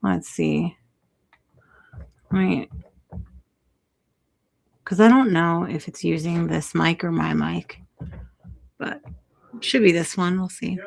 Let's see. Right. Because I don't know if it's using this mic or my mic, but it should be this one. We'll see.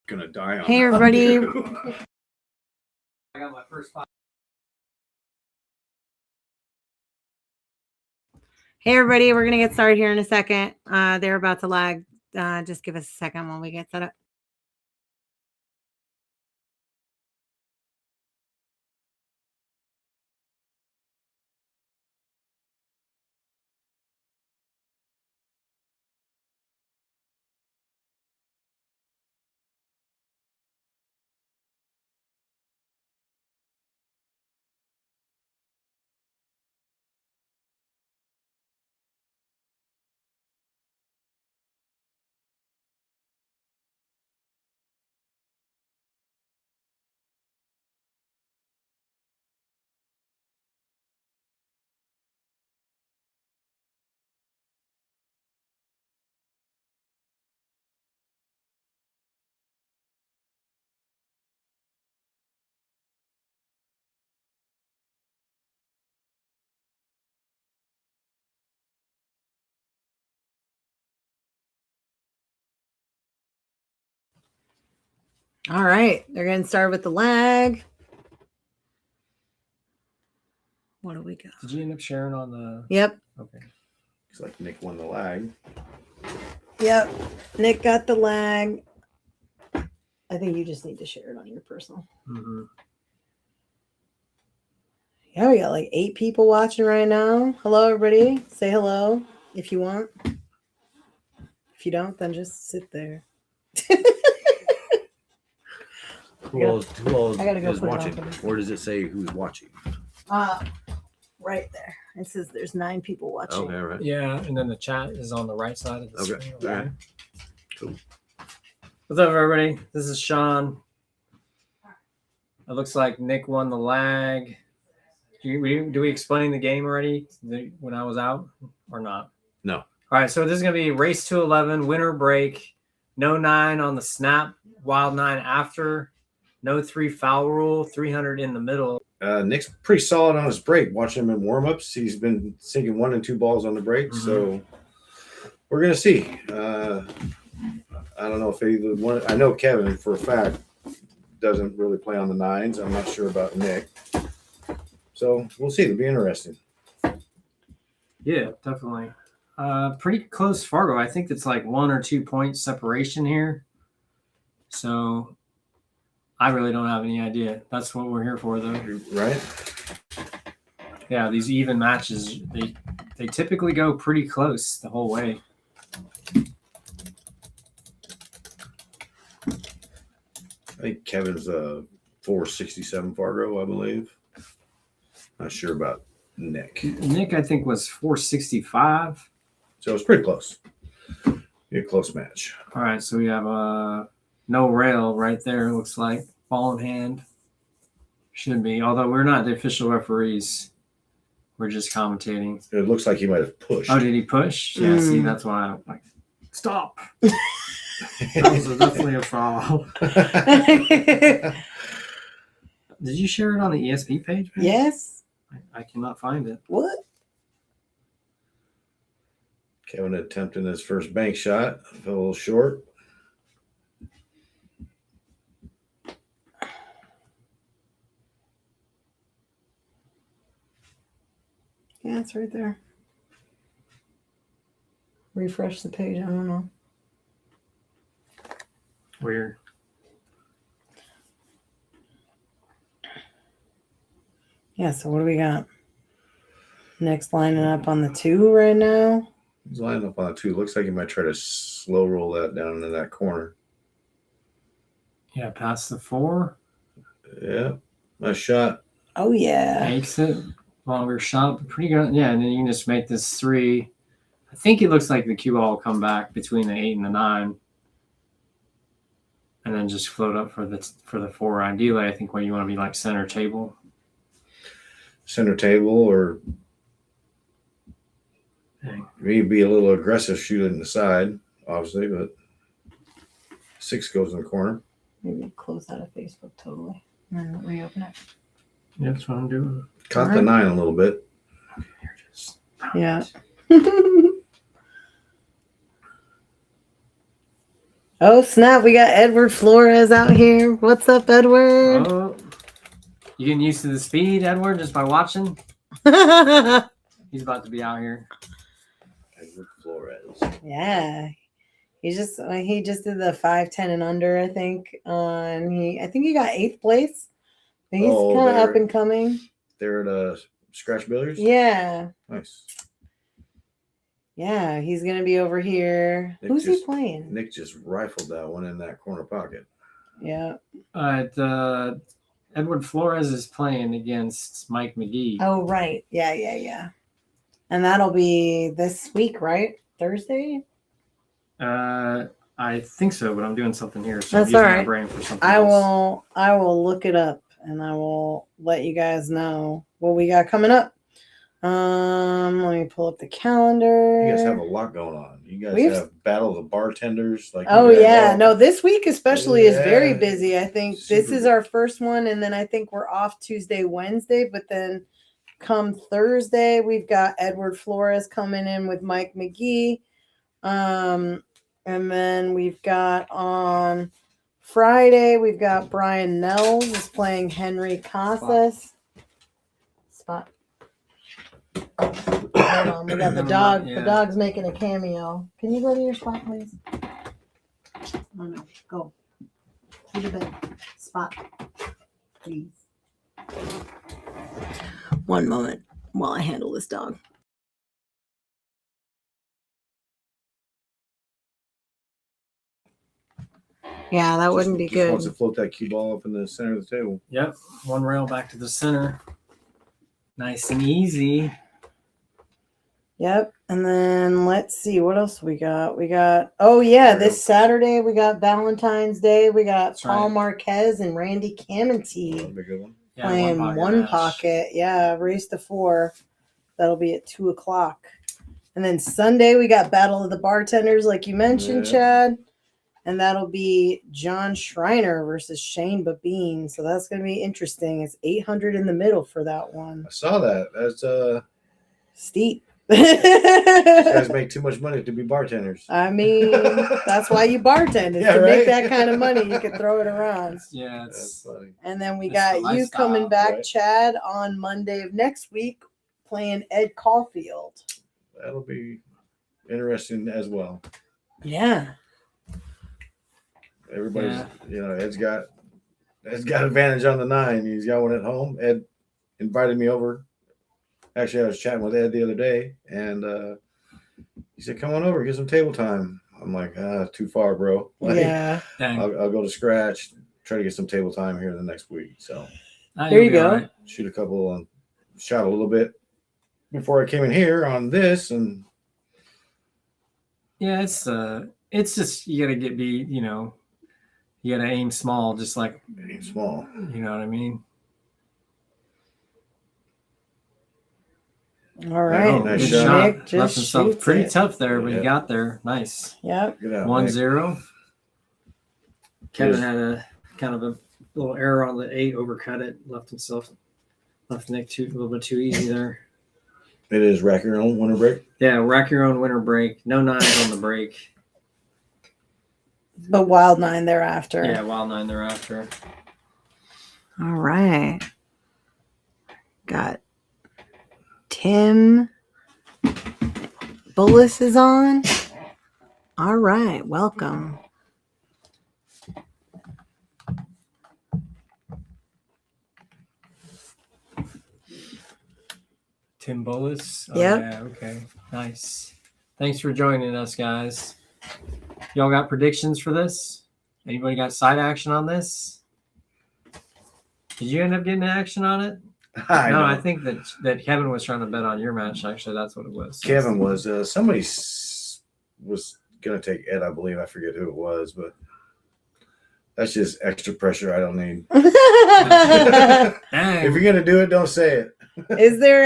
Gonna die on Hey, everybody. I got my first five. Hey, everybody. We're going to get started here in a second. They're about to lag. Just give us a second while we get set up. All right. They're getting started with the lag. What do we got? Did you end up sharing on the? Yep. Okay. Looks like Nick won the lag. Yep. Nick got the lag. I think you just need to share it on your personal. Mm-hmm. Yeah, we got like 8 people watching right now. Hello, everybody. Say hello if you want. If you don't, then just sit there. Who else I gotta go is put it on watching? for this. Where does it say who's watching? Right there. It says there's 9 people watching. Okay, right. Yeah, and then the chat is on the right side of the Okay, screen. all right. Cool. What's up, everybody? This is Shawn. It looks like Nick won the lag. Do we explain the game already when I was out or not? No. All right, so this is going to be race to 11, winner break, no 9 on the snap, wild 9 after, no 3 foul rule, 300 in the middle. Nick's pretty solid on his break. Watching him in warm-ups, he's been sinking 1 and 2 balls on the break. Mm-hmm. So we're gonna see. I don't know if either one. I know Kevin for a fact doesn't really play on the 9s. I'm not sure about Nick. So we'll see. It'll be interesting. Yeah, definitely. Pretty close Fargo. I think it's like 1 or 2 points separation here. So I really don't have any idea. That's what we're here for, though. Right? Yeah, these even matches, they typically go pretty close the whole way. I think Kevin's a 467 Fargo, I believe. Not sure about Nick. Nick, I think, was 465. So it's pretty close. Be a close match. All right, so we have no rail right there. It looks like ball in hand. Should be, although we're not the official referees. We're just commentating. It looks like he might have pushed. Oh, did he push? Yeah, see, that's why I don't like. Stop. That was definitely a foul. Did you share it on the ESP page? Man? Yes. I cannot find it. What? Kevin attempting his first bank shot. Fell a little short. Yeah, it's right there. Refresh the page. I don't know. Weird. Yeah, so what do we got? Nick's lining up on the 2 right now. He's lining up on a 2. Looks like he might try to slow roll that down into that corner. Yeah, past the 4. Yeah. Nice shot. Oh, yeah. Makes it. Longer shot, but pretty good. Yeah, and then you can just make this 3. I think it looks like the cue ball will come back between the 8 and the 9. And then just float up for the 4. Ideally, I think where you want to be like center table. Center table, or maybe be a little aggressive shooting the side, obviously, but 6 goes in the corner. Maybe close out of Facebook totally. And then reopen it. Yeah, that's what I'm doing. Caught the 9 a little bit. Okay, here it is. Yeah. Oh, snap. We got Edward Flores out here. What's up, Edward? Oh, you getting used to the speed, Edward, just by watching? He's about to be out here. Edward Flores. Yeah. He just did the 5, 10 and under, I think. I think he got 8th place. He's kind of up and coming. They're at Scratch Billiards? Yeah. Nice. Yeah, he's going to be over here. Who's he playing? Nick just rifled that one in that corner pocket. Yeah. Edward Flores is playing against Mike McGee. Oh, right. Yeah. And that'll be this week, right? Thursday? I think so, but I'm doing something here, so That's I'm using all my right. brain for something I else. will look it up and I will let you guys know what we got coming up. Let me pull up the calendar. You guys have a lot going on. You guys have Battle of the Bartenders. No, this week especially is very Yeah. busy. I think this is our first one, and then I think we're off Tuesday, Wednesday, but then come Thursday, we've got Edward Flores coming in with Mike McGee. And then we've got on Friday, we've got Brian Nels is playing Henry Casas. Spot. Hold on, we got the dog. Yeah. The dog's making a cameo. Can you go to your spot, please? Oh no, go. To the bed. Spot, please. One moment while I handle this dog. Yeah, that wouldn't be Just good. wants to float that cue ball up in the center of the table. Yep. One rail back to the center. Nice and easy. Yep. And then let's see what else we got. Oh yeah, this Saturday we got Valentine's Day. We got That's Paul right. Marquez and Randy Camanti That'll be a good one. Yeah, playing one match. pocket. Yeah, race to 4. That'll be at 2:00. And then Sunday we got Battle of the Bartenders, like you mentioned, Yeah. Chad. And that'll be John Schreiner versus Shane Babine. So that's gonna be interesting. It's 800 in the middle for that one. I saw that. That's Steep. you guys make too much money to be bartenders. I mean, that's why you bartend, is Yeah, to make right? that kind of money. You can throw it around. Yeah, That's it's funny. And then we It's got the you lifestyle, coming back, right? Chad, on Monday of next week playing Ed Caulfield. That'll be interesting as well. Yeah. Everybody's, Yeah. Ed's got advantage on the 9. He's got one at home. Ed invited me over. Actually, I was chatting with Ed the other day, and he said, "Come on over, get some table time." I'm like, too far, bro. Like, Yeah. dang. I'll go to scratch, try to get some table time here the next week. So Ah, There you'll you be all go. right. shoot a couple and shot a little bit before I came in here on this, and Yeah, it's just you gotta you gotta aim small, just like being small. you know what I mean. All right. nice Good shot. shot. Nick Left just himself shoots pretty it. tough there, but Yeah. he got there. Nice. Yep. Get out, 1-0. Kevin Yes. had a kind of a little error on the 8, overcut it, left Nick a little bit too easy there. It is rack your own winter break. Yeah, rack your own winter break. No 9s on the break. But wild 9 thereafter. Yeah, wild 9 thereafter. All right. Got Tim Bullis is on. All right. Welcome. Tim Bullis. Oh, Yep. yeah, okay. Nice. Thanks for joining us, guys. Y'all got predictions for this? Anybody got side action on this? Did you end up getting action on it? I think that Kevin was trying to bet on your match. Actually, that's what it was. Kevin was somebody was gonna take Ed, I believe. I forget who it was, but that's just extra pressure I don't need. Dang. If you're gonna do it, don't say it. Is there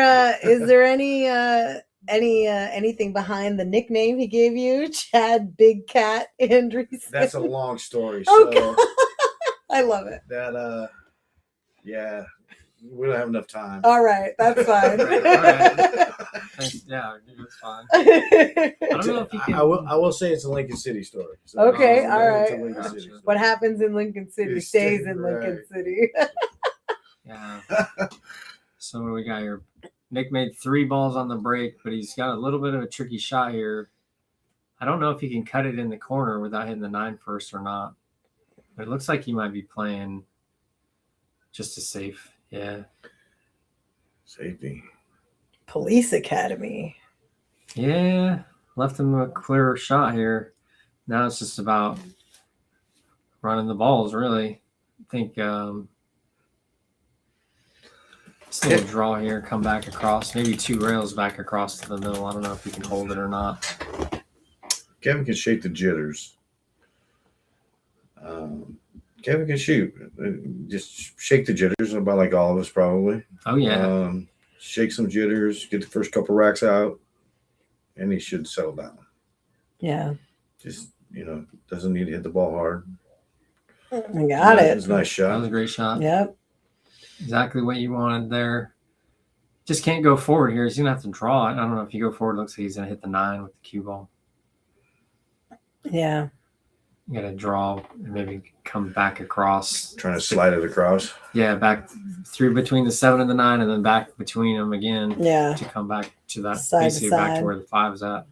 anything behind the nickname he gave you, Chad Big Cat Andrews? That's a long story. Oh, So I love it. that yeah, we don't have enough time. All right, that's fine. All right. Thanks. Yeah, it's fine. I don't know if you can. I will say it's a Lincoln City story. So Okay, it's all right. a Lincoln City story. What happens in Lincoln City It stays stays, in Lincoln right. City. Yeah. So what do we got here? Nick made 3 balls on the break, but he's got a little bit of a tricky shot here. I don't know if he can cut it in the corner without hitting the 9 first or not. But it looks like he might be playing just a safe. Yeah. Safety. Police Academy. Yeah. Left him a clearer shot here. Now it's just about running the balls, really. I think just a little draw here, come back across, maybe 2 rails back across to the middle. I don't know if he can hold it or not. Kevin can shake the jitters. Kevin can shoot. Just shake the jitters, about like all of us probably. Oh, yeah. Shake some jitters, get the first couple racks out, and he should settle down. Yeah. Just, doesn't need to hit the ball hard. I got it. It's a nice That was shot. a great shot. Yep. Exactly what you wanted there. Just can't go forward here. He's going to have to draw it. I don't know if you go forward. It looks like he's going to hit the 9 with the cue ball. Yeah. You got to draw and maybe come back across. Trying to slide it across. Yeah, back through between the 7 and the 9, and then back between them again. Yeah. To come back to that, Side to basically back side. to where the 5 is at.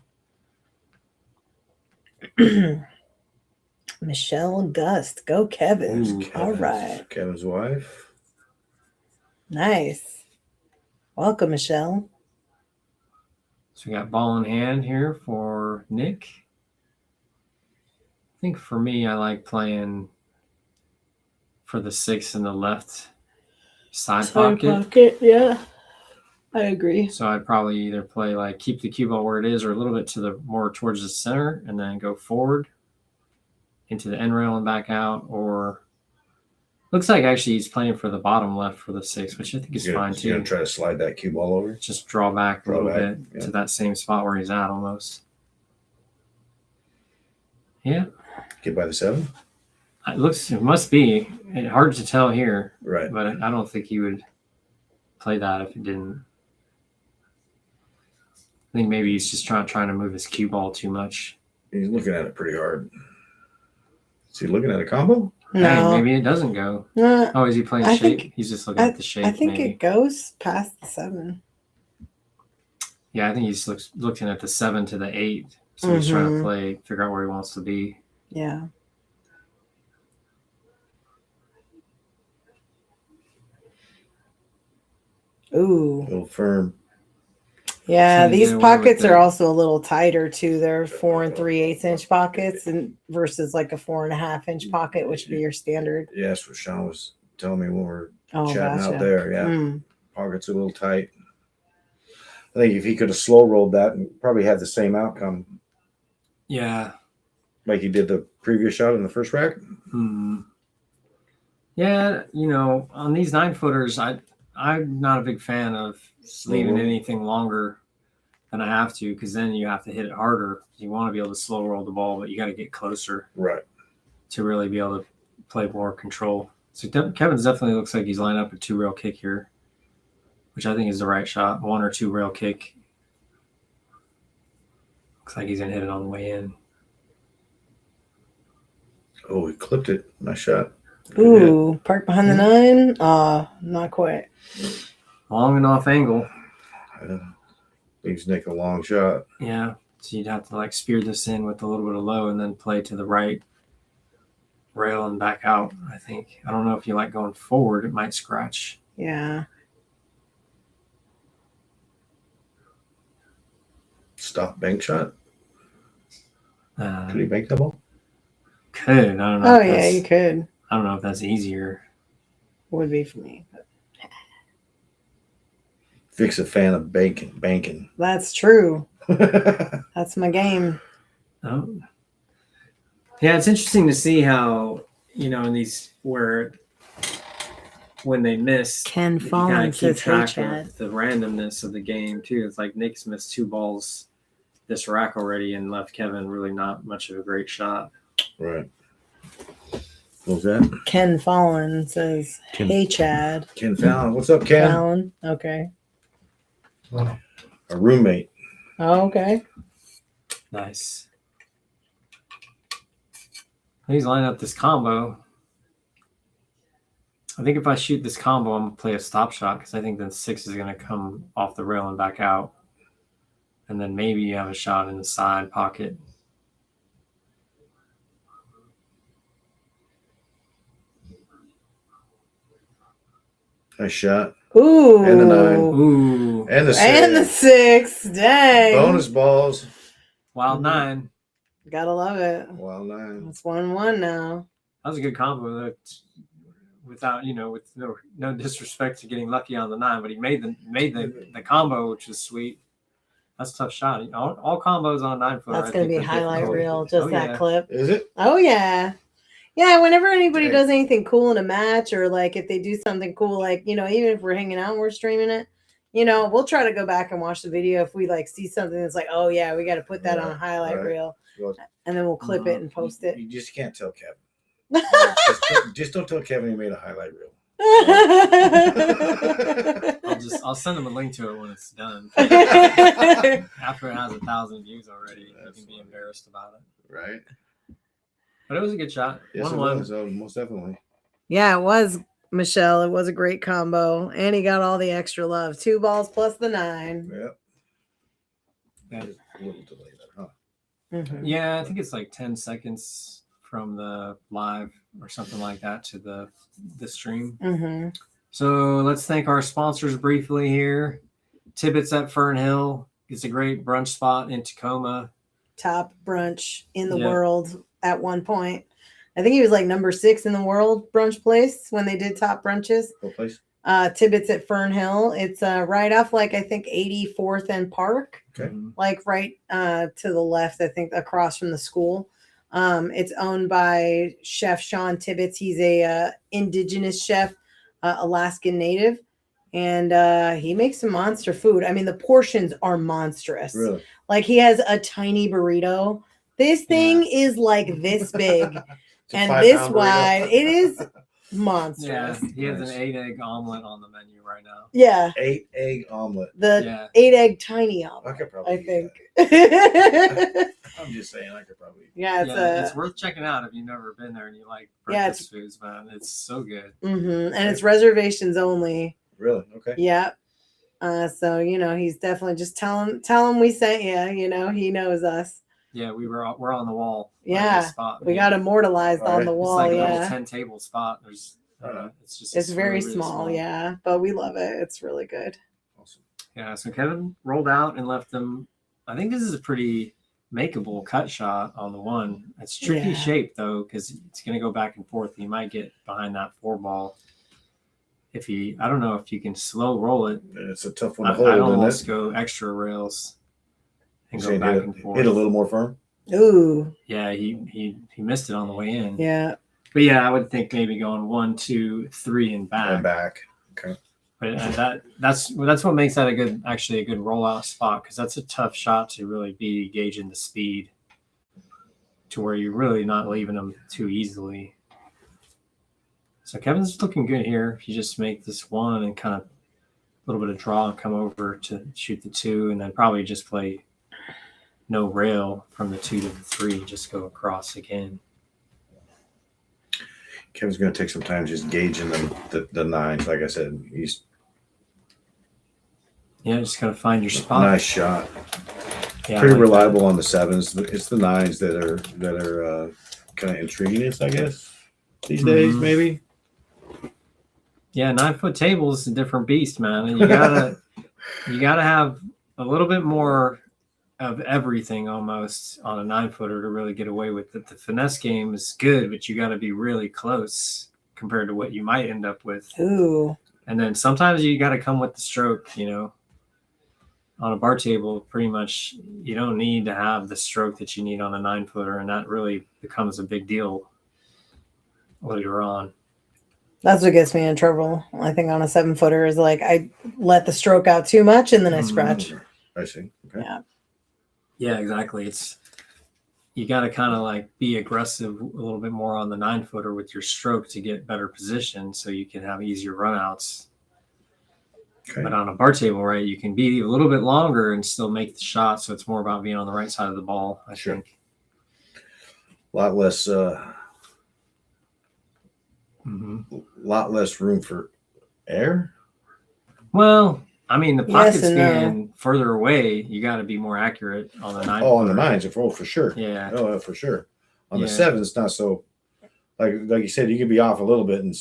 Michelle Gust. Go Kevin. Ooh, All right. Kevin's wife. Nice. Welcome, Michelle. So we got ball in hand here for Nick. I think for me, I like playing for the 6 in the left side pocket. Yeah. I agree. So I'd probably either play like keep the cue ball where it is or a little bit to the more towards the center and then go forward into the end rail and back out, or looks like actually he's playing for the bottom left for the 6, which I think is fine too. You're going to try to slide that cue ball over? Just draw back a little bit yeah. to that same spot where he's at almost. Yeah. Get by the 7? It must be. Hard to tell here. Right. But I don't think he would play that if it didn't. I think maybe he's just trying to move his cue ball too much. He's looking at it pretty hard. Is he looking at a combo? No. Hey, maybe it doesn't go. Oh, is he playing I shape? think- He's just looking at the shape. I think maybe. it goes past the 7. Yeah, I think he's looking at the 7 to the 8. So he's trying to figure out where he wants to be. Yeah. Ooh. A little firm. Yeah, So you these get away with pockets it. are also a little tighter too. They're 4 3/8 inch pockets, and versus like a 4.5 inch pocket, which would be your standard. Yeah, that's what Shawn was telling me when we were Oh, chatting gotcha. out there. Yeah. Mm. Pockets a little tight. I think if he could have slow rolled that and probably had the same outcome Yeah. like he did the previous shot in the first rack. Yeah, on these 9-footers, I'm not a big fan of leaving roll. anything longer than I have to, because then you have to hit it harder. You want to be able to slow roll the ball, but you got to get closer Right. to really be able to play more control. So Kevin's definitely looks like he's lined up a 2-rail kick here, which I think is the right shot. 1 or 2 rail kick. Looks like he's going to hit it on the way in. Oh, he clipped it. Nice shot. Ooh, park behind the 9. Not quite. Long and off angle. Leaves Nick a long shot. Yeah. So you'd have to spear this in with a little bit of low and then play to the right rail and back out, I think. I don't know if you like going forward. It might scratch. Yeah. Stop bank shot. Could he bank that ball? Could. I don't know. Oh yeah, you could. I don't know if that's easier. Would be for me. But Vic's a fan of banking. that's true. That's my game. Oh. Yeah, it's interesting to see how, in these when they miss, Ken you kind Fallon of keep says, "Hey, track Chad." of the randomness of the game too. It's like Nick's missed 2 balls this rack already and left Kevin really not much of a great shot. Right. What was that? Ken Fallon says, Ken. "Hey, Chad." Ken Fallon. What's up, Ken? Fallon. Okay. A roommate. Oh, okay. Nice. He's lining up this combo. I think if I shoot this combo, I'm going to play a stop shot because I think then 6 is going to come off the rail and back out. And then maybe you have a shot in the side pocket. Nice shot. Ooh. And the 9. Ooh. And the 6. And the 6. Dang. Bonus balls. Wild 9. Gotta love it. Wild 9. It's 1-1 now. That was a good combo. That without, with no disrespect to getting lucky on the 9, but he made the combo, which was sweet. That's a tough shot. All combos on a 9-footer. That's going to be a highlight reel, just that clip. Is it? Oh, yeah. Yeah, whenever anybody Dang. does anything cool in a match or if they do something cool, even if we're hanging out and we're streaming it, we'll try to go back and watch the video if we see something that's oh, yeah, we got to put that on a highlight reel. Well, And then we'll clip it and post it. You just can't tell Kevin. just don't tell Kevin he made a highlight reel. I'll send him a link to it when it's done. After it has 1,000 views already, you can be embarrassed about it. Right. But it was a good shot. Yes, it 1-1. was. Most definitely. Yeah, it was, Michelle. It was a great combo. And he got all the extra love. 2 balls plus the 9. Yep. Yeah. Just a little delay there, huh? Mhm. Yeah, I think it's like 10 seconds from the live or something like that to the stream. Mhm. So let's thank our sponsors briefly here. Tibbitts at Fernhill. It's a great brunch spot in Tacoma. Top brunch in the Yeah. world at one point. I think he was like number 6 in the world brunch place when they did top brunches. What place? Tibbitts at Fernhill. It's right off like I think 84th and Park, Okay. like right to the left, I think across from the school. It's owned by Chef Shawn Tibbitts. He's a indigenous chef, Alaskan native, and he makes some monster food. I mean, the portions are monstrous. Really? Like he has a tiny burrito. This thing is like this big It's a and 5-pound this burrito. wide. It is Yeah, monstrous. he has Nice. an 8-egg omelet on the menu right now. Yeah. 8-egg omelet. The Yeah. 8-egg tiny omelet, I could probably I eat think. that. I'm just saying, I could probably. Yeah, It's worth checking out if you've never been there and you like Yeah, breakfast foods, man. It's so good. and it's reservations only. Really? Okay. Yeah. So he's definitely just tell him we sent you. He knows us. Yeah, we're on the wall. Yeah, this spot. We got immortalized All on right. the It's wall. like a little Yeah, 10-table spot. There's it's just it's very really small. Yeah, but we love it. It's really good. Awesome. Yeah, so Kevin rolled out and left them. I think this is a pretty makeable cut shot on the one. It's tricky Yeah. shape though, because it's going to go back and forth. He might get behind that 4 ball. I don't know if you can slow roll it. It's a tough one to hold, I'd isn't almost it? go extra rails and You go saying back and forth. hit a little more firm? Ooh, Yeah, he missed it on the way in. yeah. But yeah, I would think maybe going 1, 2, 3 and back. And back. Okay. But that's what makes that a good rollout spot, because that's a tough shot to really be gauging the speed to where you're really not leaving them too easily. So Kevin's looking good here. If you just make this 1 and kind of a little bit of draw and come over to shoot the 2, and then probably just play no rail from the 2 to the 3, just go across again. Kevin's going to take some time just gauging the nines. Like I said, he's Just kind of find your spot. nice shot. Yeah, Pretty like reliable on the 7s. It's the 9s that are kind of intriguing us, I guess, these days, maybe. Yeah, 9-foot table is a different beast, man. And you gotta have a little bit more of everything almost on a 9-footer to really get away with it. The finesse game is good, but you got to be really close compared to what you might end up with. Ooh. And then sometimes you got to come with the stroke. On a bar table, pretty much you don't need to have the stroke that you need on a 9-footer, and that really becomes a big deal later on. That's what gets me in trouble. I think on a 7-footer is like I let the stroke out too much and then I scratch. I see. Okay. Yeah. Yeah, exactly. You got to kind of like be aggressive a little bit more on the 9-footer with your stroke to get better position so you can have easier runouts. Okay. But on a bar table, right, you can be a little bit longer and still make the shot. So it's more about being on the right side of the ball, I Sure. think. A lot less room for air. Well, I mean, the Yes pockets and no. being further away, you got to be more accurate on the 9. Oh, on the 9s, for sure. Yeah. Oh, for sure. On the Yeah. 7s, it's not so. Like you said, you could be off a little bit and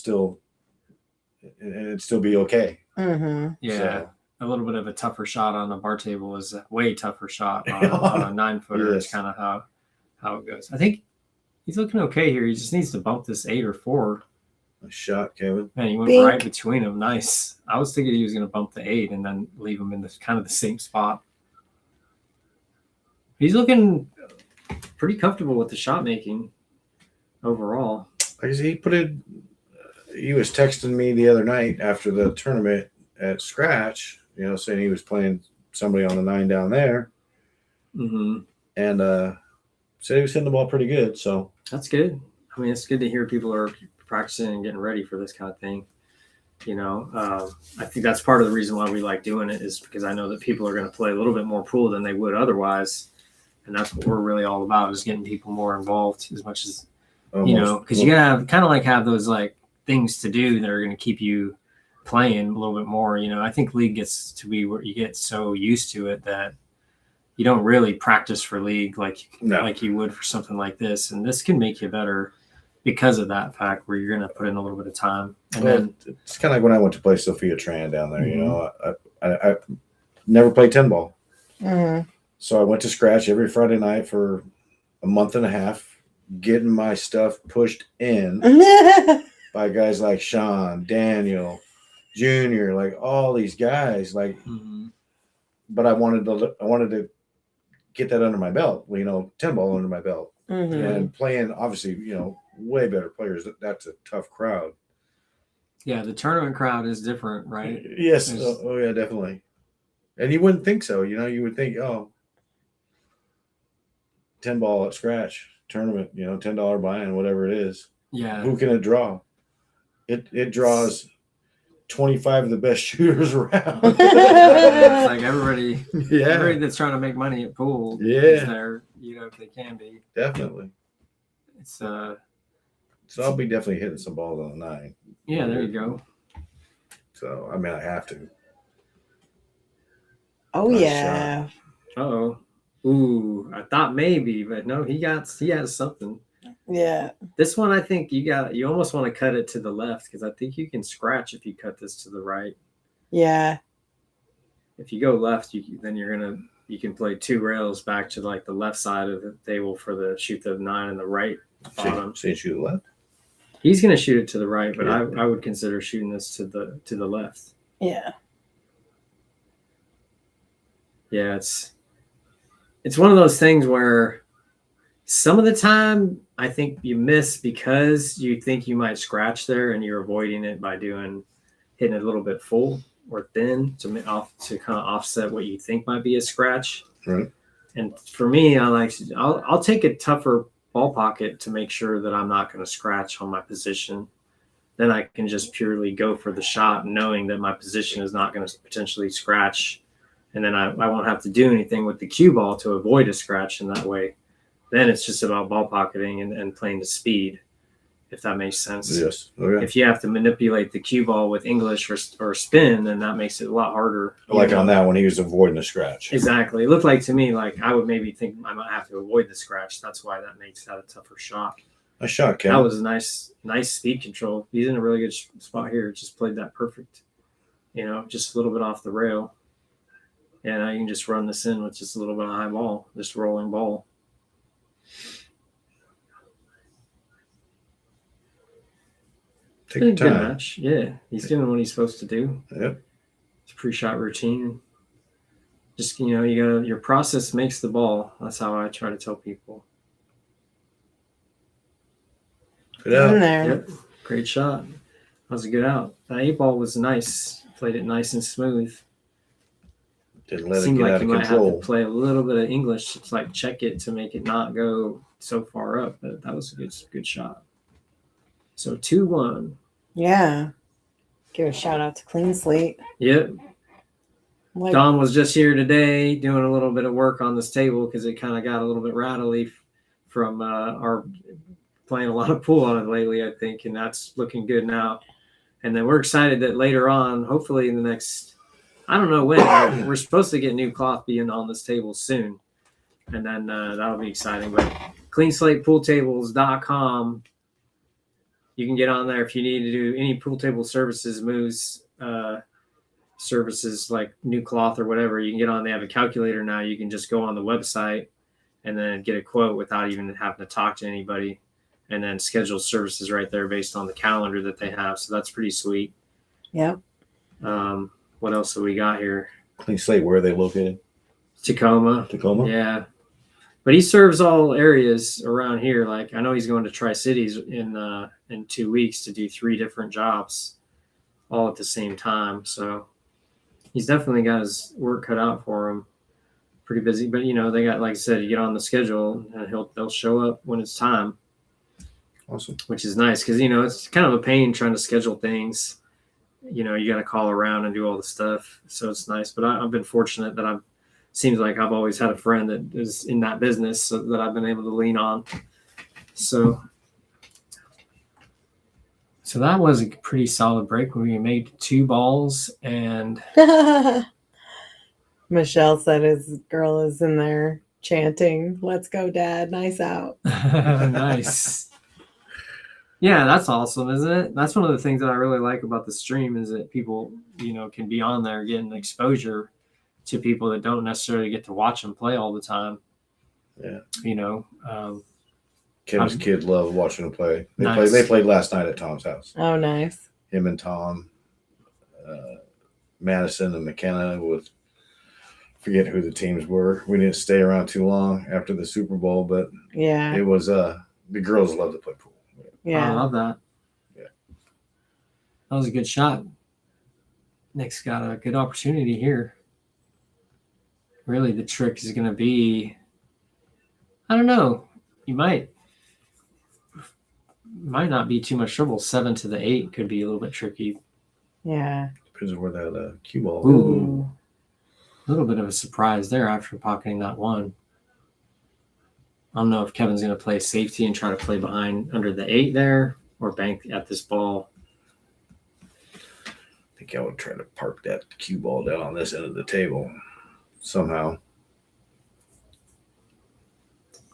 it'd still be okay. Mm-hmm. Yeah. So- A little bit of a tougher shot on a bar table is a way tougher shot on a 9-footer. Yes. It's kind of how it goes. I think he's looking okay here. He just needs to bump this 8 or 4. Nice shot, Kevin. Man, he went Bink. right between them. Nice. I was thinking he was going to bump the 8 and then leave him in the kind of the same spot. He's looking pretty comfortable with the shot making overall. Like I said, he was texting me the other night after the tournament at Scratch, saying he was playing somebody on the 9 down there, Mm-hmm. and said he was hitting the ball pretty good. So That's good. I mean, it's good to hear people are practicing and getting ready for this kind of thing. I think that's part of the reason why we like doing it, is because I know that people are going to play a little bit more pool than they would otherwise. And that's what we're really all about, is getting people more involved as much as you know, because you gotta have kind of like have those like things to do that are going to keep you playing a little bit more. You know, I think league gets to be where you get so used to it that you don't really practice for league like you would for something like this, and this can make you better because of that fact where you're going to put in a little bit of time. And then it's kind of like when I went to play Sophia Tran down there. Mhm. You know, I never played 10 ball, Mhm. so I went to scratch every Friday night for a month and a half, getting my stuff pushed in by guys like Shawn, Daniel, Junior, like all these guys. Like, but I wanted to get that under my belt. You know, 10 ball under my belt, and playing obviously, you know, way better players. That's a tough crowd. Yeah, the tournament crowd is different, right? Yes. Oh yeah, definitely. And you wouldn't think so. You know, you would think, oh, 10 ball at scratch tournament, you know, $10 buy-in, whatever it is. Yeah. Who can it draw? It draws 25 of the best shooters around. It's like everybody Yeah. that's trying to make money at pool Yeah. is there, you know, if they can be. Definitely. It's So I'll be definitely hitting some balls on the 9. yeah, there you go. So I mean I have to. Oh Nice yeah. Uh-oh. Ooh, I thought maybe, but no, he has something. Yeah. This one, I think you almost want to cut it to the left because I think you can scratch if you cut this to the right. Yeah. If you go left, you can play 2 rails back to like the left side of the table for the shoot the 9 and the right bottom. So you shoot the left? He's going to shoot it to the right, but Yeah. I would consider shooting this to the left. Yeah. Yeah, it's one of those things where some of the time I think you miss because you think you might scratch there and you're avoiding it by hitting it a little bit full or thin to kind of offset what you think might be a scratch. Right. And for me, I'll take a tougher ball pocket to make sure that I'm not going to scratch on my position. Then I can just purely go for the shot knowing that my position is not going to potentially scratch. And then I won't have to do anything with the cue ball to avoid a scratch in that way. Then it's just about ball pocketing and playing the speed, if that makes sense. Yes. Oh, yeah. If you have to manipulate the cue ball with English or spin, then that makes it a lot harder. Like on that one, he was avoiding the scratch. Exactly. It looked like to me like I would maybe think I might have to avoid the scratch. That's why that makes that a tougher shot. A shot, Ken. That was a nice speed control. He's in a really good spot here. Just played that perfect. You know, just a little bit off the rail. And now you can just run this in with just a little bit of high ball, just rolling ball. Take your Good time. match. Yeah, he's doing what he's supposed to do. Yep. It's a pre-shot routine. Just, you know, your process makes the ball. That's how I try to tell people. Good out. In there. Yep, great shot. That was a good out. That 8 ball was nice. Played it nice and smooth. Didn't let it Seemed get like out you of might have to control. play a little bit of English to like check it to make it not go so far up. But that was a good shot. So 2-1. Yeah. Give a shout out to Clean Slate. Yep. Like, Don was just here today doing a little bit of work on this table because it kind of got a little bit rattly from our playing a lot of pool on it lately, I think, and that's looking good now. And then we're excited that later on, hopefully in the next, I don't know when, we're supposed to get new cloth being on this table soon. And then that'll be exciting. But cleanslatepooltables.com, you can get on there if you need to do any pool table services, moves, services like new cloth or whatever. You can get on. They have a calculator now. You can just go on the website and then get a quote without even having to talk to anybody, and then schedule services right there based on the calendar that they have. So that's pretty sweet. Yep. What else have we got here? Clean Slate, where are they located? Tacoma. Tacoma? Yeah. But he serves all areas around here. Like I know he's going to Tri-Cities in 2 weeks to do 3 different jobs all at the same time. So he's definitely got his work cut out for him. Pretty busy, but you know, they got, like I said, you get on the schedule and they'll show up when it's time. Awesome. Which is nice because, you know, it's kind of a pain trying to schedule things. You know, you got to call around and do all the stuff. So it's nice. But I've been fortunate that seems like I've always had a friend that is in that business so that I've been able to lean on. So So that was a pretty solid break where we made 2 balls and Michelle said his girl is in there chanting, "Let's go, Dad. Nice out." nice. Yeah, that's awesome, isn't it? That's one of the things that I really like about the stream is that people, can be on there getting exposure to people that don't necessarily get to watch them play all the time. Yeah. I'm- Kevin's kids love watching him play. Nice. They played last night at Tom's house. Oh, nice. Him and Tom, Madison and McKenna with forget who the teams were. We didn't stay around too long after the Super Bowl, but Yeah. it was the girls love to play pool. I Yeah. love that. Yeah. That was a good shot. Nick's got a good opportunity here. Really, the trick is going to be, I don't know, you might not be too much trouble. 7 to the 8 could be a little bit tricky. Yeah. Depends on where that cue ball. Ooh. A little bit of a surprise there after pocketing that 1. I don't know if Kevin's going to play safety and try to play behind under the 8 there or bank at this ball. I think I would try to park that cue ball down on this end of the table somehow.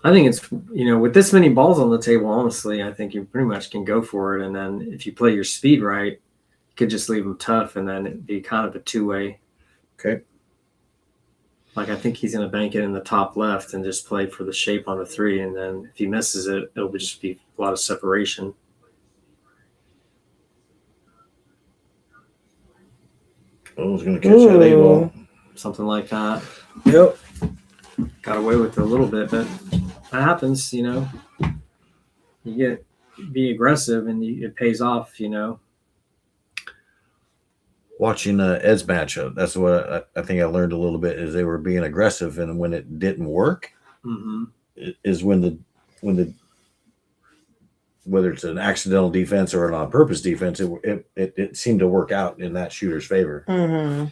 I think it's, with this many balls on the table, honestly, I think you pretty much can go for it. And then if you play your speed right, you could just leave them tough and then it'd be kind of a 2-way. Okay. Like, I think he's going to bank it in the top left and just play for the shape on the 3. And then if he misses it, it'll just be a lot of separation. Oh, I was going to catch that 8 ball. Something like that. Yep. Got away with it a little bit, but that happens, You be aggressive and it pays off, Watching Ed's matchup, that's what I think I learned a little bit is they were being aggressive, and when it didn't work, is when the whether it's an accidental defense or an on-purpose defense, it seemed to work out in that shooter's favor. Mm-hmm.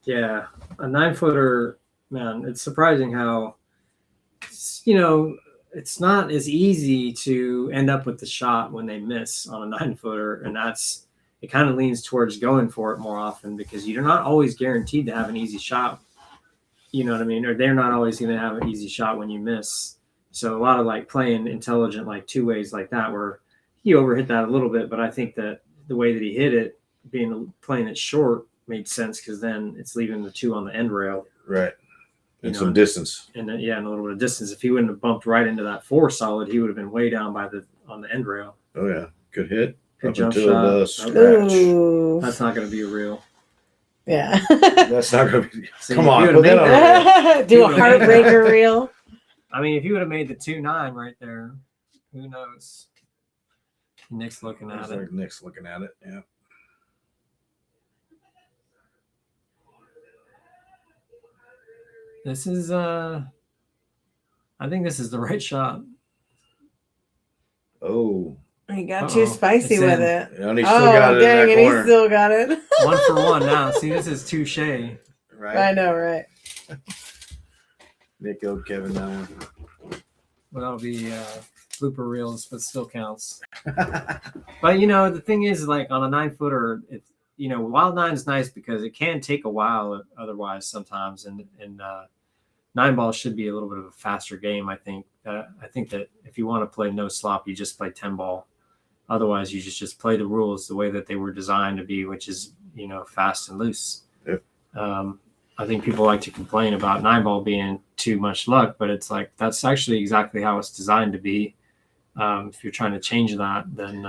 Yeah, a 9-footer, man, it's surprising how, it's not as easy to end up with the shot when they miss on a 9-footer, and it kind of leans towards going for it more often because you're not always guaranteed to have an easy shot. You know what I mean? Or they're not always going to have an easy shot when you miss. So a lot of playing intelligent, 2-ways like that, where he overhit that a little bit, but I think that the way that he hit it, playing it short, made sense because then it's leaving the 2 on the end rail. Right. And some distance. And then, and a little bit of distance. If he wouldn't have bumped right into that 4 solid, he would have been way down on the end rail. Oh yeah, good hit. Good Up jump until shot. the scratch. Ooh. That's not going to be a reel. Yeah. That's not going to be. See, Come if on, you put would've that made on. Do a heartbreaker reel. I mean, if you would have made the 2-9 right there, who knows? Nick's looking at it. Nick's looking at it. Yeah. This is, I think this is the right shot. Oh. He got Uh-oh. too spicy It's with in. it. And he still got it dang in it. that He corner. still got it. 1 for 1 now. See, this is touche. Right. I know, right? Nick owed Kevin that one. Well, that'll be blooper reels, but still counts. But, the thing is, on a 9-footer, it's, wild 9 is nice because it can take a while otherwise sometimes. And 9 ball should be a little bit of a faster game, I think. I think that if you want to play no slop, you just play 10 ball. Otherwise, you just play the rules the way that they were designed to be, which is, fast and loose. Yep. I think people like to complain about 9 ball being too much luck, but it's that's actually exactly how it's designed to be. If you're trying to change that, then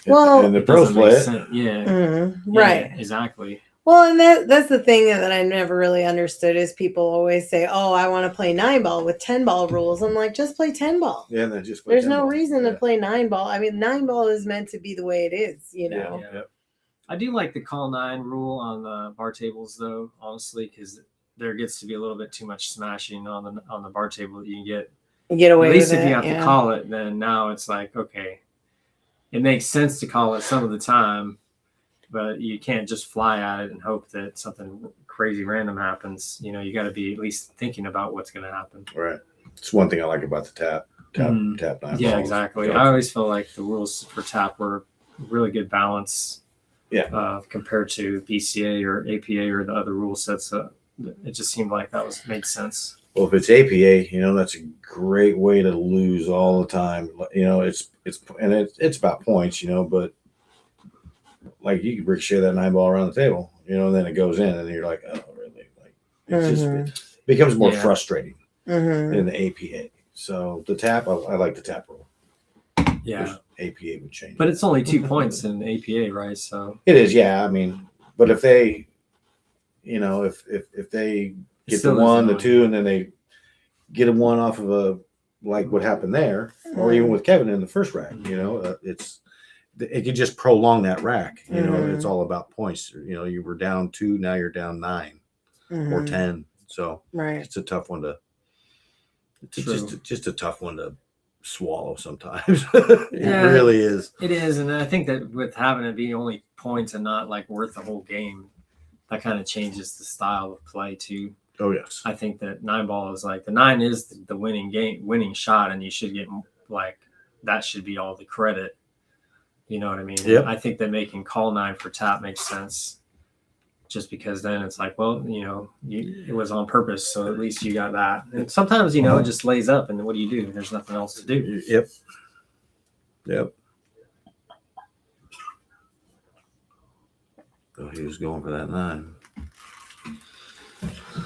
Well, and the pros play it. Yeah, right. Yeah, exactly. Well, and that's the thing that I never really understood is people always say, "Oh, I want to play 9 ball with 10 ball rules." I'm like, just play 10 ball. Yeah, then just play There's 10 no ball. reason to Yeah. play 9 ball. I mean, 9 ball is meant to be the way it is, Yeah. Yep. I do like the call 9 rule on the bar tables, though, honestly, because there gets to be a little bit too much smashing on the bar table that you can get. Get away At least with if it. you have yeah. to call it, then now it's okay. It makes sense to call it some of the time, but you can't just fly at it and hope that something crazy random happens. You got to be at least thinking about what's going to happen. Right. It's one thing I like about the tap 9 Yeah, balls. exactly. Yeah. I always feel like the rules for tap were really good balance. Yeah. Compared to BCA or APA or the other rule sets, it just seemed like that made sense. Well, if it's APA, that's a great way to lose all the time. It's about points, but like you can ricochet that 9-ball around the table, and then it goes in, and you're like, oh, really? Like it becomes more frustrating in the APA. So the tap, I like the tap rule. Yeah, APA would change, but it's only 2 points in APA, right? So it is, yeah. I mean, but if they, if they get the 1, the 2, and then they get a 1 off of like what happened there, or even with Kevin in the first rack, it could just prolong that rack. It's all about points. You were down 2, now you're down 9 or 10. So it's a tough one to. It's just a tough one to swallow sometimes. It really is. It is, and I think that with having it be only points and not like worth the whole game, that kind of changes the style of play too. Oh yes. I think that 9-ball is like the 9 is the winning shot, and you should get like that should be all the credit. You know what I mean? Yep. I think that making call 9 for tap makes sense. Just because then it's like, well, it was on purpose, so at least you got that. And sometimes, it just lays up, and what do you do? There's nothing else to do. Yep. So he was going for that 9.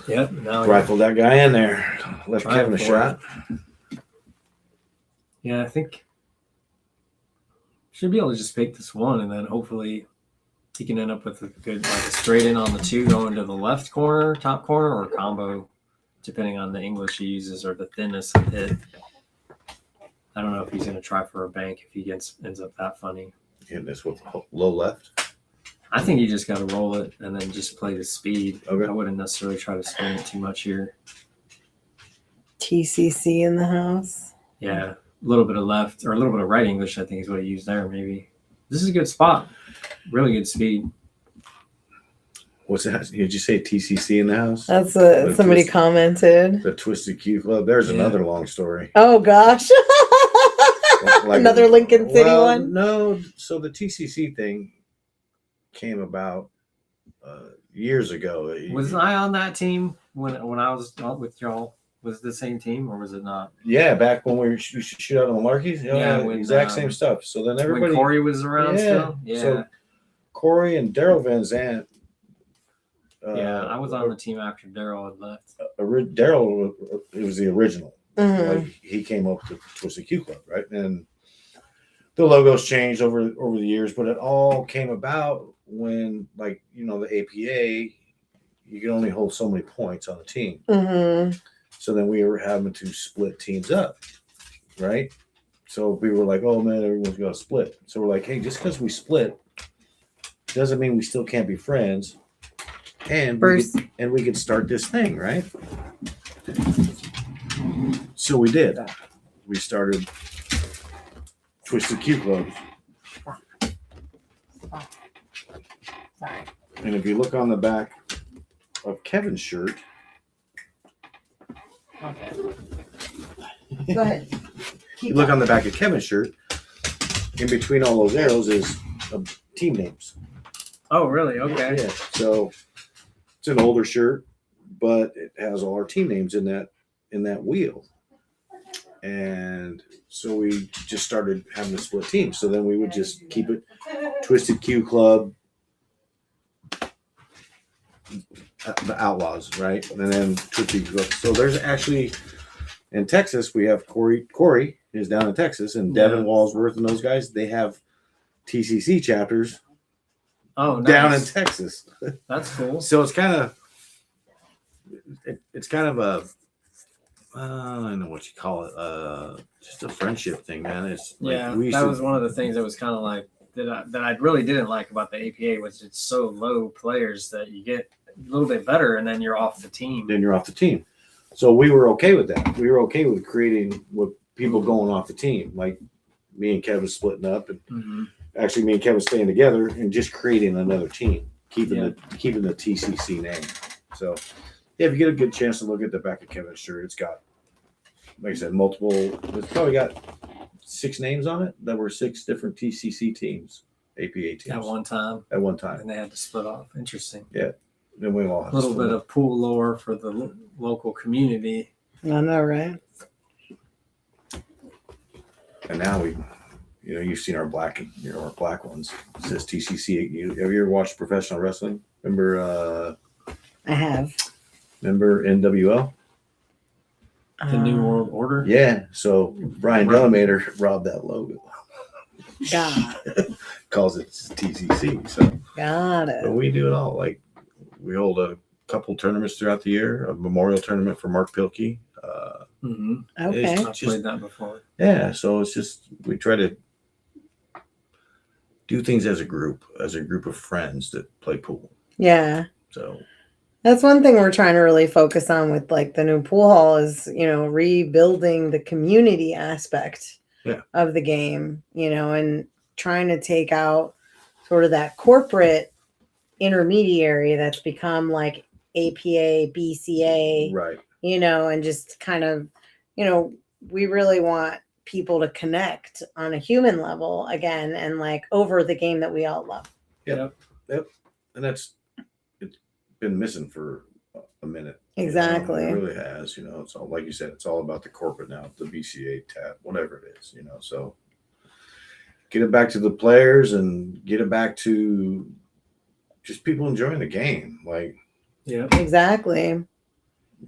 Yep. Now Rifled that guy in there. Left Kevin a shot. Yeah, I think should be able to just pick this 1, and then hopefully he can end up with a good, like a straight in on the 2 going to the left corner, top corner, or combo, depending on the English he uses or the thinness of hit. I don't know if he's going to try for a bank if he ends up that funny. Hitting this with low left. I think you just got to roll it and then just play the speed. Okay. I wouldn't necessarily try to spin it too much here. TCC in the house. Yeah, a little bit of left or a little bit of right English, I think is what he used there. Maybe this is a good spot. Really good speed. What's that? Did you say TCC in the house? That's what somebody commented. The Twisted Q Club. There's another long story. Oh gosh. Another Lincoln City one? No. So the TCC thing came about years ago. Was I on that team when I was with y'all? Was it the same team or was it not? Yeah, back when we used to shoot out on the Marquis. Exact same stuff. So then everybody. When Corey was around still? Yeah. So Corey and Daryl Van Zandt. I was on the team after Daryl had left. Daryl, it was the original. Mm-hmm. Like he came up with the Twisted Q Club, right? And the logos changed over the years, but it all came about when, like, the APA, you can only hold so many points on a team. Mm-hmm. So then we were having to split teams up, right? So we were like, oh man, everyone's got to split. So we're like, hey, just because we split doesn't mean we still can't be friends. And we could start this thing, right? So we did. We started Twisted Q Club. Sorry. And if you look on the back of Kevin's shirt. Okay. Go ahead. You look on the back of Kevin's shirt. In between all those arrows is team names. Oh, really? Okay. Yeah. So it's an older shirt, but it has all our team names in that wheel. And so we just started having to split teams. So then we would just keep it Twisted Q Club, the Outlaws, right? And then Twisted Q Club. So there's actually in Texas, we have Corey is down in Texas, and Devin Walsworth and those guys, they have TCC chapters. Oh, nice. Down in Texas. That's cool. So it's kind of a I don't know what you call it. Just a friendship thing, man. It's that was one of the things that was kind of like that I really didn't like about the APA was it's so low players that you get a little bit better and then you're off the team. So we were okay with that. We were okay with creating with people going off the team, like me and Kevin splitting up, and actually me and Kevin staying together and just creating another team, keeping the TCC name. So if you get a good chance to look at the back of Kevin's shirt, it's got, like I said, multiple. It's probably got 6 names on it that were 6 different TCC teams. APA teams At one time, at one time. and they had to split off. Interesting. Then we all have A little bit of pool lore for the local community. I know, right? And now you've seen our black ones. It says TCC. Have you ever watched professional wrestling? Remember I have. NWL? The New World Order. Yeah. So Brian Delamater robbed that logo. God. Calls it TCC. So Got but it. we do it all. Like we hold a couple tournaments throughout the year. A memorial tournament for Mark Pilkey. Okay. I've played that before. Yeah. So it's just we try to do things as a group of friends that play pool. Yeah. So That's one thing we're trying to really focus on with like the new pool hall is, rebuilding the community aspect of the game, and trying to take out sort of that corporate intermediary that's become like APA, BCA, right. and just kind of, we really want people to connect on a human level again and like over the game that we all love. Yep. And it's been missing for a minute. Exactly. It really has, it's all, like you said, it's all about the corporate now, the BCA tab, whatever it is, so get it back to the players and get it back to just people enjoying the game. Like, Yeah. Exactly.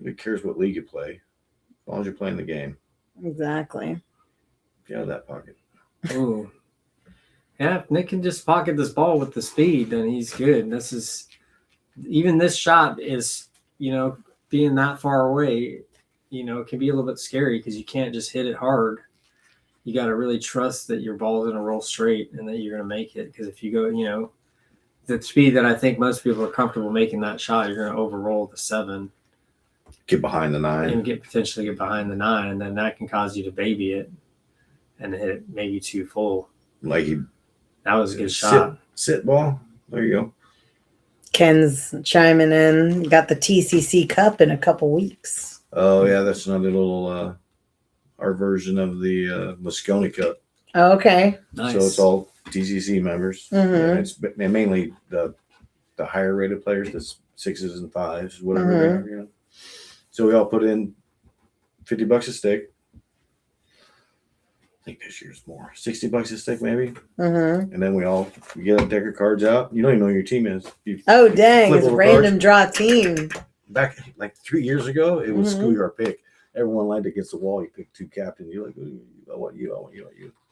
who cares what league you play, as long as you're playing the game. Exactly. Get out of that pocket. Ooh. Yeah, if Nick can just pocket this ball with the speed, then he's good. Even this shot is, being that far away, it can be a little bit scary because you can't just hit it hard. You got to really trust that your ball is going to roll straight and that you're going to make it. Because if you go, the speed that I think most people are comfortable making that shot, you're going to overroll the 7. Get behind the 9. And potentially get behind the 9, and then that can cause you to baby it and hit it maybe too full. Like That was a good shot. Sit ball. There you go. Ken's chiming in. Got the TCC Cup in a couple weeks. Oh yeah, that's another little our version of the Moscone Cup. Okay. Nice. So it's all TCC members. Mhm. And it's mainly the higher rated players, the 6s and 5s, whatever they are. So we all put in $50 a stick. I think this year's more, $60 a stick maybe. Mm-hmm. And then we get a deck of cards out. You don't even know who your team is. Oh, dang. flip It's a over random draw team. Back like 3 years ago, it was Mhm. schoolyard pick. Everyone lined against the wall. You pick 2 captains. You're like, I want you.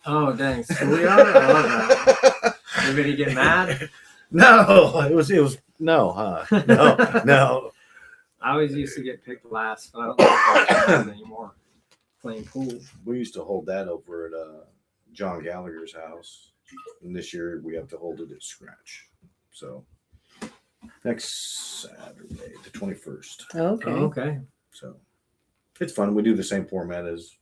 Oh, dang. So we are? I love that. Everybody get mad? No, it was no, huh? No. I always used to get picked last, but I don't think I can anymore playing pool. We used to hold that over at John Gallagher's house, and this year we have to hold it at Scratch. So next Saturday, the 21st. Okay. Oh, okay. So it's fun. We do the same format as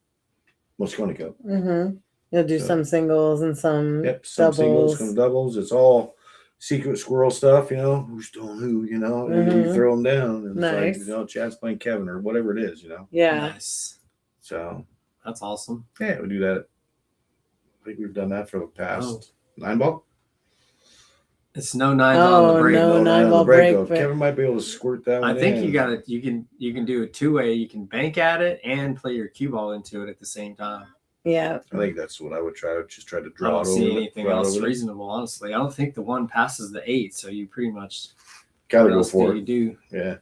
Moscone Cup. Mm-hmm. You'll do So- some singles and some Some doubles. singles, some doubles. It's all secret squirrel stuff, who's doing who, and then you Mhm. throw them down. And Nice. it's like, Chad's playing Kevin or whatever it is, Yeah. Nice. So That's awesome. yeah, we do that. I think we've done that for the past Oh. 9 ball. It's no 9s on the break. no. No, 9 on ball the break, break, though. but- Kevin might be able to squirt that one I think in. you can do a 2-way. You can bank at it and play your cue ball into it at the same time. Yeah. I think that's what I would try to I draw don't it see over. anything draw it else over there. reasonable, honestly. I don't think the 1 passes the 8, so you pretty much Gotta what go else for do it. you do? Yeah.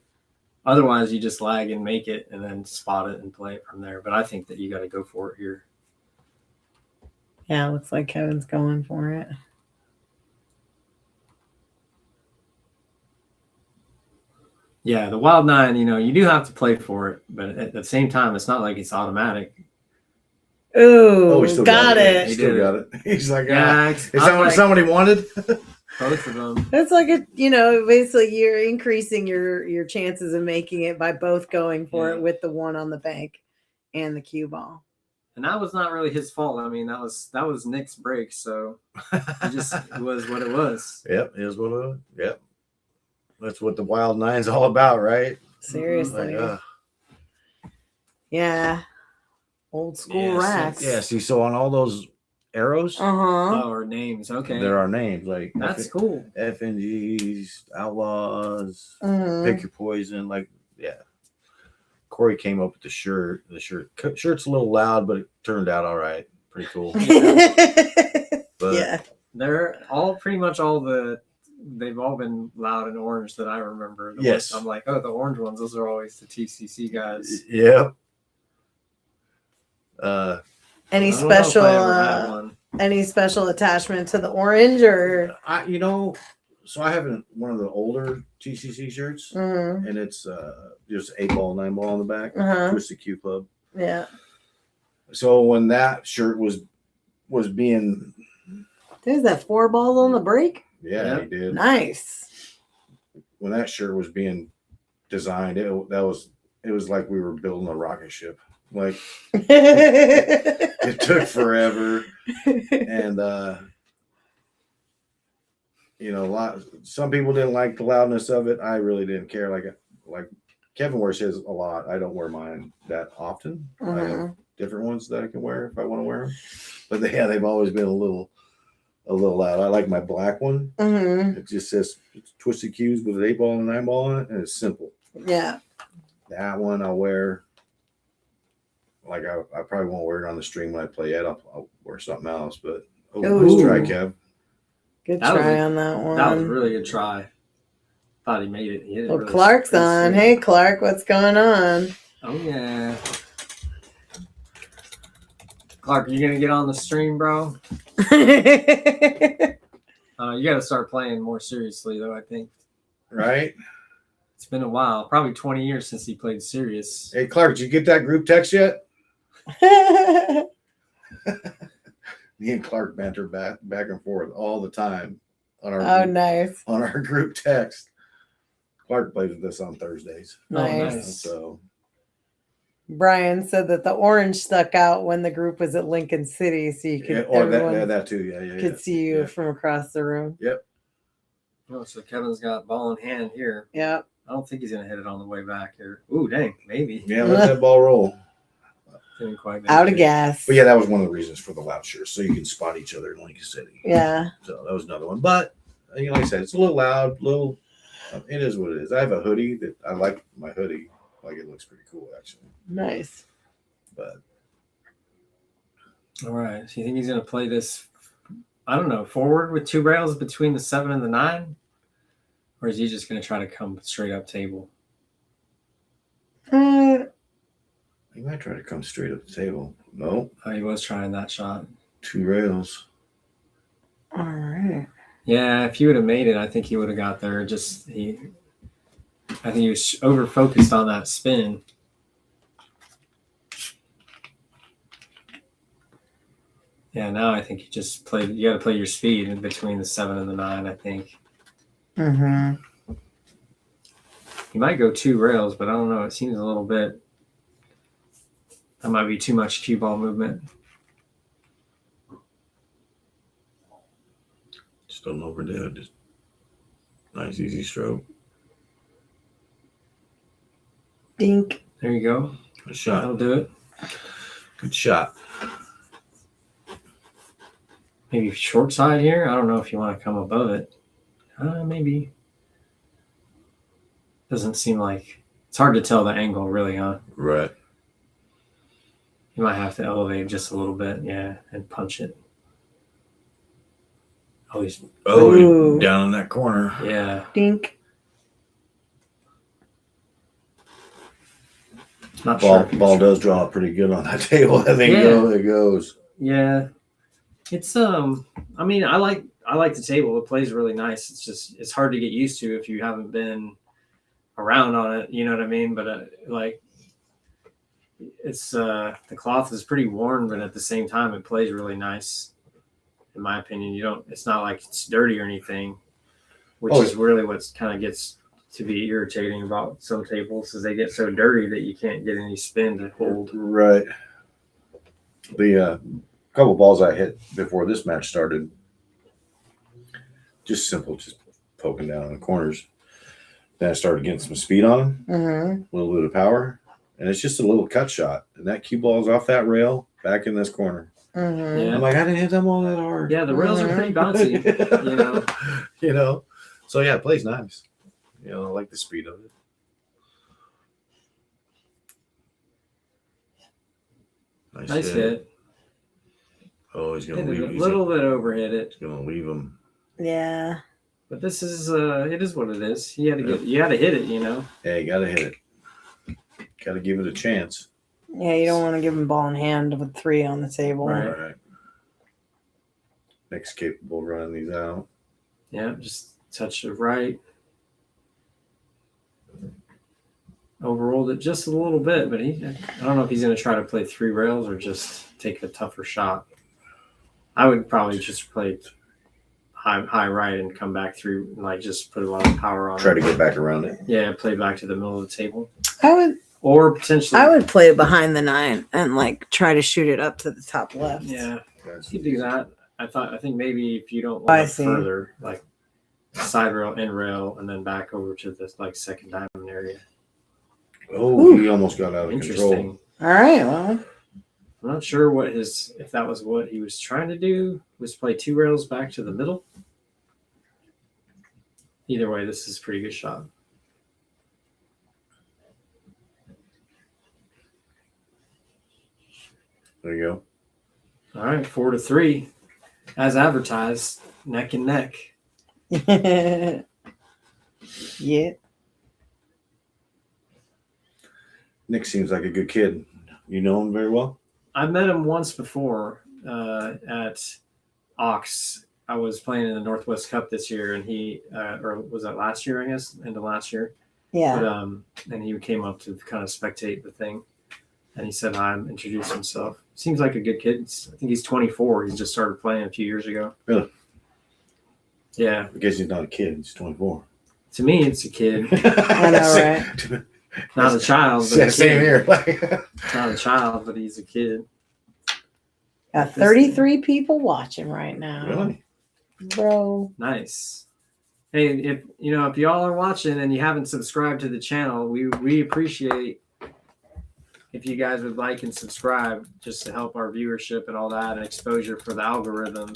Otherwise, you just lag and make it and then spot it and play it from there. But I think that you got to go for it here. Yeah. Looks like Kevin's going for it. Yeah, the wild 9, you do have to play for it, but at the same time, it's not like it's automatic. Ooh, Oh, he still got He it. He still did got it. He's like, Yeah, is that what like somebody wanted? both of them. It's like basically you're increasing your chances of making it by both going for Yeah. it with the 1 on the bank and the cue ball. And that was not really his fault. I mean, that was Nick's break, so it just was what it was. Yep, is what it was. Yep. That's what the Wild 9's all about, right? Seriously. Like, Yeah. Old school Yeah, rats. yeah, see, so on all those arrows. Uh-huh. Oh, or names. Okay. There are names like That's cool. FNGs, Outlaws, Mhm. Pick Your Poison. Like, yeah. Corey came up with the shirt. The shirt's a little loud, but it turned out all right. Pretty cool. But Yeah. They're all they've all been loud and orange that I remember. Yes. I'm like, oh, the orange ones, those are always the TCC guys. Yep. Any I don't know if special I ever had one. any special attachment to the orange or so I have one of the older TCC shirts, Mhm. and it's just 8-ball, 9-ball on the back, Uh-huh. Twisted Q Club. Yeah. So when that shirt was being, There's that 4 balls on the break. yeah, he did. Nice. When that shirt was being designed, it was like we were building a rocket ship. Like it took forever, and some people didn't like the loudness of it. I really didn't care. Like Kevin wears his a lot. I don't wear mine that often. I have different ones that I can wear if I want to wear them. But they've always been a little loud. I like my black one. Mhm. It just says Twisted Q's with an 8-ball and 9-ball on it, and it's simple. Yeah. That one I'll wear. Like I probably won't wear it on the stream when I play yet. I'll wear something else. But Ooh. try, Kev. Good That was try a- on that one. That was a really good try. Thought he made it. He hit it Well, really Clark's straight. on. Hey, Clark, what's going on? Oh yeah. Clark, you gonna get on the stream, bro? You got to start playing more seriously, though. I think Right? it's been a while, probably 20 years since he played serious. Hey, Clark, did you get that group text yet? Me and Clark banter back and forth all the time on our Nice. on our group text. Clark plays with us on Thursdays. Nice. nice. So Brian said that the orange stuck out when the group was at Lincoln City, so you could everyone that too. Yeah. could see you Yeah. from across the room. Oh, so Kevin's got ball in hand here. Yeah. I don't think he's gonna hit it on the way back here. Ooh, dang, maybe. Yeah, let that ball roll. Didn't quite make Out it. of gas. But yeah, that was one of the reasons for the loud shirts, so you can spot each other in Lincoln City. Yeah. So that was another one. But like I said, it's a little loud, it is what it is. I have a hoodie that I like my hoodie. Like it looks pretty cool actually. Nice. But All right. So you think he's gonna play this? I don't know. Forward with 2 rails between the 7 and the 9, or is he just gonna try to come straight up table? he might try to come straight up the table. No, Oh, he was trying that shot. 2 rails. All right. Yeah, if he would have made it, I think he would have got there. I think he was over focused on that spin. Yeah, now I think you just play. You got to play your speed in between the 7 and the 9. I think Mm-hmm. he might go 2 rails, but I don't know. It seems a little bit. That might be too much cue ball movement. Just don't overdo it. Just nice, easy stroke. Dink. There you go. Good shot. That'll do it. Good shot. Maybe short side here. I don't know if you want to come above it. Maybe. Doesn't seem like it's hard to tell the angle really, huh? Right. You might have to elevate just a little bit, yeah, and punch it. Oh, he's Ooh. Down in that corner. yeah. Dink. Not sure. Ball does draw it pretty good on that table. I think it goes. Yeah. It's I mean, I like the table. It plays really nice. It's hard to get used to if you haven't been around on it, you know what I mean? But it's the cloth is pretty worn, but at the same time it plays really nice. In my opinion, it's not like it's dirty or anything, which is really what kind of gets to be irritating about some tables is they get so dirty that you can't get any spin to hold. Right. The couple balls I hit before this match started, just simple, just poking down in the corners. Then I started getting some speed on them, Mm-hmm. a little bit of power, and it's just a little cut shot. And that cue ball is off that rail back in this corner. Mhm. I'm like, I didn't hit them all that hard. Yeah, the rails are pretty bouncy. You know. So yeah, it plays nice. You know, I like the speed of it. Nice hit. Oh, he's gonna Hit it leave. a He's little bit overhit it. gonna leave him. Yeah. But this is it is what it is. You had to hit it, you know. Hey, gotta hit it. Gotta give it a chance. Yeah, you don't want to give him ball in hand with 3 on the table. Right. All right. Nick's capable of running these out. Yeah, just touch it right. Overruled it just a little bit, but I don't know if he's going to try to play 3 rails or just take a tougher shot. I would probably just play high right and come back through, like just put a lot of power on Try it. to get back around it. Yeah, play back to the middle of the table. I Potentially. would play it behind the 9 and like try to shoot it up to the top left. Yeah, you could do that. I think maybe if you don't want it further, like side rail, end rail, and then back over to this like second diamond area. Oh, Ooh. he almost got out of Interesting. control. All right. Well, I'm not sure if that was what he was trying to do, was play 2 rails back to the middle. Either way, this is a pretty good shot. There you go. All right, 4-3, as advertised, neck and neck. yeah. Nick seems like a good kid. You know him very well? I met him once before at Ox. I was playing in the Northwest Cup this year, and he, or was that last year, I guess, end of last year? Yeah. But, and he came up to kind of spectate the thing, and he said hi and introduced himself. Seems like a good kid. I think he's 24. He's just started playing a few years ago. Really? Yeah. I guess he's not a kid. He's 24. To me, it's a kid. I know, right? Not a child, but a kid. Same here. Not a child, but he's a kid. Got 33 people watching right now. Really? Bro. Nice. Hey, if y'all are watching and you haven't subscribed to the channel, we appreciate if you guys would like and subscribe, just to help our viewership and all that and exposure for the algorithm.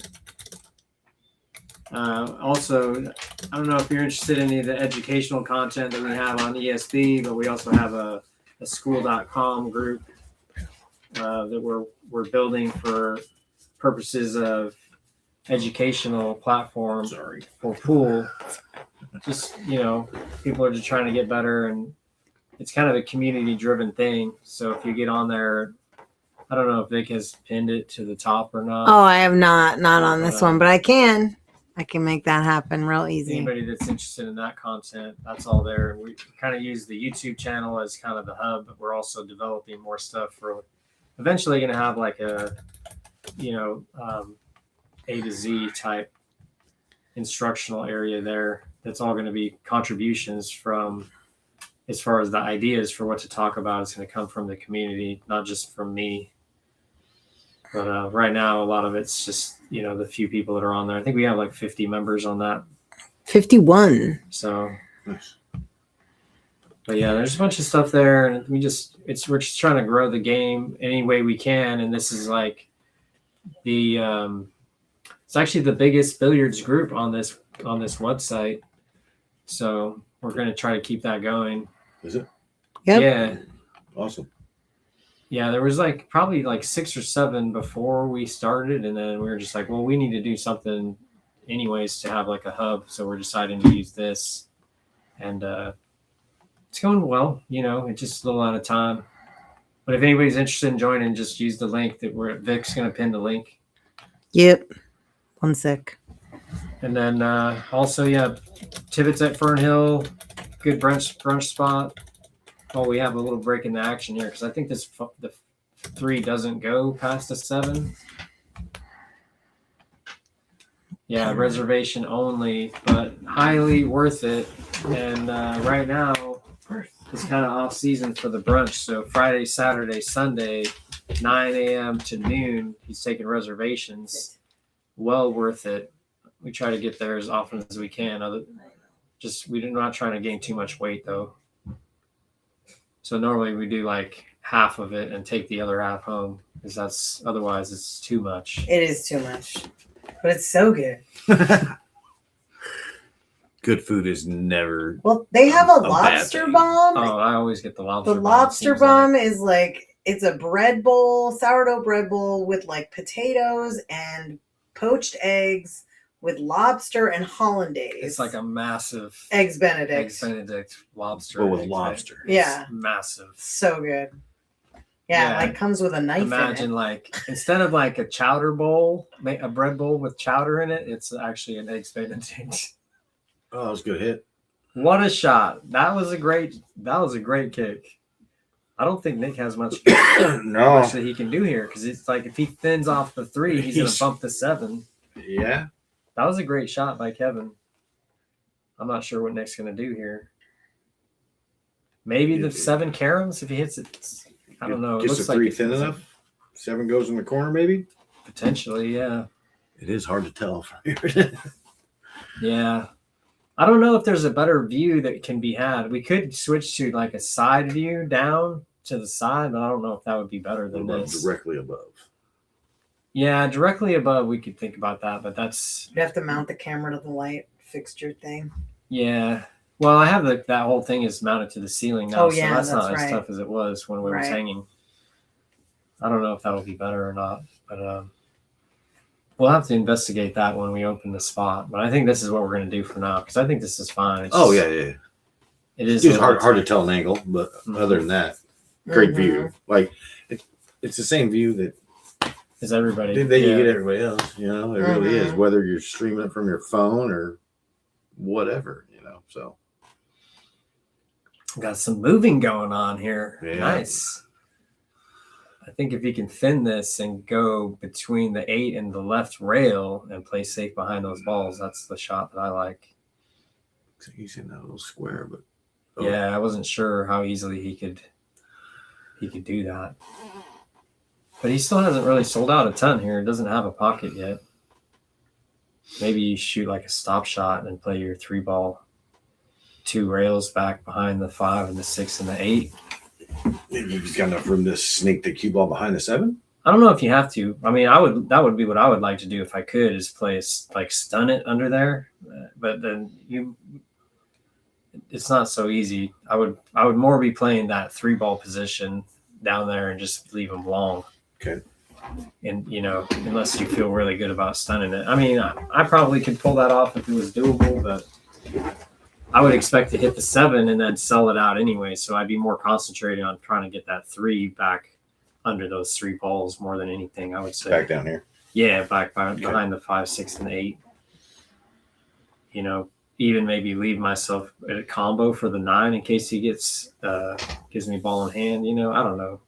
Also, I don't know if you're interested in any of the educational content that we have on ESB, but we also have a school.com group that we're building for purposes of educational platform for pool. Just, people are just trying to get better, and it's kind of a community driven thing. So if you get on there, I don't know if Vic has pinned it to the top or not. Oh, I have not on this one, but I can make that happen real easy. Anybody that's interested in that content, that's all there. We kind of use the YouTube channel as kind of the hub, but we're also developing more stuff for eventually going to have like a, A to Z type instructional area there. That's all going to be contributions from, as far as the ideas for what to talk about, it's going to come from the community, not just from me. But right now, a lot of it's just, the few people that are on there. I think we have like 50 members on that. 51. So, but yeah, there's a bunch of stuff there, and we're just trying to grow the game any way we can. And this is like it's actually the biggest billiards group on this website. So we're going to try to keep that going. Is it? Yep. Yeah. Awesome. Yeah, there was probably 6 or 7 before we started, and then we were just like, well, we need to do something anyways to have like a hub. So we're deciding to use this, and it's going well. It's just a little out of time. But if anybody's interested in joining, just use the link that Vic's going to pin the link. Yep. 1 sec. And then also, yeah, Tibbitts at Fernhill, good brunch spot. Oh, we have a little break in the action here because I think the 3 doesn't go past the 7. Yeah, reservation only, but highly worth it. And right now it's kind of off season for the brunch. So Friday, Saturday, Sunday, 9 a.m. to noon, he's taking reservations. Well worth it. We try to get there as often as we can. We're not trying to gain too much weight though. So normally we do like half of it and take the other half home, because otherwise it's too much. It is too much, but it's so good. Good food is never. Well, they have a bad lobster thing. bomb. Oh, I always get the lobster. The bomb, lobster seems like. bomb is like, it's a bread bowl, sourdough bread bowl with like potatoes and poached eggs with lobster and hollandaise. It's like a massive eggs Benedict. Eggs Benedict lobster. But with eggs lobster. Benedict. Yeah. It's massive. So good. Yeah, Yeah. like comes with a knife Imagine in it. like, instead of like a chowder bowl, a bread bowl with chowder in it, it's actually an eggs Benedict. Oh, that was a good hit. What a shot. That was a great kick. I don't think Nick has much No. that he can do here, because it's like if he thins off the 3, he's going to bump the 7. Yeah. That was a great shot by Kevin. I'm not sure what Nick's going to do here. Maybe the 7 caroms if he hits it. I don't know. It Gets looks the like 3 it- thin enough. 7 goes in the corner, maybe. Potentially, yeah. It is hard to tell from here. Yeah. I don't know if there's a better view that can be had. We could switch to like a side view down to the side, but I don't know if that would be better than this. Directly above. Yeah, directly above, we could think about that, but that's, You have to mount the camera to the light fixture thing. yeah. Well, I have that whole thing is mounted to the ceiling now, Oh, so yeah, that's not that's as right. tough as it was when we was Right. hanging. I don't know if that'll be better or not, but we'll have to investigate that when we open the spot. But I think this is what we're going to do for now, because I think this is fine. It's Oh, just- yeah. It is It's a hard little to tell an angle, but Mhm. other than that, great Mhm. view. Like, it's the same view that Is everybody? you yeah. get everybody else. You know, it really is. Mhm. Whether you're streaming it from your phone or whatever, you know. So Got some moving going on here. Yeah. Nice. I think if you can thin this and go between the 8 and the left rail and play safe behind those balls, that's the shot that I like. he's in that little square, but Yeah, I wasn't sure how easily he could do that. But he still hasn't really sold out a ton here. It doesn't have a pocket yet. Maybe you shoot like a stop shot and play your 3 ball 2 rails back behind the 5 and the 6 and the 8. maybe he's got enough room to sneak the cue ball behind the 7. I don't know if you have to. I mean, that would be what I would like to do if I could, is play like stun it under there. But then it's not so easy. I would more be playing that 3 ball position down there and just leave them long. Okay. And unless you feel really good about stunning it. I mean, I probably could pull that off if it was doable, but I would expect to hit the 7 and then sell it out anyway. So I'd be more concentrated on trying to get that 3 back under those 3 balls more than anything, I would say. Back down here. Yeah, behind the 5, 6, and 8. Even maybe leave myself a combo for the 9 in case he gives me ball in hand. I don't know.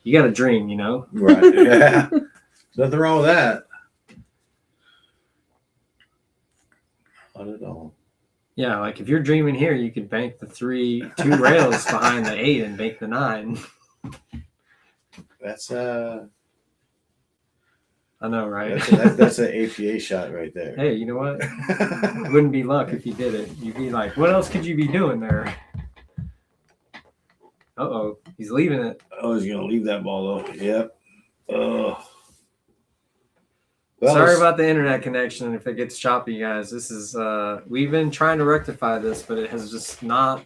You got to dream, Right. Yeah. Nothing wrong with that. Not at all. Yeah, like if you're dreaming here, you could bank the 2 rails behind the 8 and bank the 9. That's I know, right? that's an APA shot right there. Hey, you know what? It wouldn't be luck if you did it. You'd be like, what else could you be doing there? Uh-oh, he's leaving it. Oh, he's gonna leave that ball though. Yep. Oh. Well, Sorry it's- about the internet connection if it gets choppy, guys. This is we've been trying to rectify this, but it has just not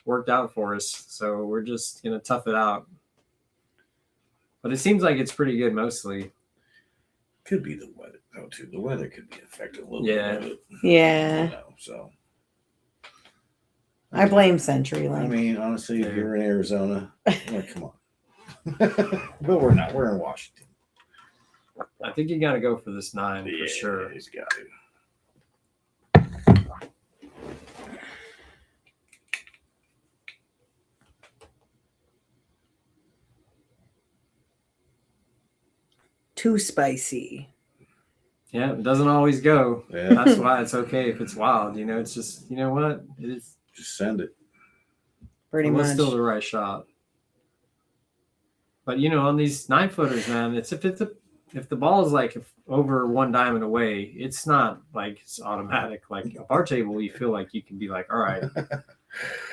worked out for us. So we're just gonna tough it out. But it seems like it's pretty good mostly. could be the weather though too. The weather could be affected a little Yeah. bit. Yeah. So I blame I CenturyLink. mean, honestly, if Yeah. you're in Arizona, like, come on. But we're not. We're in Washington. I think you got to go for this 9 Yeah, for sure. He's got to. Too spicy. Yeah, it doesn't always go. Yeah. That's why it's okay if it's wild. It's just, what? It's Just send it. Pretty was much. still the right shot. But on these 9-footers, man, if the ball is like over 1 diamond away, it's not like it's automatic. Like a bar table, you feel like you can be like, all right,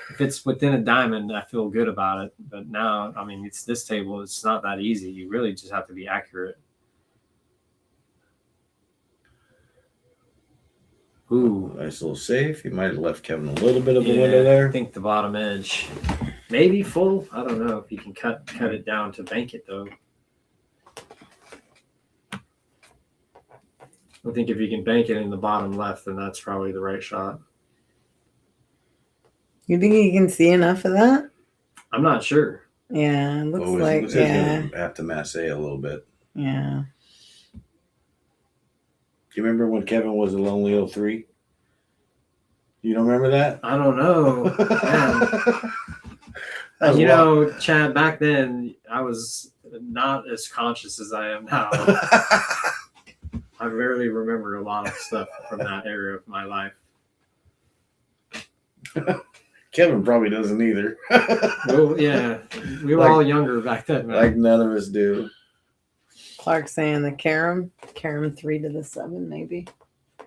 if it's within a diamond, I feel good about it. But now, I mean, it's this table. It's not that easy. You really just have to be accurate. Ooh, Nice little safe. You might have left Kevin a little bit of a yeah, window I there. think the bottom edge, maybe full. I don't know if you can cut it down to bank it though. I think if you can bank it in the bottom left, then that's probably the right shot. You think you can see enough of that? I'm not sure. Yeah, it looks Oh, like he's yeah, gonna have to masse a little bit. yeah. Do you remember when Kevin was a Lonely 03? You don't remember that? I don't know. Man. That was You wild. know, Chad, back then I was not as conscious as I am now. I rarely remember a lot of stuff from that era of my life. Kevin probably doesn't either. Well, yeah, we were Like- all younger back then. Man. Like none of us do. Clark saying the carom 3 to the 7, maybe.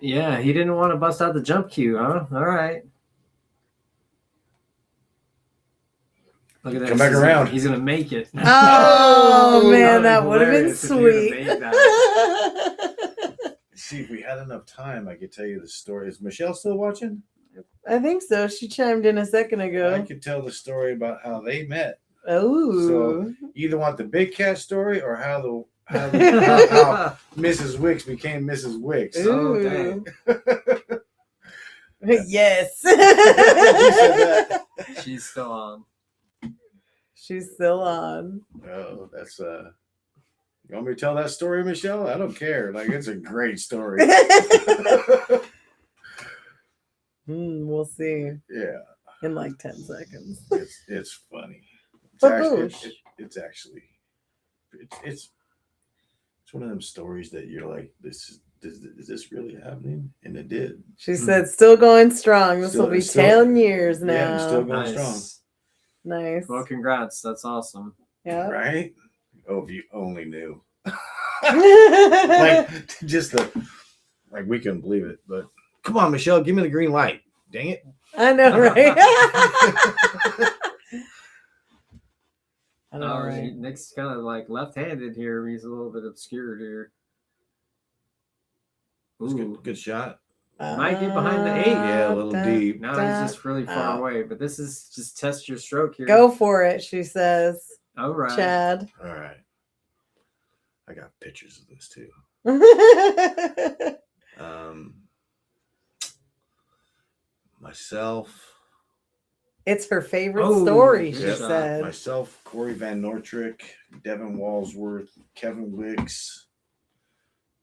Yeah, he didn't want to bust out the jump cue, huh? All right. Look at that. Come back around. He's gonna make it. Oh man, that would have been hilarious if he would've sweet. made that. See, if we had enough time, I could tell you the story. Is Michelle still watching? I think so. She chimed in a second I ago. could tell the story about how they met. Oh, So- You either want the big cat story or how how Mrs. Wicks became Mrs. Wicks. Oh, ooh. dang. Yes. She's still on. She's still on. Oh, that's You want me to tell that story, Michelle? I don't care. Like, it's a great story. We'll see Yeah, in like 10 seconds. it's funny. Baboosh. It's actually it's one of them stories that you're like, is this really happening? And it did. She said, still going strong. This Still- will be still- 10 years now. Yeah, still going strong. Nice. Nice. Well, congrats. That's awesome. Yeah. Right? Oh, if you only knew. I Like, just like, we couldn't believe it. But come on, Michelle, give me the green light. Dang it. know, right? I know, All right? right. Nick's kind of like left-handed here. He's a little bit obscured here. It's Ooh. good shot. Might get behind the 8. Yeah, a little deep. Now he's just really far Oh. away. But this is just test your stroke here. Go for it, she says. All right. Chad. All right. I got pictures of this too. Myself. It's her favorite Oh, story, good she Yeah, shot. said. Myself, Corey Van Nortrick, Devin Walsworth, Kevin Wicks,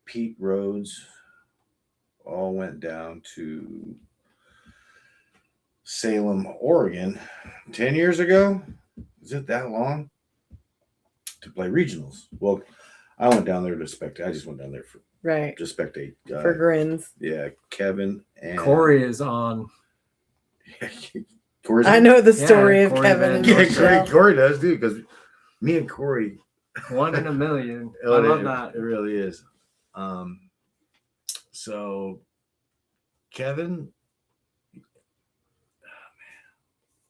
Pete Rhodes, all went down to Salem, Oregon 10 years ago. Is it that long? To play regionals. Well, I went down there to spectate. I just went down there Right. to spectate. For grins. Yeah, Kevin and Corey is on. Corey's I know the story Yeah, of Corey Kevin Van and Yeah, Michelle. Corey does too, because me and Corey, 1 in a million. I oh, love it, that. It really is. So Kevin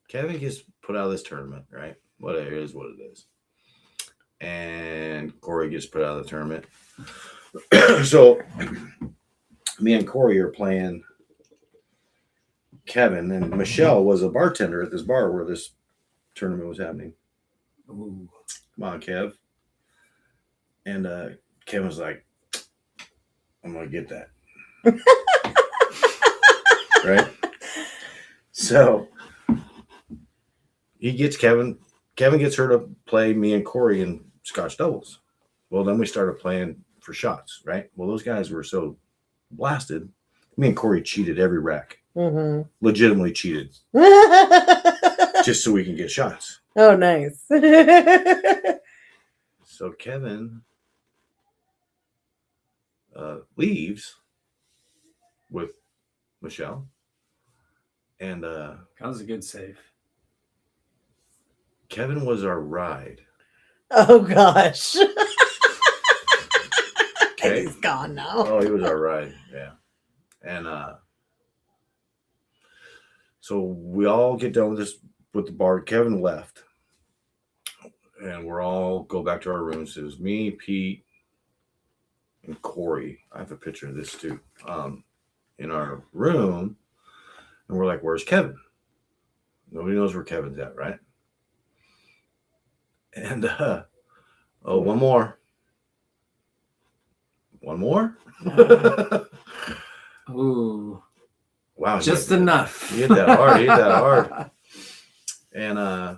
gets put out of this tournament, right? What it is, what it is. And Corey gets put out of the tournament. So me and Corey are playing Kevin, and Michelle was a bartender at this bar where this tournament was happening. Ooh. Come on, Kev. And Kevin was like, I'm going to get that. Right? So he gets Kevin gets her to play me and Corey in Scotch doubles. Well, then we started playing for shots, right? Well, those guys were so blasted. Me and Corey cheated every rack. Mhm. Legitimately cheated just so we can get shots. Oh, nice. So Kevin leaves with Michelle. And That was a good save. Kevin was our ride. Oh, gosh. Okay. He's gone now. Oh, he was our ride. Yeah. And So we all get done with the bar. Kevin left. And we're all go back to our rooms. It was me, Pete, and Corey. I have a picture of this too. In our room. And we're like, where's Kevin? Nobody knows where Kevin's at, right? And one more. One more? Ooh. Wow. Just enough. You hit that hard. You hit that hard. And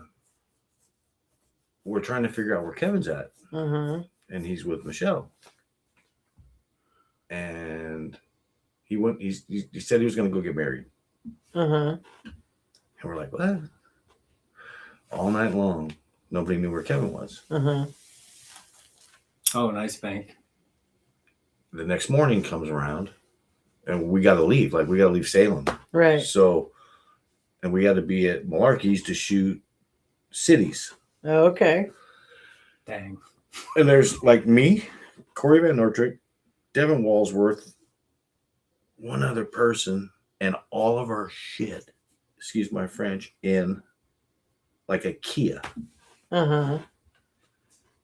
we're trying to figure out where Kevin's at. Uh-huh. And he's with Michelle. And he said he was going to go get married. Uh-huh. And we're like, what? All night long, nobody knew where Kevin was. Uh-huh. Oh, nice bank. The next morning comes around, and we got to leave. Like, we got to leave Salem. Right. So, and we had to be at Malarkey's to shoot cities. Oh, okay. Dang. And there's, like, me, Corey Van Nortrick, Devin Walsworth, one other person, and all of our shit, excuse my French, in like a Kia. Uh-huh.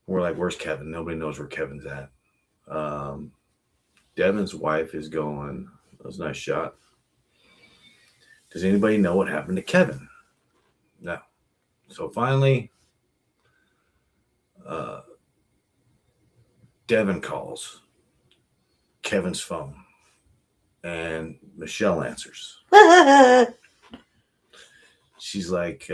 We're like, where's Kevin? Nobody knows where Kevin's at. Devin's wife is going, that was a nice shot. Does anybody know what happened to Kevin? No. So finally, Devin calls Kevin's phone, and Michelle answers. She's like,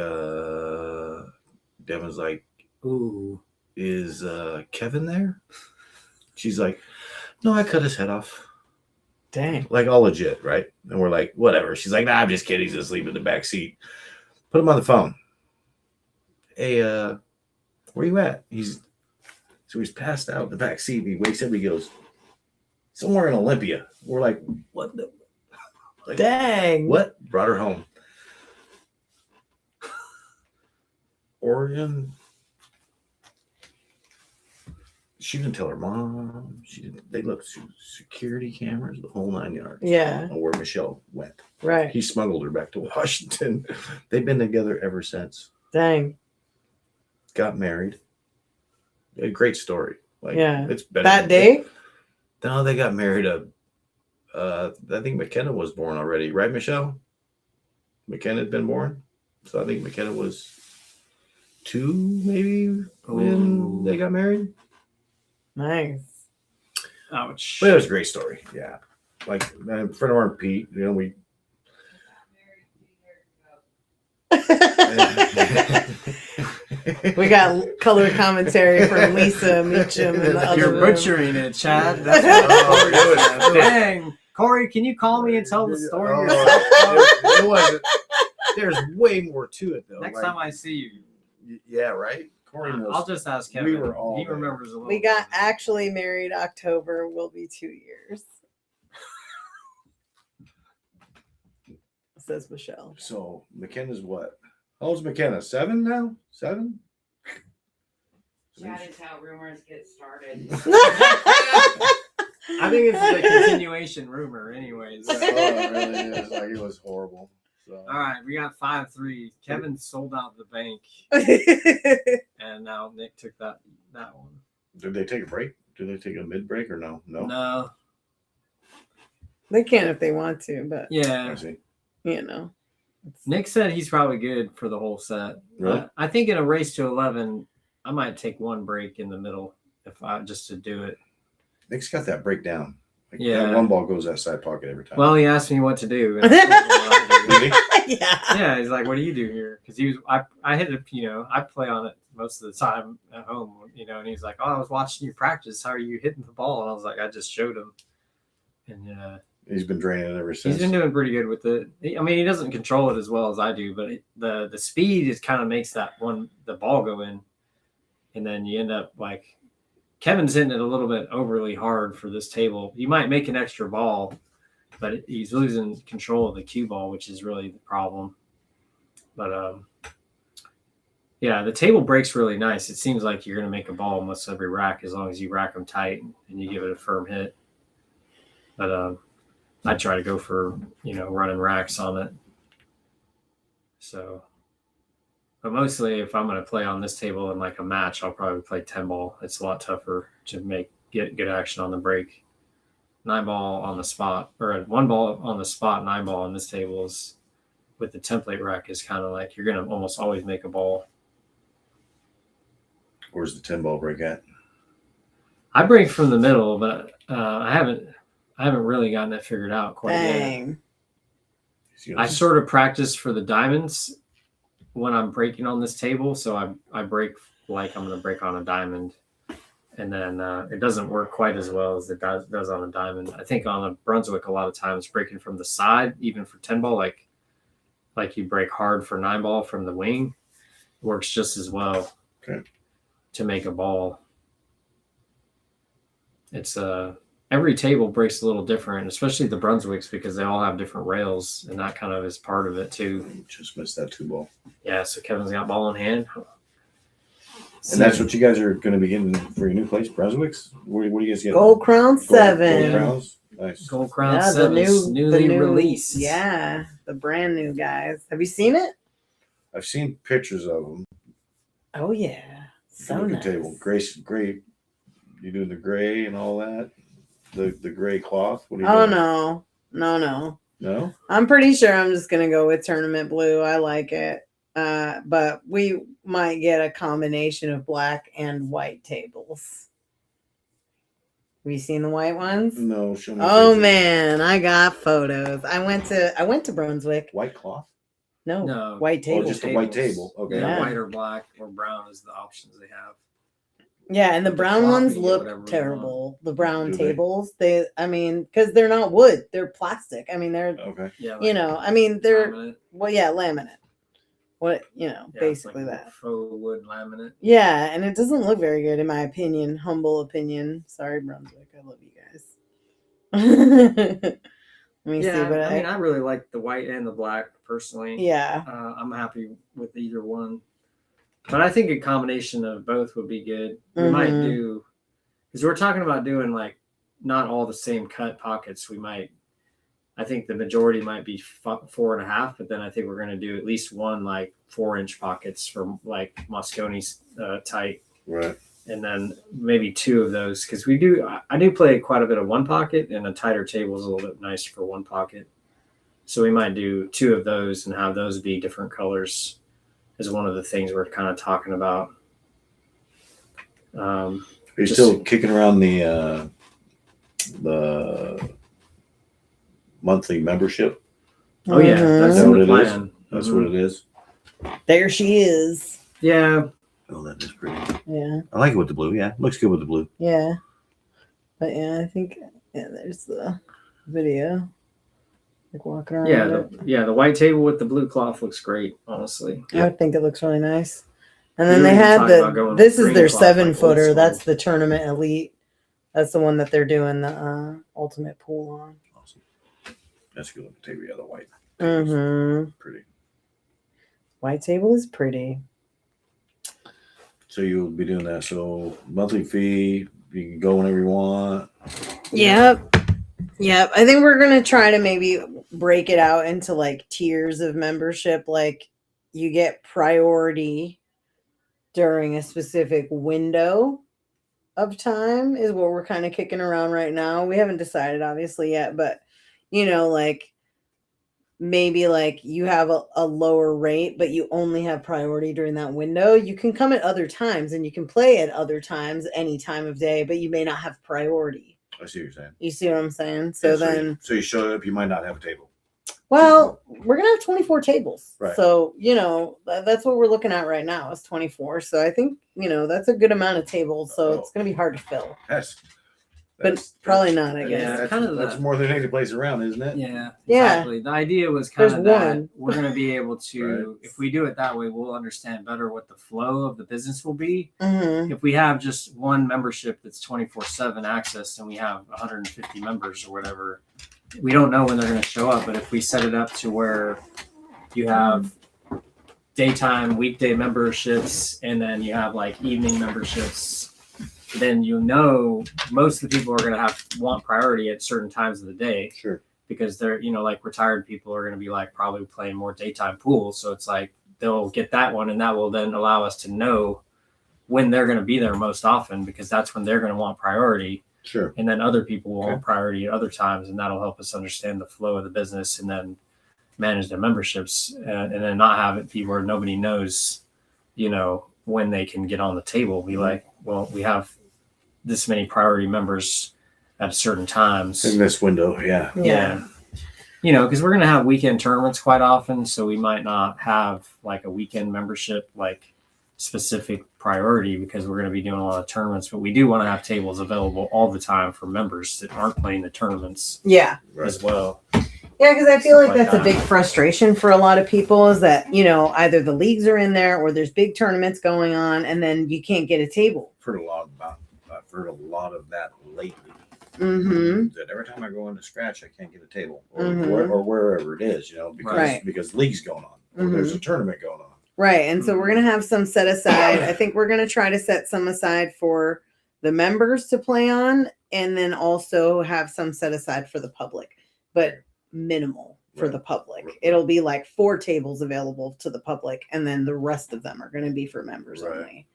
Devin's like, Ooh. is Kevin there? She's like, no, I cut his head off. Dang. Like, all legit, right? And we're like, whatever. She's like, nah, I'm just kidding. He's asleep in the back seat. Put him on the phone. Hey, where you at? He's passed out in the back seat. And he wakes up. He goes, somewhere in Olympia. We're like, what the? Like, Dang. what? Brought her home. Oregon. She didn't tell her mom. She didn't. They looked through security cameras, the whole 9 yards. Yeah. On where Michelle went. Right. He smuggled her back to Washington. They've been together ever since. Dang. Got married. A great story. Like, Yeah. it's better That day? No, they got married. I think McKenna was born already, right, Michelle? McKenna had been born, so I think McKenna was 2, maybe, when they got married. Nice. Ouch. But it was a great story. Yeah, like a friend of ours, Pete. You know, we. We got color commentary from Lisa Meacham in the other You're room. butchering it, Chad. That's what Corey said. Dang. Corey, can you call me and tell the story yourself? It wasn't. There's way more to it, though. Next like, time I see you, yeah, right. Corey knows. I'll just ask Kevin. We were all he there. remembers a little. We got actually married October. Will be 2 years. Says Michelle. So McKenna's what? How old's McKenna? 7 now? 7? That is how rumors get started. I think it's a continuation rumor, anyways. Oh, it really is. Like, it was horrible. So. All right, we got 5-3. Kevin sold out the bank, and now Nick took that one. Did they take a break? Did they take a mid break or no? No. No. They can if they want to, but Yeah. I see. you know. Nick said he's probably good for the whole set. Really? I think in a race to 11, I might take one break in the middle just to do it. Nick's got that breakdown. Like, Yeah. that one ball goes that side pocket every time. Well, he asked me what to do. And I told him what I do. Yeah. Yeah, he's like, "What do you do here?" Because I hit it. I play on it most of the time at home. And he's like, "Oh, I was watching you practice. How are you hitting the ball?" And I was like, "I just showed him." And he's been draining it ever since. he's been doing pretty good with it. I mean, he doesn't control it as well as I do, but the speed is kind of makes the ball go in, and then you end up like Kevin's hitting it a little bit overly hard for this table. You might make an extra ball, but he's losing control of the cue ball, which is really the problem. But yeah, the table breaks really nice. It seems like you're going to make a ball almost every rack as long as you rack them tight and you give it a firm hit. But I try to go for running racks on it. So, but mostly if I'm going to play on this table in like a match, I'll probably play 10 ball. It's a lot tougher to get good action on the break. 9 ball on the spot, or 1 ball on the spot, 9 ball on this table is with the template rack is kind of like you're going to almost always make a ball. Where's the 10 ball break at? I break from the middle, but I haven't really gotten it figured out quite yet. Dang. I sort of practice for the diamonds when I'm breaking on this table. So I break like I'm going to break on a diamond. And then it doesn't work quite as well as it does on a diamond. I think on a Brunswick, a lot of times breaking from the side, even for 10 ball, like you break hard for 9 ball from the wing, works just as well to make a ball. It's every table breaks a little different, especially the Brunswicks, because they all have different rails, and that kind of is part of it too. Just missed that 2 ball. Yeah, so Kevin's got ball in hand. And that's what you guys are going to be getting for your new place, Brunswicks? What do you guys get? Gold Crown 7. Gold Crowns? Nice. Gold Crown Yeah, 7 is newly released. Yeah, the brand new guys. Have you seen it? I've seen pictures of them. Oh yeah, so Looking nice. table. Gray. You do the gray and all that? The gray cloth? What are you Oh doing? no. No? I'm pretty sure I'm just gonna go with tournament blue. I like it. But we might get a combination of black and white tables. Have you seen the white ones? No. Show me Oh pictures. man, I got photos. I went to Brunswick. White cloth? No. White Oh, table. just a white table. Okay. Yeah, Yeah. white or black or brown is the options they have. Yeah, and the The brown cloth, ones you can get whatever look we terrible. The brown Do they? tables, because they're not wood, they're plastic. I mean, they're, Okay. Yeah, they're, laminate. well, yeah, laminate. Yeah, Basically like that. faux wood laminate. Yeah, and it doesn't look very good in my opinion. Humble opinion. Sorry, Brunswick. I love you guys. Let me see Yeah, what I really like the white and the black personally. yeah. I'm happy with either one, but I think a combination of both would be good. We might Mhm. do, because we're talking about doing like not all the same cut pockets. I think the majority might be 4.5, but then I think we're going to do at least one like 4-inch pockets for like Moscone tight. Right. And then maybe 2 of those, because I do play quite a bit of 1 pocket, and a tighter table is a little bit nicer for 1 pocket. So we might do 2 of those and have those be different colors is one of the things we're kind of talking about. Are you still kicking around the monthly membership? Oh yeah, that's Is that in what the it is? plan. That's Mhm. what it is. There she is. Yeah, Oh, that is pretty. Yeah. I like it with the blue. Yeah, looks good with the blue. Yeah. But yeah, I think there's the video. Like walking around. the white table with the blue cloth looks great, honestly. I would think it looks really nice. And We then were they even had talking about going this is green their cloth, like 7-footer. old That's school. the tournament elite. That's the one that they're doing the ultimate pool on. Awesome. That's a good looking table. Yeah, the white. Mm-hmm. Pretty. White table is pretty. So you'll be doing that. So monthly fee, you can go whenever you want. Yep. I think we're gonna try to maybe break it out into like tiers of membership. Like you get priority during a specific window of time is what we're kind of kicking around right now. We haven't decided obviously yet, but like maybe like you have a lower rate, but you only have priority during that window. You can come at other times and you can play at other times, any time of day, but you may not have priority. I see what you're saying. You see what I'm saying? So Yeah, then, so you show up, you might not have a table. well, we're going to have 24 tables. Right. So, that's what we're looking at right now is 24. So I think, that's a good amount of tables. So it's going to be hard to fill, but probably not, I guess. Yeah, That's, kind of that's the- more than any place around, isn't it? Yeah, Yeah. exactly. The idea was kind There's of that one. we're going to be able to, Right. if we do it that way, we'll understand better what the flow of the business will be. Mm-hmm. If we have just one membership that's 24/7 access and we have 150 members or whatever, we don't know when they're going to show up. But if we set it up to where you have daytime, weekday memberships, and then you have like evening memberships, then most of the people are going to want priority at certain times of the day. Sure. because they're, like retired people are going to be like probably playing more daytime pool. So it's like they'll get that one, and that will then allow us to know when they're going to be there most often, because that's when they're going to want priority. Sure. And then other people will want priority at other times, and that'll help us understand the flow of the business and then manage the memberships, and then not have it be where nobody knows, when they can get on the table. Be like, well, we have this many priority members at certain times In this window, yeah. Yeah. Because we're going to have weekend tournaments quite often. So we might not have like a weekend membership, like specific priority, because we're going to be doing a lot of tournaments. But we do want to have tables available all the time for members that aren't playing the tournaments Yeah. as well. Yeah, because I feel like Stuff that's like a big frustration for a lot of people, is that, either the leagues are in there or there's big tournaments going on, and then you can't get a table. I've heard a lot of that lately. Mm-hmm. That every time I go into scratch, I can't get a table, Mhm. or wherever it is, because Right. because league's going on, or there's a tournament going on. Right. And so we're going to have some set aside. I think we're going to try to set some aside for the members to play on, and then also have some set aside for the public, but minimal for the public. Right. It'll be like 4 tables available to the public, and then the rest of them are going to be for members Right. only.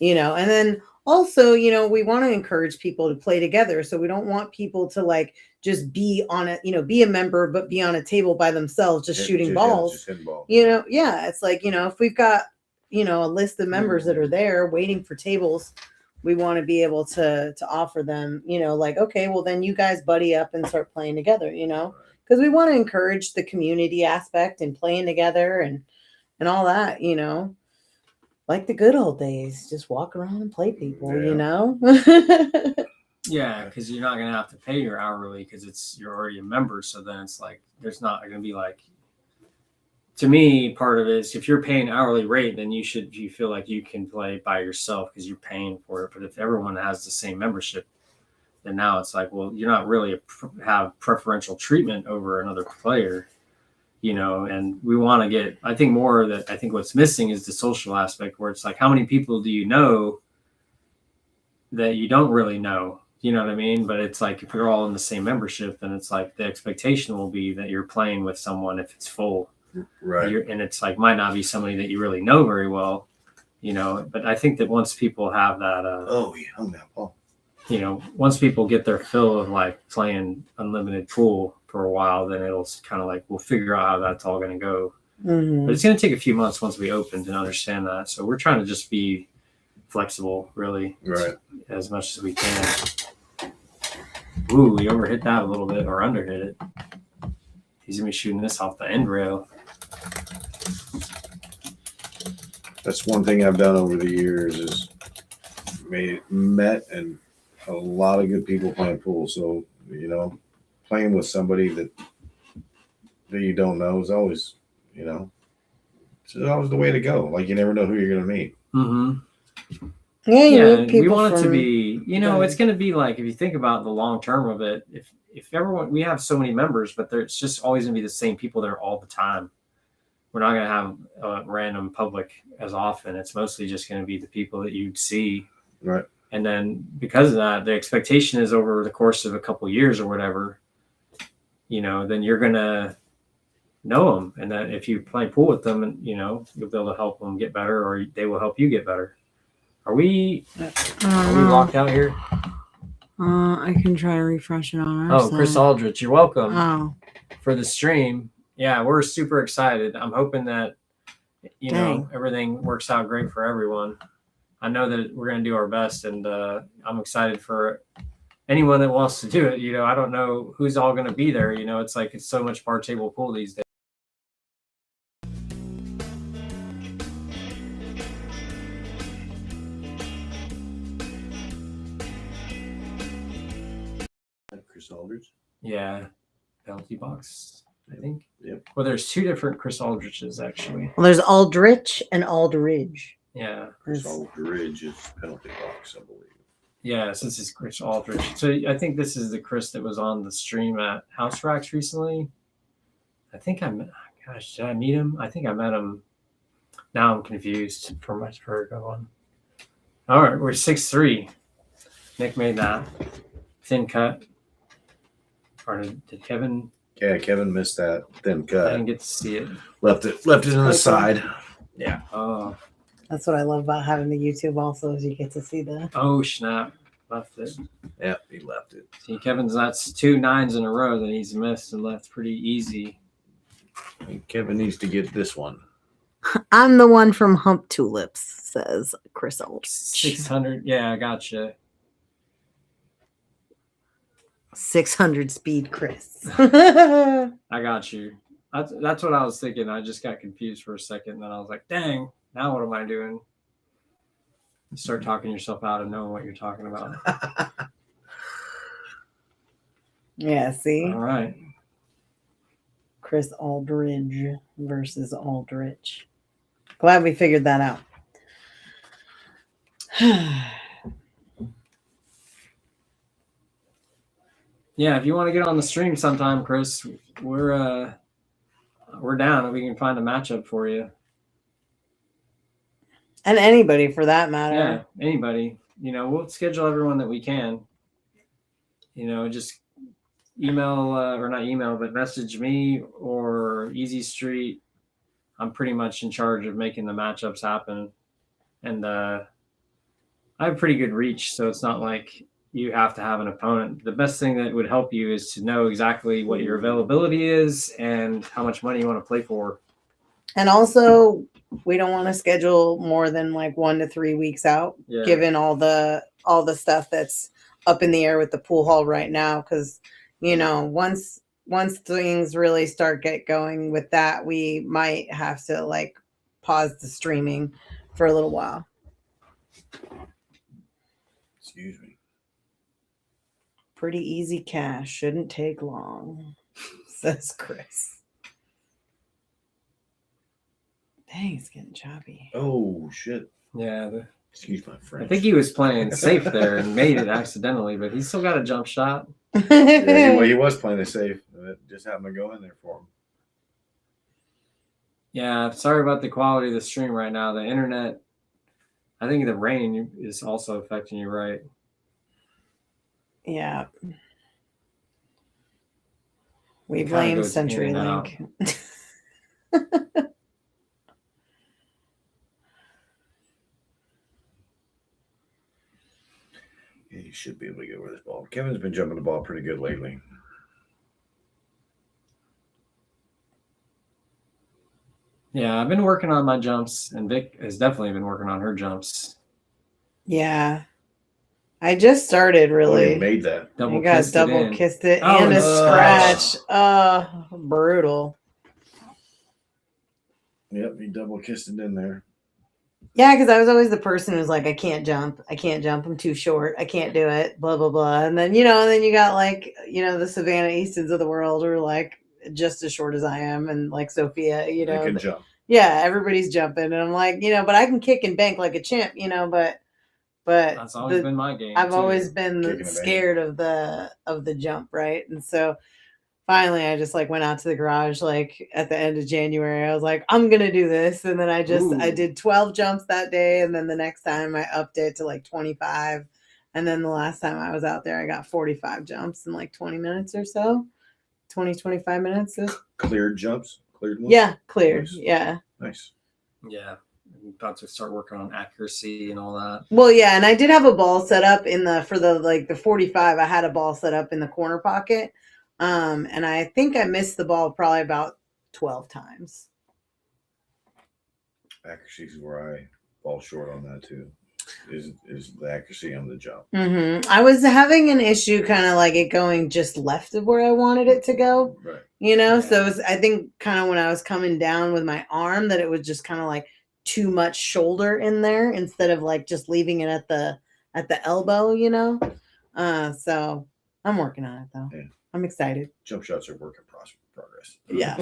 And then also, we want to encourage people to play together. So we don't want people to like just be on a, be a member, but be on a table by themselves, just shooting balls. Just hitting balls. It's like, if we've got, a list of members that are there waiting for tables, we want to be able to offer them, like, okay, well then you guys buddy up and start playing together, because we want to encourage the community aspect and playing together and all that, like the good old days, just walk around and play people, Yeah, because you're not going to have to pay your hourly because you're already a member. So then it's like there's not going to be like, to me, part of it is if you're paying hourly rate, then you feel like you can play by yourself because you're paying for it. But if everyone has the same membership, then now it's like, well, you're not really have preferential treatment over another player, and we want to get, I think what's missing is the social aspect, where it's like, how many people do you know that you don't really know? You know what I mean? But it's like, if you're all in the same membership, then it's like the expectation will be that you're playing with someone if it's full. Right. And it's like, might not be somebody that you really know very well, but I think that once people have that, Paul. once people get their fill of like playing unlimited pool for a while, then it'll kind of like, we'll figure out how that's all going to go. Mm-hmm. But it's going to take a few months once we open to understand that. So we're trying to just be flexible, really, Right. as much as we can. Ooh, we overhit that a little bit, or underhit it. He's going to be shooting this off the end rail. That's one thing I've done over the years is met and a lot of good people playing pool. So, playing with somebody that you don't know is always, it's always the way to go. Like, you never know who you're going to meet. Mm-hmm. Yeah, we want it to be, it's going to be like, if you think about the long term of it, if everyone, we have so many members, but it's just always going to be the same people there all the time. We're not going to have a random public as often. It's mostly just going to be the people that you'd see. Right. And then because of that, the expectation is over the course of a couple of years or whatever, then you're going to know them. And that if you play pool with them, and you'll be able to help them get better, or they will help you get better. Are we locked out here? I can try to refresh it on our side. Chris Aldrich, you're welcome for the stream. Yeah, we're super excited. I'm hoping that, everything works out great for everyone. I know that we're going to do our best, and I'm excited for anyone that wants to do it. I don't know who's all going to be there. It's like, it's so much bar table pool these days. Chris Aldridge. Yeah, penalty box, I think. Yep. Well, there's 2 different Chris Aldriches, actually. Well, there's Aldrich and Aldridge. Yeah. Chris Aldridge is penalty box, I believe. Yeah, so this is Chris Aldrich. So I think this is the Chris that was on the stream at House Racks recently. I think did I meet him? I think I met him. Now I'm confused for my Virgo one. All right, we're 6'3". Nick made that. Thin cut. Or did Kevin Yeah, Kevin missed that thin I cut. didn't get to see it. Left it on the side. Yeah. Oh. That's what I love about having the YouTube also is you get to see the Oh snap! Left it. Yeah, he left it. See, Kevin's that's 2 9s in a row that he's missed and left pretty easy. And Kevin needs to get this one. I'm the one from Hump Tulips, says Chris Aldrich. 600. Yeah, I gotcha. 600 speed Chris. I got you. That's what I was thinking. I just got confused for a second. Then I was like, dang, now what am I doing? You start talking yourself out of knowing what you're talking about. Yeah, see? All right. Chris Aldridge versus Aldrich. Glad we figured that out. Yeah, if you want to get on the stream sometime, Chris, we're down and we can find a matchup for you. And anybody for that matter. Yeah, anybody. You know, we'll schedule everyone that we can. You know, just email or not email, but message me or Easy Street. I'm pretty much in charge of making the matchups happen. And I have pretty good reach, so it's not like you have to have an opponent. The best thing that would help you is to know exactly what your availability is and how much money you want to play for. And also, we don't want to schedule more than like 1 to 3 weeks out, Yeah. given all the stuff that's up in the air with the pool hall right now. Because you know, once things really start get going with that, we might have to like pause the streaming for a little while. Excuse me. Pretty easy cash, shouldn't take long, says Chris. Dang, it's getting choppy. Oh shit. Yeah. Excuse my French. I think he was playing safe there and made it accidentally, but he's still got a jump shot. Yeah, he was playing it safe. It just happened to go in there for him. Yeah, sorry about the quality of the stream right now. The internet, I think the rain is also affecting you, right? Yeah. We It kinda blame goes in and out. CenturyLink. Yeah, you should be able to get over this ball. Kevin's been jumping the ball pretty good lately. Yeah, I've been working on my jumps, and Vic has definitely been working on her jumps. Yeah. I just started Oh, really. he made that. I got double kissed it Oh, and a and scratch. Brutal. Yep, he double kissed it in there. Yeah, because I was always the person who's like, I can't jump. I'm too short. I can't do it. Blah, blah, blah. And then, you got like, the Savannah Eastons of the world are like just as short as I am. And like Sophia, He can jump. Yeah, everybody's jumping. And I'm like, but I can kick and bank like a chimp, but That's always been my game. I've too. always been scared of the jump, right? And so finally I just like went out to the garage like at the end of January. I was like, I'm gonna do this. And then I did 12 jumps that day, and then the next time I upped it to like 25. And then the last time I was out there, I got 45 jumps in like 20 minutes or so. 25 minutes. Cleared jumps? Cleared ones? Yeah, cleared. Nice. Yeah. Nice. Yeah. I'm about to start working on accuracy and all that. Well, yeah, and I did have a ball set up for the 45. I had a ball set up in the corner pocket. And I think I missed the ball probably about 12 times. Accuracy is where I fall short on that too. Is the accuracy on the jump. Mm-hmm. I was having an issue kind of like it going just left of where I wanted it to go. Right. Yeah. So it was, I think kind of when I was coming down with my arm that it was just kind of like too much shoulder in there instead of like just leaving it at the elbow, So I'm working on it though. Yeah. I'm excited. Jump shots are work in progress. Yeah.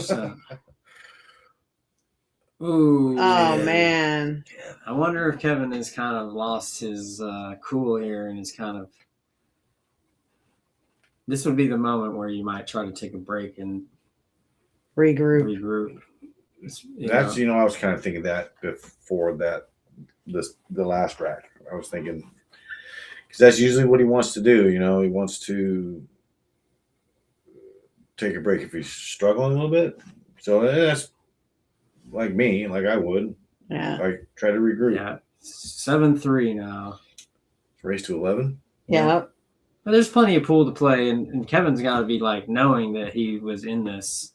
Ooh. Oh man. I wonder if Kevin has kind of lost his cool here and is kind of. This would be the moment where you might try to take a break and regroup. That's I was kind of thinking that before the last rack. I was thinking because that's usually what he wants to do. He wants to take a break if he's struggling a little bit. So that's like me, like I would. Yeah. Like try to regroup. Yeah, 7-3 now. Race to 11. Yeah. But there's plenty of pool to play, and Kevin's got to be like knowing that he was in this,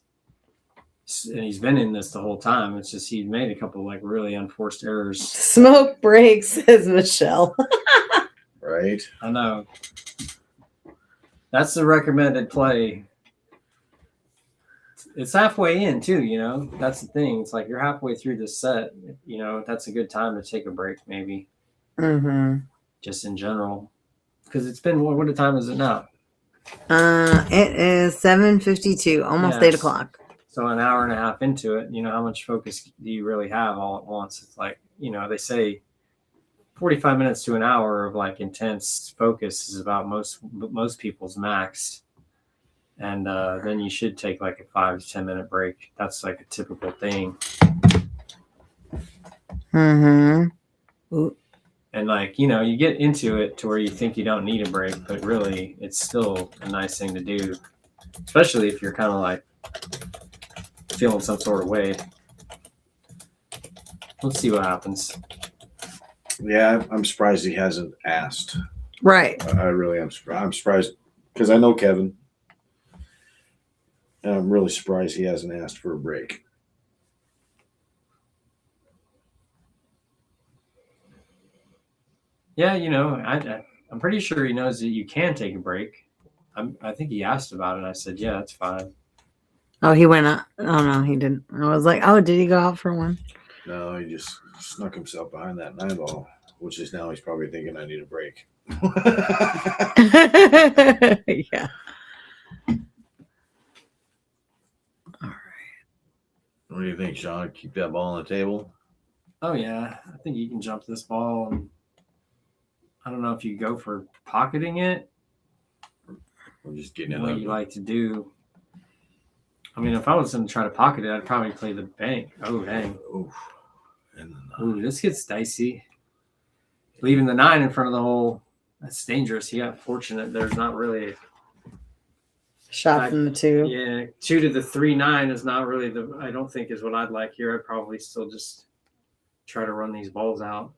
and he's been in this the whole time. It's just he made a couple like really unforced errors. Smoke breaks, says Michelle. Right. I know. That's the recommended play. It's halfway in too, you know. That's the thing. It's like you're halfway through this set. You know, that's a good time to take a break, maybe. Mm-hmm. Just in general, because it's been what time is it now? It is 7:52, almost 8 o'clock. So an hour and a half into it, you know, how much focus do you really have all at once? It's like, you know, they say 45 minutes to an hour of like intense focus is about most people's max. And then you should take like a 5 to 10 minute break. That's like a typical thing. Mm-hmm. And like, you know, you get into it to where you think you don't need a break, but really it's still a nice thing to do, especially if you're kind of like feeling some sort of way. Let's see what happens. Yeah, I'm surprised he hasn't asked. Right. I really am. I'm surprised because I know Kevin. And I'm really surprised he hasn't asked for a break. Yeah, you know, I'm pretty sure he knows that you can take a break. I think he asked about it. I said, yeah, that's fine. Oh, he went up. Oh, no, he didn't. I was like, oh, did he go out for one? No, he just snuck himself behind that 9-ball, which is now he's probably thinking I need a break. Yeah. What do you think, Shawn? Keep that ball on the table? Oh, yeah. I think you can jump this ball. And I don't know if you go for pocketing it. Or just getting it What up? you like to do. I mean, if I was going to try to pocket it, I'd probably play the bank. Oh, dang. Oof. And Ooh, this gets dicey. Leaving the 9 in front of the hole, that's dangerous. You got fortunate. There's not really Shot from the 2. Yeah, 2 to the 3-9 is not really I don't think is what I'd like here. I'd probably still just try to run these balls out.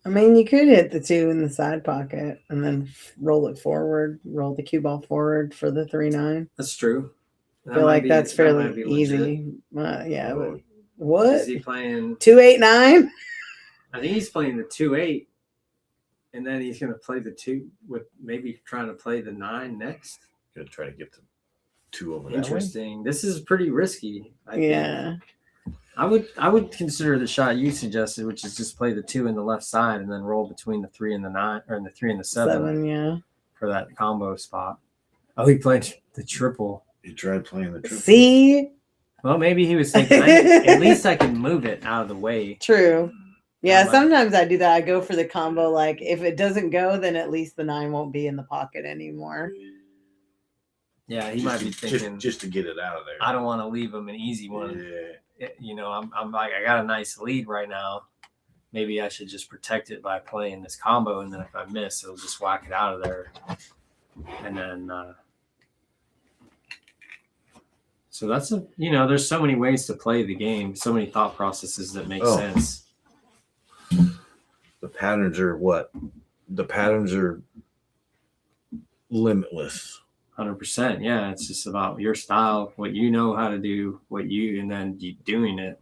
I mean, you could hit the 2 in the side pocket and then roll it forward, roll the cue ball forward for the 3-9. That's true. I feel like that's that might fairly be easy. Yeah, but Is what? he playing? 2-8-9? I think he's playing the 2-8, and then he's going to play the 2 with maybe trying to play the 9 next. gonna try to get the 2 over that way. Interesting. This is pretty risky. I think. Yeah. I would consider the shot you suggested, which is just play the 2 in the left side and then roll between the 3 and the 9, or the 3 and the 7 yeah. for that combo spot. Oh, he played the triple. He tried playing the triple. See? Well, maybe he was thinking, at least I can move it out of the way. True. Yeah, Like- sometimes I do that. I go for the combo. Like, if it doesn't go, then at least the 9 won't be in the pocket anymore. Yeah, he might be thinking, just to get it out of there. I don't want to leave him an easy one. Yeah. You know, I'm like, I got a nice lead right now. Maybe I should just protect it by playing this combo, and then if I miss, it'll just whack it out of there. And then, so that's there's so many ways to play the game, so many thought processes that make sense. The patterns are what? The patterns are limitless. 100%. Yeah, it's just about your style, what you know how to do, and then you doing it.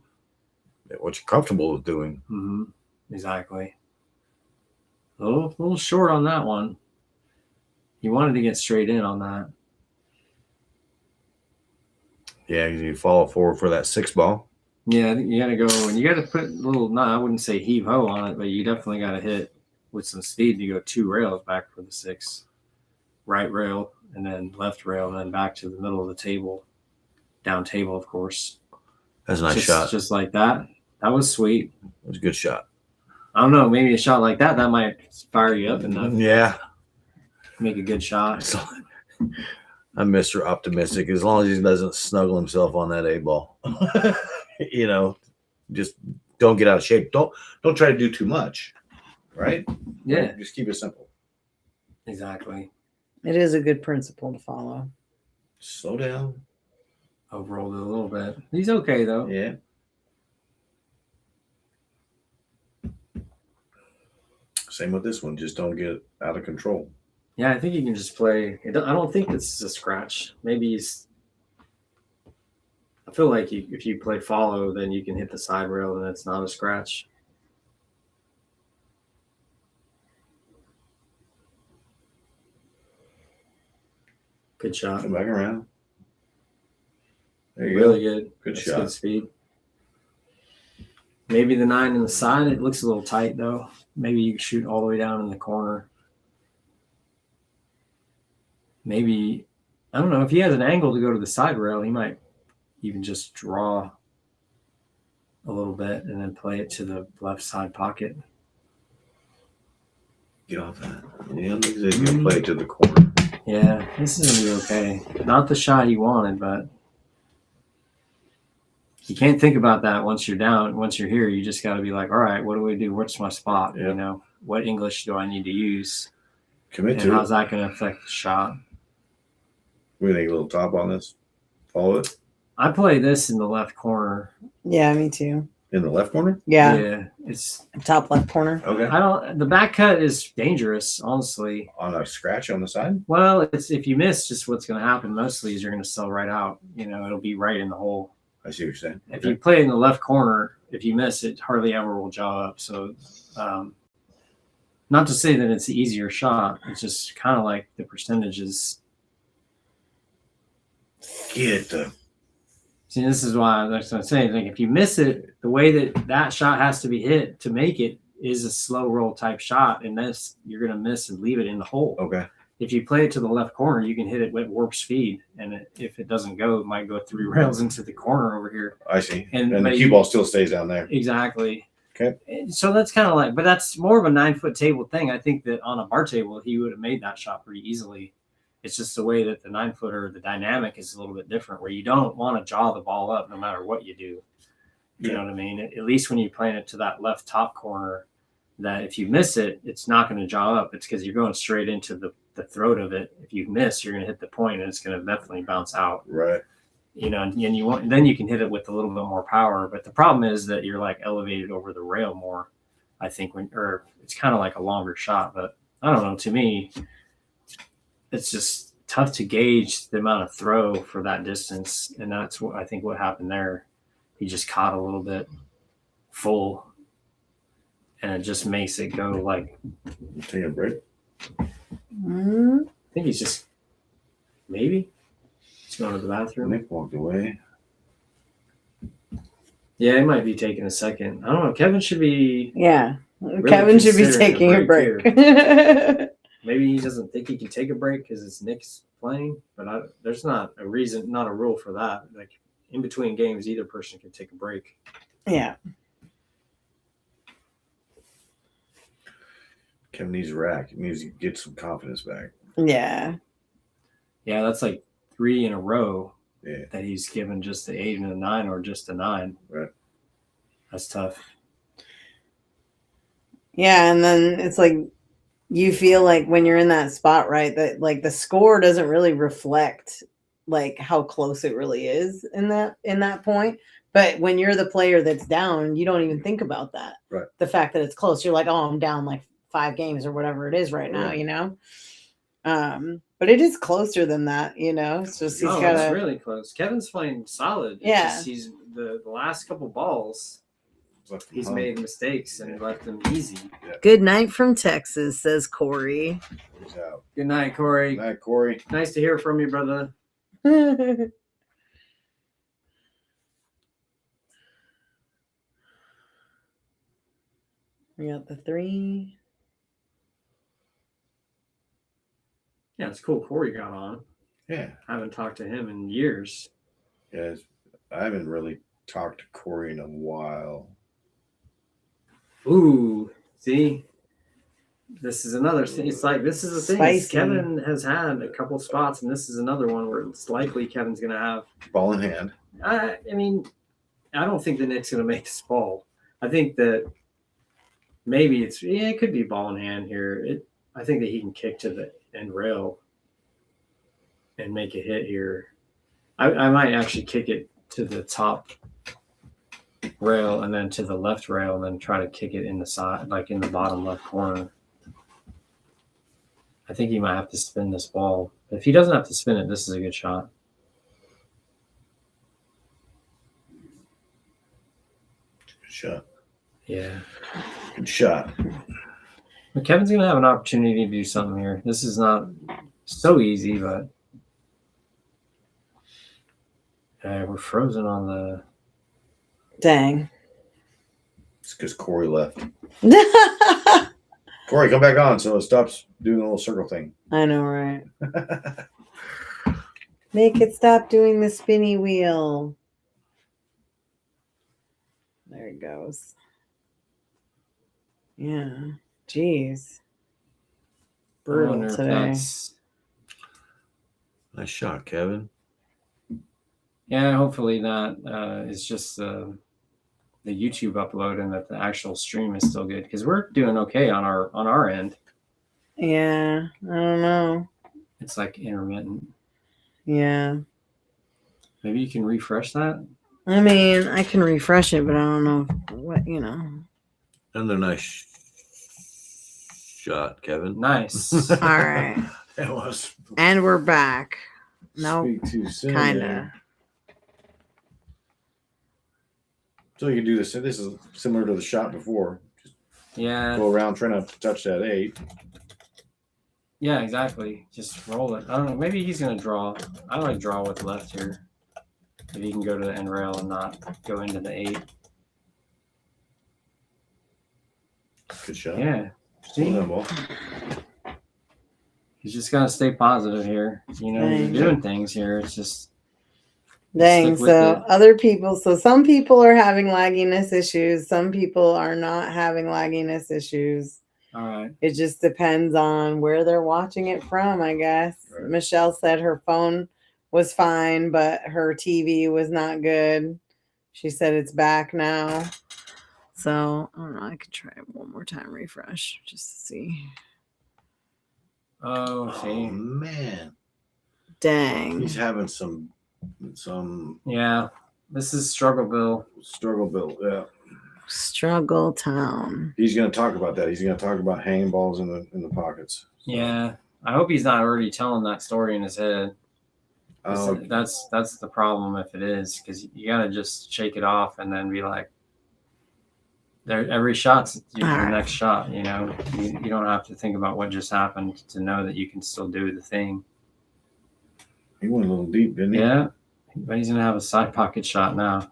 What you're comfortable with doing. Mm-hmm. Exactly. A little short on that one. You wanted to get straight in on that. Yeah, you follow forward for that 6-ball. Yeah, you got to go, and you got to put a little, no, I wouldn't say heave ho on it, but you definitely got to hit with some speed to go 2 rails back for the 6. Right rail, and then left rail, and then back to the middle of the table. Down table, of course. That's a nice shot. Just like that. That was sweet. It was a good shot. I don't know, maybe a shot like that might fire you up enough. Yeah. Make a good shot. So, I'm Mr. Optimistic. As long as he doesn't snuggle himself on that 8-ball. Just don't get out of shape. Don't try to do too much. Right? Yeah, Just keep it simple. exactly. It is a good principle to follow. Slow down. Overrolled it a little bit. He's okay though. Yeah. Same with this one. Just don't get out of control. Yeah, I think you can just play. I don't think this is a scratch. Maybe he's. I feel like if you play follow, then you can hit the side rail and it's not a scratch. Good shot. Come back around. There you Really go. good. Good That's shot. Good speed. Maybe the 9 in the side. It looks a little tight though. Maybe you shoot all the way down in the corner. Maybe, I don't know, if he has an angle to go to the side rail, he might even just draw a little bit and then play it to the left side pocket. Get off that. Yeah, looks like you can play it to the corner. Yeah, this is going to be okay. Not the shot he wanted, but you can't think about that once you're down. Once you're here, you just got to be like, all right, what do we do? What's my spot? Yep. You know, what English do I need to use? Commit And to how's it. that going to affect the shot? We think a little top on this. Follow it. I play this in the left corner. Yeah, me too. In the left corner? Yeah, It's, top left corner. Okay. the back cut is dangerous, honestly. On a scratch on the side? Well, it's if you miss, just what's going to happen mostly is you're going to sell right out. You know, it'll be right in the hole. I see what you're saying. If you play in the left corner, if you miss, it hardly ever will jaw up. So, not to say that it's the easier shot. It's just kind of like the percentages. Get the. See, this is why that's what I'm saying. Like, if you miss it, the way that that shot has to be hit to make it is a slow roll type shot, and this you're going to miss and leave it in the hole. Okay. If you play it to the left corner, you can hit it with warp speed, and if it doesn't go, it might go 3 rails into the corner over here. I see. And- And the but cue you- ball still stays down there. Exactly. Okay. And so that's kind of like, but that's more of a 9-foot table thing. I think that on a bar table, he would have made that shot pretty easily. It's just the way that the 9-footer, the dynamic is a little bit different, where you don't want to jaw the ball up no matter what you do. You Okay. know what I mean? At least when you're playing it to that left top corner, that if you miss it, it's not going to jaw up. It's because you're going straight into the throat of it. If you miss, you're going to hit the point and it's going to definitely bounce out. Right. You know, and you want, then you can hit it with a little bit more power. But the problem is that you're like elevated over the rail more, I think, or it's kind of like a longer shot. But I don't know. To me, it's just tough to gauge the amount of throw for that distance. And that's what I think what happened there. He just caught a little bit full, and it just makes it go like, Take a break. Mm, I think he's just maybe he's going to the bathroom. Nick walked away. Yeah, he might be taking a second. I don't know. Kevin should be. yeah. Kevin should be considering a taking a break break. Maybe he doesn't think he can take a break because it's Nick's playing, but there's not a reason, not a rule for that. Like in between games, either person can take a break. Yeah. Kevin needs a rack. He needs to get some confidence back. Yeah. Yeah, that's like 3 in a row Yeah. that he's given just the 8 and the 9 or just a 9. Right. That's tough. Yeah. And then it's like you feel like when you're in that spot, right, that like the score doesn't really reflect like how close it really is in that point. But when you're the player that's down, you don't even think about that. Right. The fact that it's close. You're like, oh, I'm down like 5 games or whatever it is right now, Right. you know? But it is closer than that, you know? It's just he's got it's to really close. Kevin's playing solid. It's Yeah. just he's the last couple balls, he's made mistakes and left them easy. Good night from Texas, says Corey. He's out. Good night, Corey. Good night, Corey. Nice to hear from you, brother. We got the 3. Yeah, it's cool. Corey got on. Yeah. I haven't talked to him in years. Yeah. I haven't really talked to Corey in a while. Ooh, see, this is another thing. It's like this is the thing. Spicy. Kevin has had a couple spots, and this is another one where it's likely Kevin's going to have. Ball in hand. I mean, I don't think the Knicks going to make this ball. I think that maybe it could be ball in hand here. I think that he can kick to the end rail and make a hit here. I might actually kick it to the top rail and then to the left rail and then try to kick it in the side, like in the bottom left corner. I think he might have to spin this ball. If he doesn't have to spin it, this is a good shot. Good shot. Yeah. Good shot. But Kevin's going to have an opportunity to do something here. This is not so easy, but we're frozen on the... Dang. It's because Corey left. Corey, come back on so it stops doing the little circle thing. I know, right? Make it stop doing the spinny wheel. There it goes. Yeah. Jeez. Brutal today. Nice shot, Kevin. Yeah, hopefully that is just the YouTube upload and that the actual stream is still good because we're doing okay on our end. Yeah, I don't know. It's like intermittent. Yeah. Maybe you can refresh that. I mean, I can refresh it, but I don't know what, you know. Another nice shot, Kevin. Nice. All right. That was. And we're back. No, Speak too soon. kind of. there. So you can do this. This is similar to the shot before. Just Yeah. go around trying to touch that 8. Yeah, exactly. Just roll it. I don't know. Maybe he's going to draw. I like draw with left here. If he can go to the end rail and not go into the 8. Good shot. Yeah. Still that ball. He's just got to stay positive here. You know, Dang. you're doing things here. It's just. Dang. Stick with So it. other people, so some people are having lagginess issues. Some people are not having lagginess issues. All right. It just depends on where they're watching it from, I guess. Right. Michelle said her phone was fine, but her TV was not good. She said it's back now. So I don't know. I could try it one more time, refresh, just to see. Oh, Oh see. man, Dang. he's having some Yeah. This is struggle, Bill. struggle built. Yeah, Struggle town. he's going to talk about that. He's going to talk about hanging balls in the pockets. So, Yeah. I hope he's not already telling that story in his head. That's the problem if it is, because you got to just shake it off and then be like, every shot's your All right. next shot. You know, you don't have to think about what just happened to know that you can still do the thing. he went a little deep, didn't he? Yeah, but he's gonna have a side pocket shot now.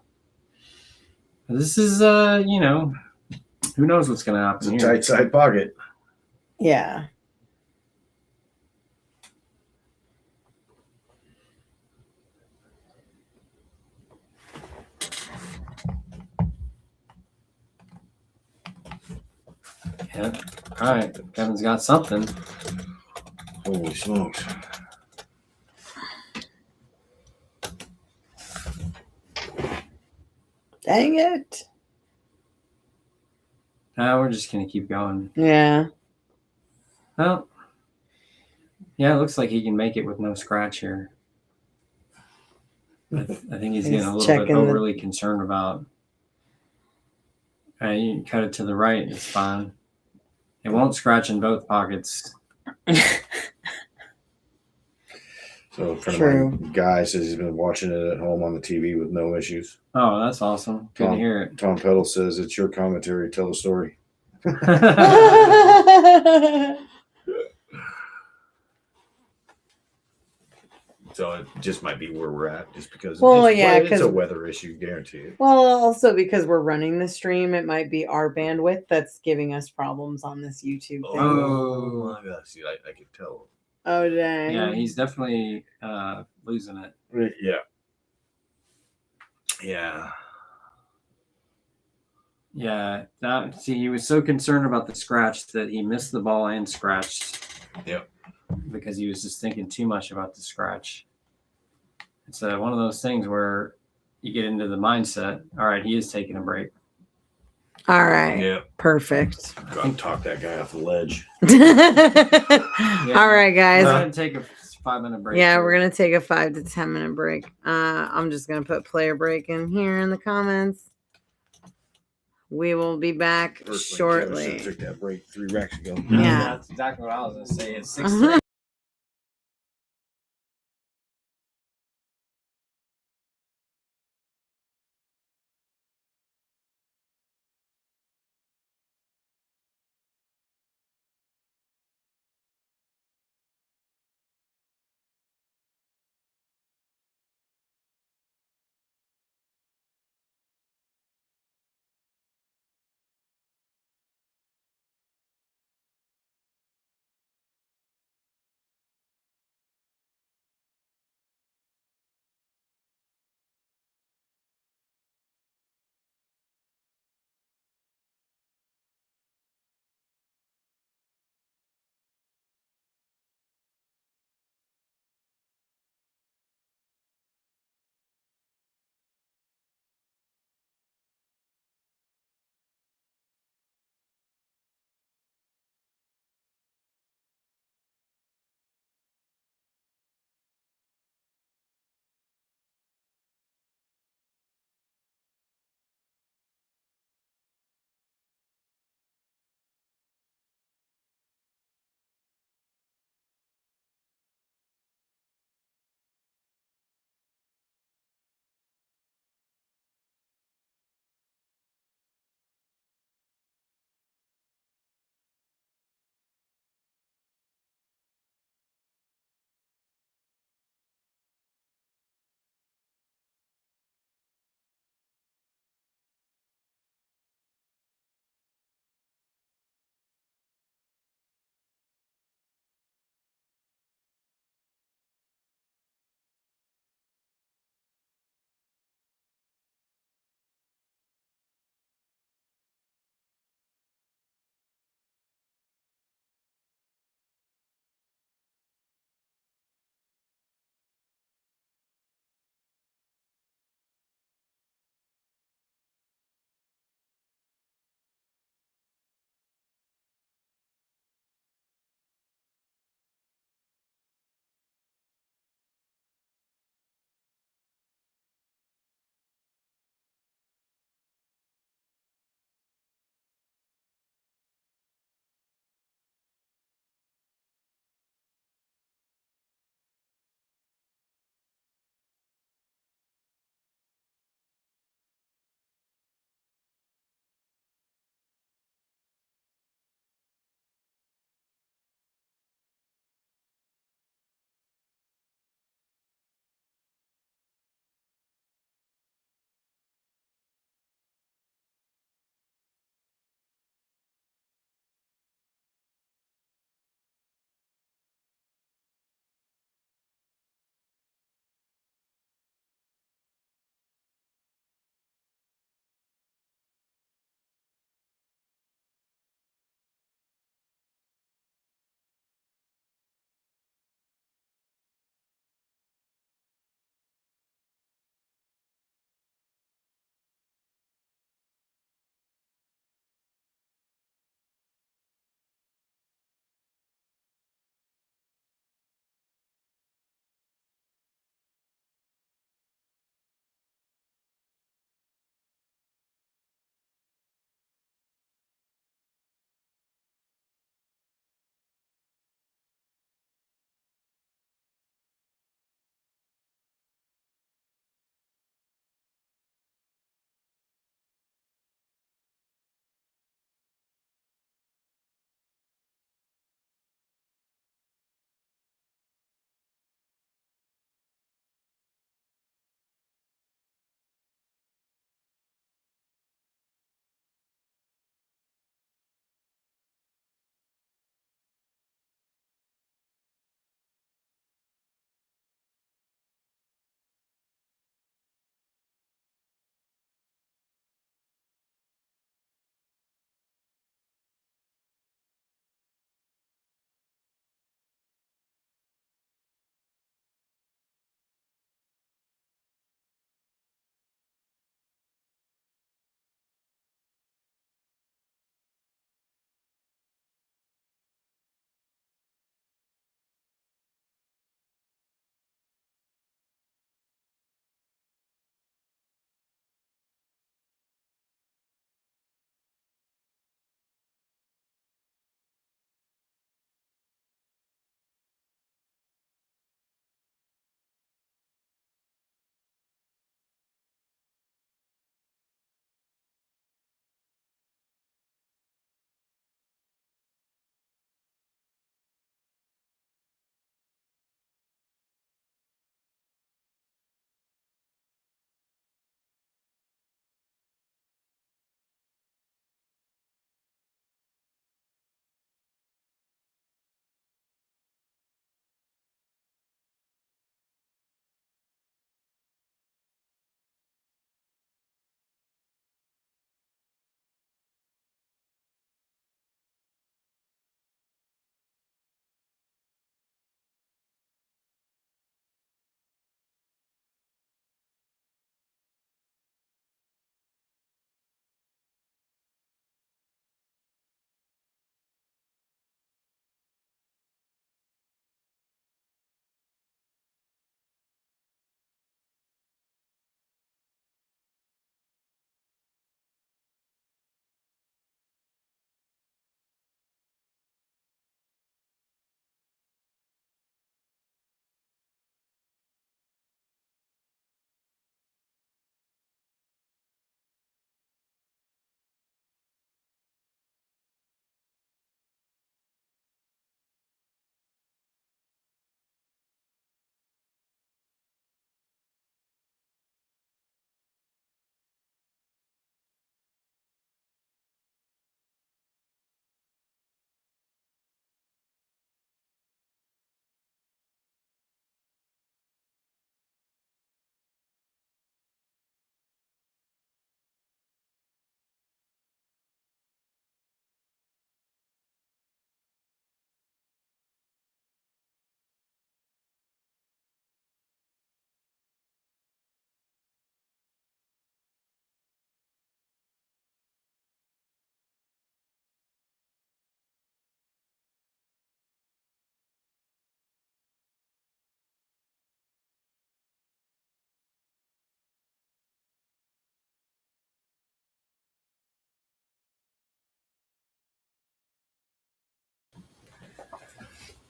This is, you know, who knows what's gonna happen It's a here. tight side pocket. Yeah. Yeah. All right, Kevin's got something. Holy smokes! Dang it. We're just gonna keep going. Yeah. Well, yeah, it looks like he can make it with no scratch here. I think he's getting He's a little bit checking the- overly concerned about. You can cut it to the right. It's fine. It won't scratch in both pockets. So a friend True. of mine, Guy, says he's been watching it at home on the TV with no issues. Oh, that's awesome. Good to hear it. Tom Peddle says it's your commentary. Tell the story. So it just might be where we're at, just because. Well, it's, yeah, it's 'cause- a weather issue, guaranteed. Well, also because we're running the stream, it might be our bandwidth that's giving us problems on this YouTube thing. Oh. my gosh, see, I could tell. Oh, dang. Yeah, he's definitely losing it. Yeah. Yeah. Yeah, he was so concerned about the scratch that he missed the ball and scratched. Yep. Because he was just thinking too much about the scratch. It's one of those things where you get into the mindset. All right, he is taking a break. All right. Yeah. Perfect. Got to talk that guy off the ledge. All right, guys. We're going to take a 5-minute break. Yeah, here. we're gonna take a 5 to 10 minute break. I'm just gonna put player break in here in the comments. We will be back Personally, Kevin shortly. should have took that break 3 racks ago. Yeah. That's exactly what I was gonna say. It's 6:30.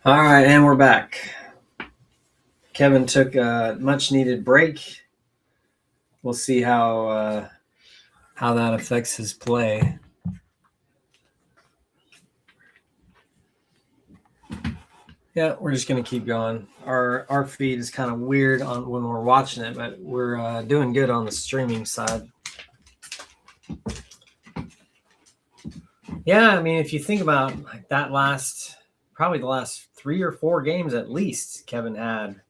All right, and we're back. Kevin took a much needed break. We'll see how that affects his play. Yeah, we're just gonna keep going. Our feed is kind of weird on when we're watching it, but we're doing good on the streaming side. Yeah, I mean, if you think about like that probably the last 3 or 4 games at least, Kevin had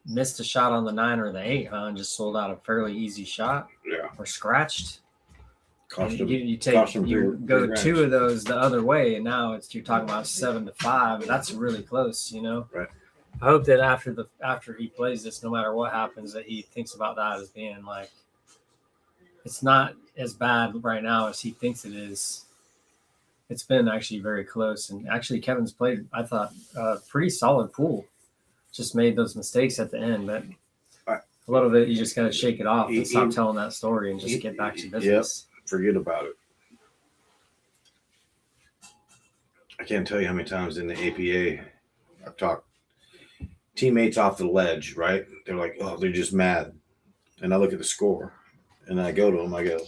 missed a shot on the 9 or the 8, and just sold out a fairly easy shot. Yeah. Or scratched. Cost And him- you cost him go big 2 ranks. of those the other way, and now you're talking about 7-5. And that's really close, you know. Right. I hope that after he plays this, no matter what happens, that he thinks about that as being like, it's not as bad right now as he thinks it is. It's been actually very close, and actually Kevin's played, I thought, pretty solid pool. Just made those mistakes at the end, but a little bit you just got to shake it off and stop telling that story and just get back to business. Yep, forget about it. I can't tell you how many times in the APA I've talked teammates off the ledge, right? They're like, oh, they're just mad. And I look at the score and I go to them, I go,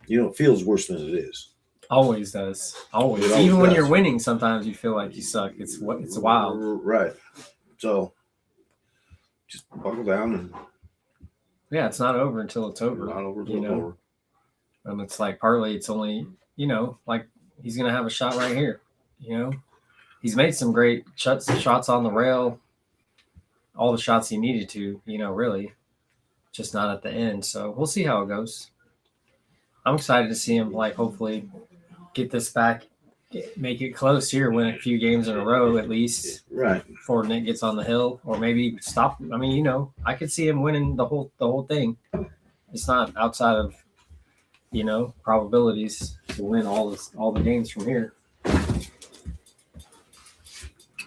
it feels worse than it is. Always does. Always. It always Even when does. you're winning, sometimes you feel like you suck. It's wild. Right. So just buckle down and Yeah, it's not over until it's over. not over you till know? over. And it's like partly it's only, like he's gonna have a shot right here. He's made some great shots on the rail, all the shots he needed to, really, just not at the end. So we'll see how it goes. I'm excited to see him hopefully get this back, make it close here, win a few games in a row at least. Right. Before Nick gets on the hill, or maybe stop. I mean, I could see him winning the whole thing. It's not outside of, probabilities to win all the games from here.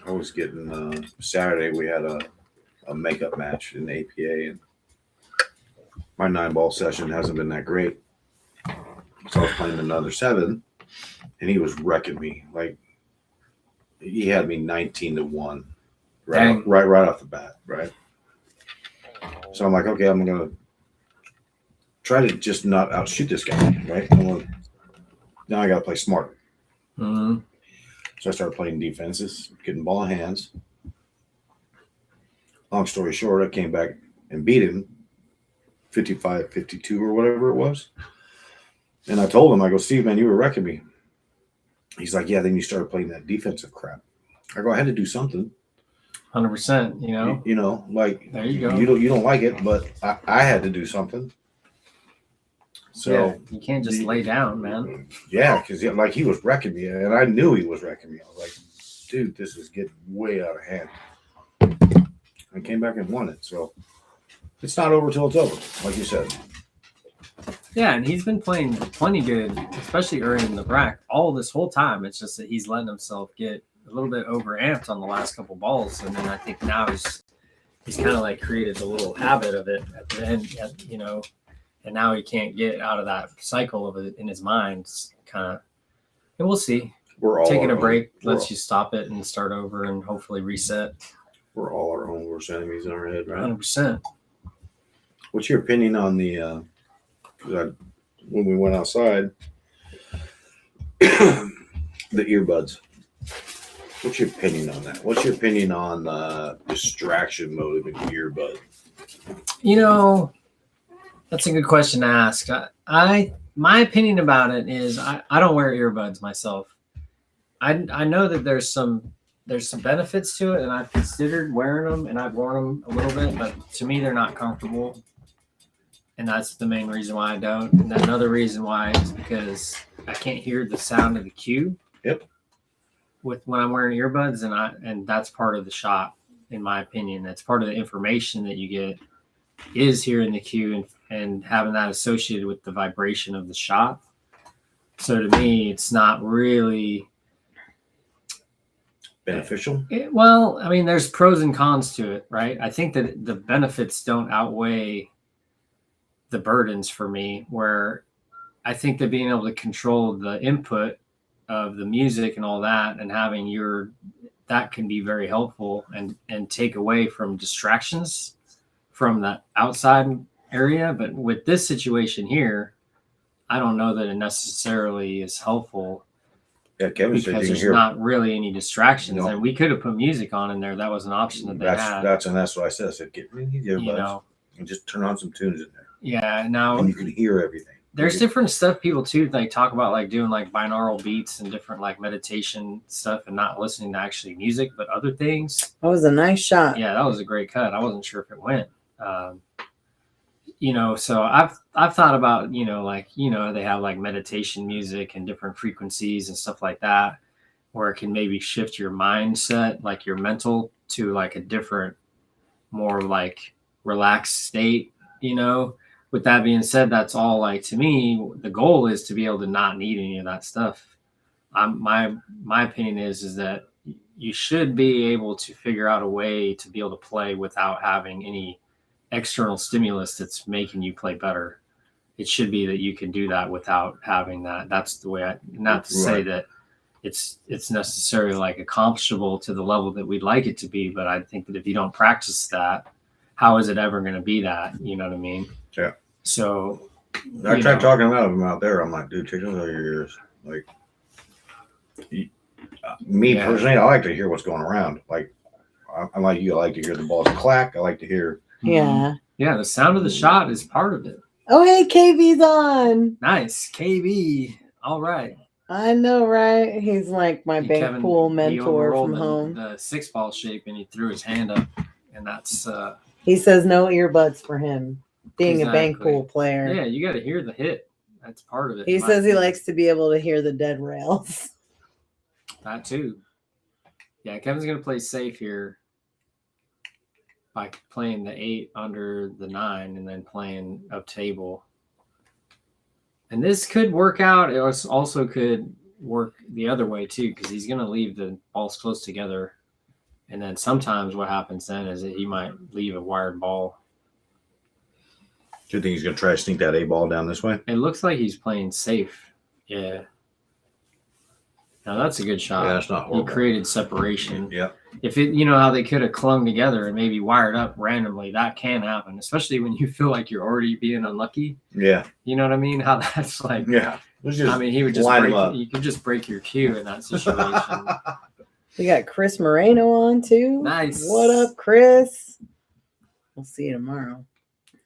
I was getting Saturday we had a makeup match in the APA, and my 9-ball session hasn't been that great. So I was playing another 7, and he was wrecking me. Like he had me 19-1, right off the bat, right. So I'm like, okay, I'm gonna try to just not outshoot this guy, right? Now I gotta play smarter. Mm-hmm. So I started playing defenses, getting ball in hands. Long story short, I came back and beat him 55-52 or whatever it was. And I told him, I go, Steve, man, you were wrecking me. He's like, yeah, then you started playing that defensive crap. I go, I had to do something. 100%, like there you go. You don't like it, but I had to do something. So yeah, you can't just lay down, man. Yeah, because he was wrecking me, and I knew he was wrecking me. I was like, dude, this is getting way out of hand. I came back and won it. So it's not over till it's over, like you said. Yeah, and he's been playing plenty good, especially early in the bracket all this whole time. It's just that he's letting himself get a little bit overamped on the last couple balls, and then I think now he's kind of created a little habit of it at the end, and now he can't get out of that cycle of it in his mind. It's kind of, and we'll see. We're all Taking a break lets you stop it and start over and hopefully reset. We're all our own worst enemies in our head, right? 100%. What's your opinion on the? When we went outside, the earbuds. What's your opinion on that? What's your opinion on distraction mode of an earbud? That's a good question to ask. My opinion about it is I don't wear earbuds myself. I know that there's some benefits to it, and I've considered wearing them, and I've worn them a little bit, but to me they're not comfortable. And that's the main reason why I don't. And another reason why is because I can't hear the sound of the cue. Yep. When I'm wearing earbuds, and that's part of the shot, in my opinion. That's part of the information that you get is hearing the cue and having that associated with the vibration of the shot. So to me, it's not really beneficial. Well, I mean, there's pros and cons to it, right? I think that the benefits don't outweigh the burdens for me, where I think that being able to control the input of the music and all that, and having your that can be very helpful and take away from distractions from that outside area. But with this situation here, I don't know that it necessarily is helpful Yeah, Kevin said because you can there's hear. not really any distractions. No. And we could have put music on in there. That was an option that they had. That's what I said. I said, get rid of the earbuds You know, and just turn on some tunes in there, yeah. Now and you can hear everything. there's different stuff people too like talk about, like doing like binaural beats and different like meditation stuff and not listening to actually music but other things. That was a nice shot. Yeah, that was a great cut. I wasn't sure if it went. You know, so I've thought about, you know, like, you know, they have like meditation music and different frequencies and stuff like that, where it can maybe shift your mindset, like your mental, to like a different, more like relaxed state, you know. With that being said, that's all, like, to me, the goal is to be able to not need any of that stuff. My opinion is that you should be able to figure out a way to be able to play without having any external stimulus that's making you play better. It should be that you can do that without having that. That's the way not to say that it's necessarily like accomplishable to the level that we'd like it to be, but I think that if you don't practice that, how is it ever going to be that? You know what I mean? Yeah. So I tried talking about them out there. I'm like, dude, take those out of your ears. Like, me personally, I like to hear what's going around. Like, I'm like you. I like to hear the balls clack. I like to hear. Yeah. Yeah, the sound of the shot is part of it. Oh, hey, KB's on. Nice. KB. All right. I know, right? He's like my bank Kevin, pool he mentor overrolled from home. the 6-ball shape and he threw his hand up, and that's He says no earbuds for him, being a bank Exactly. pool player. yeah, you got to hear the hit. That's part of it. He in my says he opinion. likes to be able to hear the dead rails. That too. Yeah, Kevin's gonna play safe here by playing the 8 under the 9 and then playing up table. And this could work out. It also could work the other way too, because he's gonna leave the balls close together. And then sometimes what happens then is that he might leave a wired ball. Do you think he's gonna try to sneak that A ball down this way? It looks like he's playing safe. Yeah. Now that's a good shot. Yeah, that's not He horrible. created separation. Yeah. If it, you know how they could have clung together and maybe wired up randomly, that can happen, especially when you feel like you're already being unlucky. Yeah. You know what I mean? How that's like. Yeah. Let's just I mean, he would just line break. him up. You could just break your cue in that situation. We got Chris Moreno on too. Nice. What up, Chris? We'll see you tomorrow.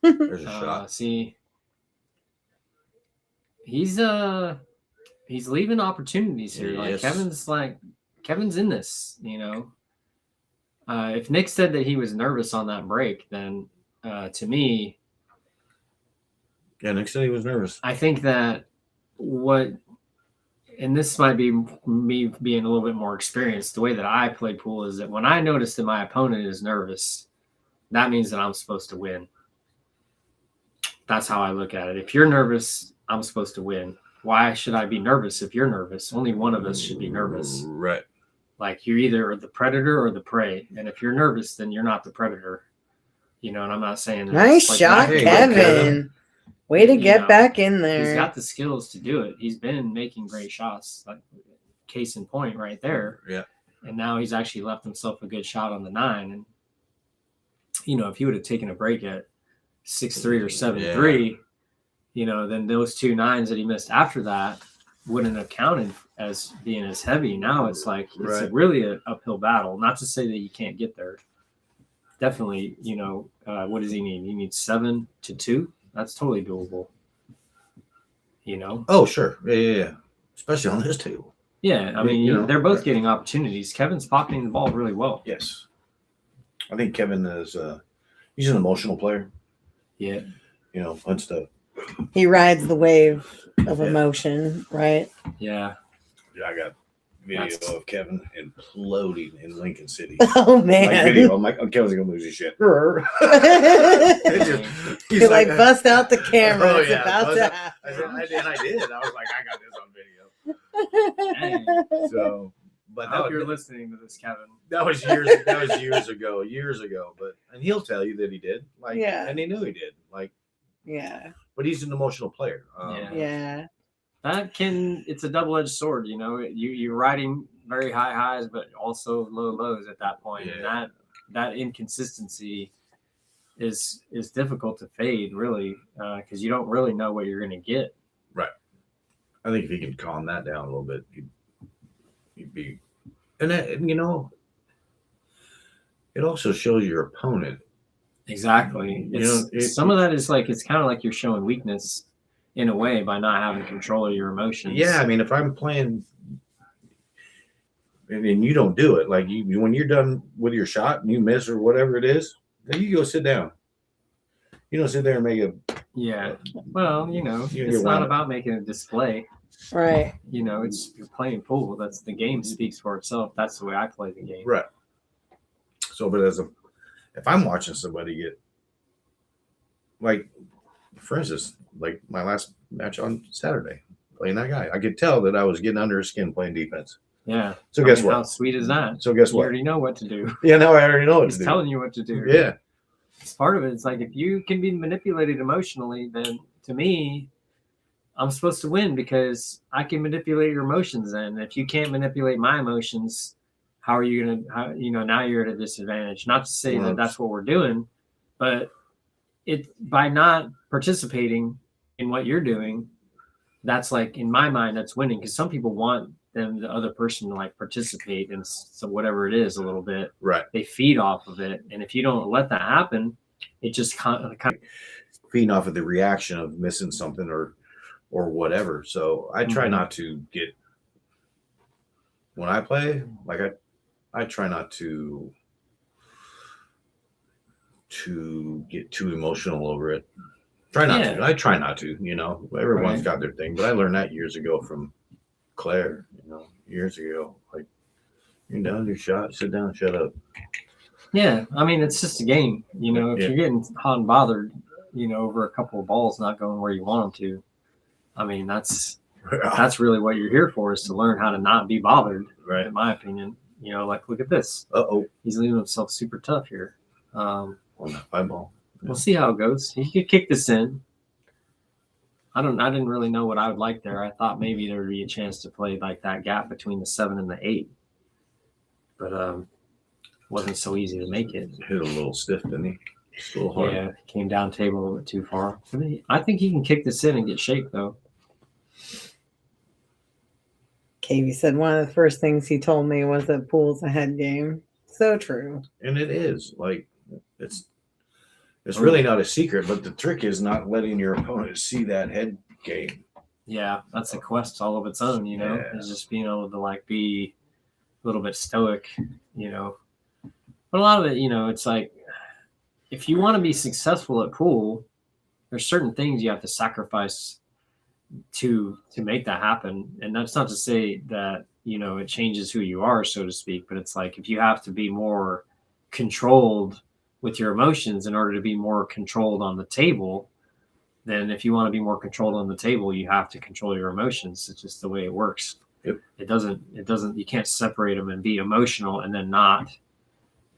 There's a shot. See, he's leaving opportunities here. Yes. Kevin's in this, you know. If Nick said that he was nervous on that break, then to me, Yeah, Nick said he was nervous. I think that and this might be me being a little bit more experienced, the way that I play pool is that when I notice that my opponent is nervous, that means that I'm supposed to win. That's how I look at it. If you're nervous, I'm supposed to win. Why should I be nervous if you're nervous? Only one of us should be nervous. Right. Like, you're either the predator or the prey. And if you're nervous, then you're not the predator. You know, and I'm not saying that Nice it's like shot, that. Hey, Kevin. Kevin. Way to You get know, back in He's there. got the skills to do it. He's been making great shots. Like, case in point right there. Yeah. And now he's actually left himself a good shot on the 9. And, you know, if he would have taken a break at 6-3 or 7-3, you know, then those 2 9s that he missed after that wouldn't have counted as being as heavy. Now it's like, it's really an uphill battle. Not to say that you can't get there. Definitely, you know, what does he need? He needs 7 to 2. That's totally doable. You know? Oh, sure. Yeah. Especially on this table. Yeah, I mean, You know, they're both getting opportunities. Kevin's pocketing the ball really well. Yes. I think Kevin is he's an emotional player. Yeah. You know, wants to. He rides the wave of emotion, right? Yeah. Yeah, I got video of Kevin imploding in Lincoln City. Oh Like man. video. I'm like, oh, Kevin's gonna lose his shit. He like bust out the camera. Oh, It's yeah, about bust to out. I did. I was like, I got this on video. happen. So, but I hope that, you're listening to this, Kevin. that was years ago. But and he'll tell you that he did. Like, Yeah. and he knew he did. Like, Yeah. but he's an emotional player. Yeah. Yeah. It's a double-edged sword, you know. You're riding very high highs, but also low lows at that point. Yeah. And that inconsistency is difficult to fade, really, because you don't really know what you're going to get. I think if you can calm that down a little bit, you'd be, and that, you know, it also shows your opponent. Exactly. You know, Some of that is like, it's kind of like you're showing weakness in a way by not having control of your emotions. Yeah, I mean, if I'm playing and you don't do it, like you when you're done with your shot and you miss or whatever it is, then you go sit down. You don't sit there and make a. Yeah. Well, you know, You it's get not wound up. about making a display. Right. You know, it's you're playing pool. That's the game speaks for itself. That's the way I play the game. Right. So, but if I'm watching somebody get, like, for instance, like my last match on Saturday, playing that guy, I could tell that I was getting under his skin playing defense. Yeah. So I guess mean, what? How sweet is that? So guess You what? already know what to do. Yeah, now I already know what He's to do. telling you what to do. Yeah. It's part of it. It's like if you can be manipulated emotionally, then to me, I'm supposed to win because I can manipulate your emotions. And if you can't manipulate my emotions, how are you going to, you know, now you're at a disadvantage. Not to say that that's what we're doing, but by not participating in what you're doing, that's like, in my mind, that's winning, because some people want the other person to like participate in so whatever it is a little bit. Right. They feed off of it. And if you don't let that happen, it just kind of Feeding off of the reaction of missing something or whatever. So I try not to get, when I play, like I try not to get too emotional over it. Try not to. I try not to, you know. Everyone's got their thing, but I learned that years ago from Claire, you know, years ago. Like, you're done your shot, sit down, shut up. Yeah, I mean, it's just a game. You know, if you're getting hot and bothered, you know, over a couple of balls not going where you want them to, I mean, that's really what you're here for, is to learn how to not be bothered, right? In my opinion. You know, like, look at this. He's leaving himself super tough here. On that 5-ball. We'll see how it goes. He could kick this in. I didn't really know what I would like there. I thought maybe there would be a chance to play like that gap between the 7 and the 8, but wasn't so easy to make it. Hit a little stiff, didn't he? Just a little hard. Yeah, came down table a little bit too far. I think he can kick this in and get shaped though. Kavy said one of the first things he told me was that pool's a head game. So true. And it is. Like, it's really not a secret, but the trick is not letting your opponent see that head game. Yeah, that's a quest all of its own, you know. Yeah. It's just being able to like be a little bit stoic, you know. But a lot of it, you know, it's like, if you want to be successful at pool, there's certain things you have to sacrifice to make that happen. And that's not to say that, you know, it changes who you are, so to speak, but it's like, if you have to be more controlled with your emotions in order to be more controlled on the table, then if you want to be more controlled on the table, you have to control your emotions. It's just the way it works. Yep. It doesn't, you can't separate them and be emotional and then not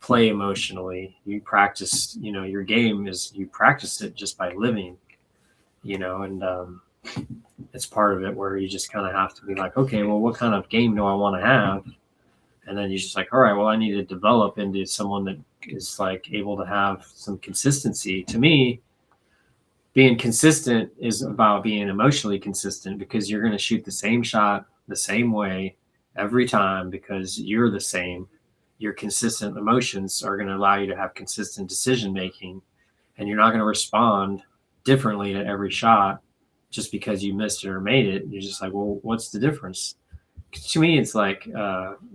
play emotionally. You practice, you know, your game is, you practice it just by living, you know, and it's part of it where you just kind of have to be like, okay, well, what kind of game do I want to have? And then you're just like, all right, well, I need to develop into someone that is like able to have some consistency. To me, being consistent is about being emotionally consistent, because you're going to shoot the same shot the same way every time, because you're the same. Your consistent emotions are going to allow you to have consistent decision making, and you're not going to respond differently to every shot just because you missed it or made it. You're just like, well, what's the difference? To me, it's like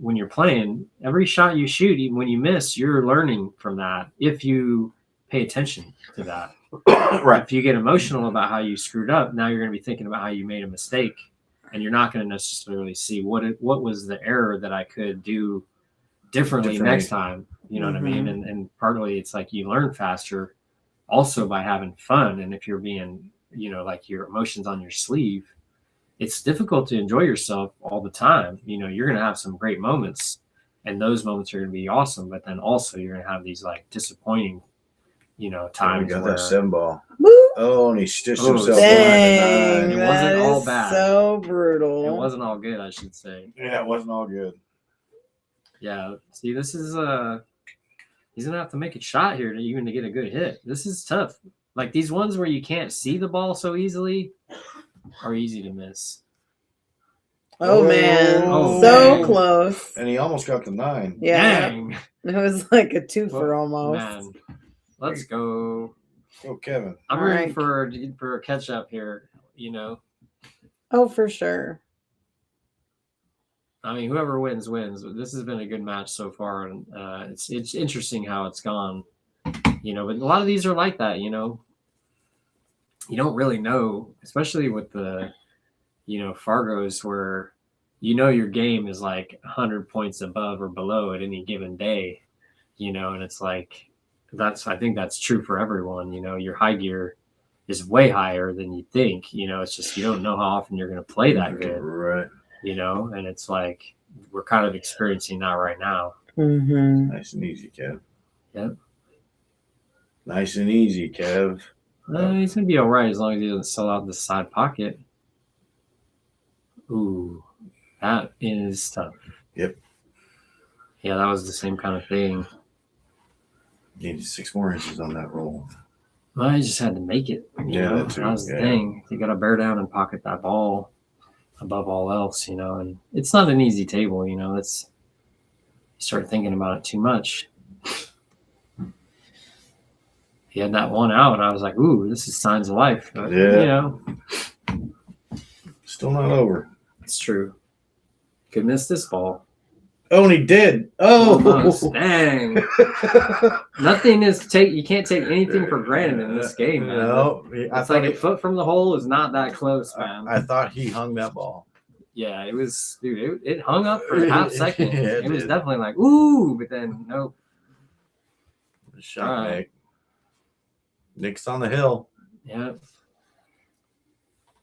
when you're playing, every shot you shoot, even when you miss, you're learning from that if you pay attention to that. Right. If you get emotional about how you screwed up, now you're going to be thinking about how you made a mistake, and you're not going to necessarily see what was the error that I could do differently next time. You know what I mean? And partly it's like you learn faster also by having fun. And if you're being, you know, like your emotions on your sleeve, it's difficult to enjoy yourself all the time. You know, you're going to have some great moments, and those moments are going to be awesome. But then also you're going to have these like disappointing, you know, times. We got where, that 7-ball. Woo! Oh, and he stitched Oh, himself Dang, behind the 9. It wasn't that all is bad. so brutal. It wasn't all good, I should say. Yeah, it wasn't all good. Yeah. See, this is he's gonna have to make a shot here to even to get a good hit. This is tough. Like these ones where you can't see the ball so easily are easy to miss. Oh man, Oh, so man. close. And he almost got the 9. Yeah, Dang. it was like a twofer almost. Man. Let's go. Oh, Kevin. I'm All rooting right. for a catch up here, you know. Oh, for sure. I mean, whoever wins wins. This has been a good match so far, and it's interesting how it's gone. You know, but a lot of these are like that. You know, you don't really know, especially with the, you know, Fargos where, you know, your game is like 100 points above or below at any given day. You know, and it's like I think that's true for everyone. You know, your high gear is way higher than you think. You know, it's just you don't know how often you're going to play that good. Right. You know, and it's like we're kind of experiencing that right now. Mm-hmm. Nice and easy, Kev. Yep. Nice and easy, Kev. He's gonna be all right as long as he doesn't sell out the side pocket. Ooh, that is tough. Yep. Yeah, that was the same kind of thing. Needed 6 more inches on that roll. Well, he just had to make it. You Yeah, know? that too, That was the yeah. thing. You got to bear down and pocket that ball above all else, you know. And it's not an easy table, you know. It's you start thinking about it too much. He had that one out, and I was like, "Ooh, this is signs of life." But, Yeah. You know, Still not over. it's true. Could miss this ball. Oh, and he did. Oh. Almost. Dang. Nothing is you can't take anything for granted in this game, man. No. It's like a foot from the hole is not that close, man. I thought he hung that ball. Yeah, it was, dude, it hung up for a half second. Yeah, it was did. definitely like, ooh, but then nope. Shot, All right. Nick. Nick's on the hill. Yeah.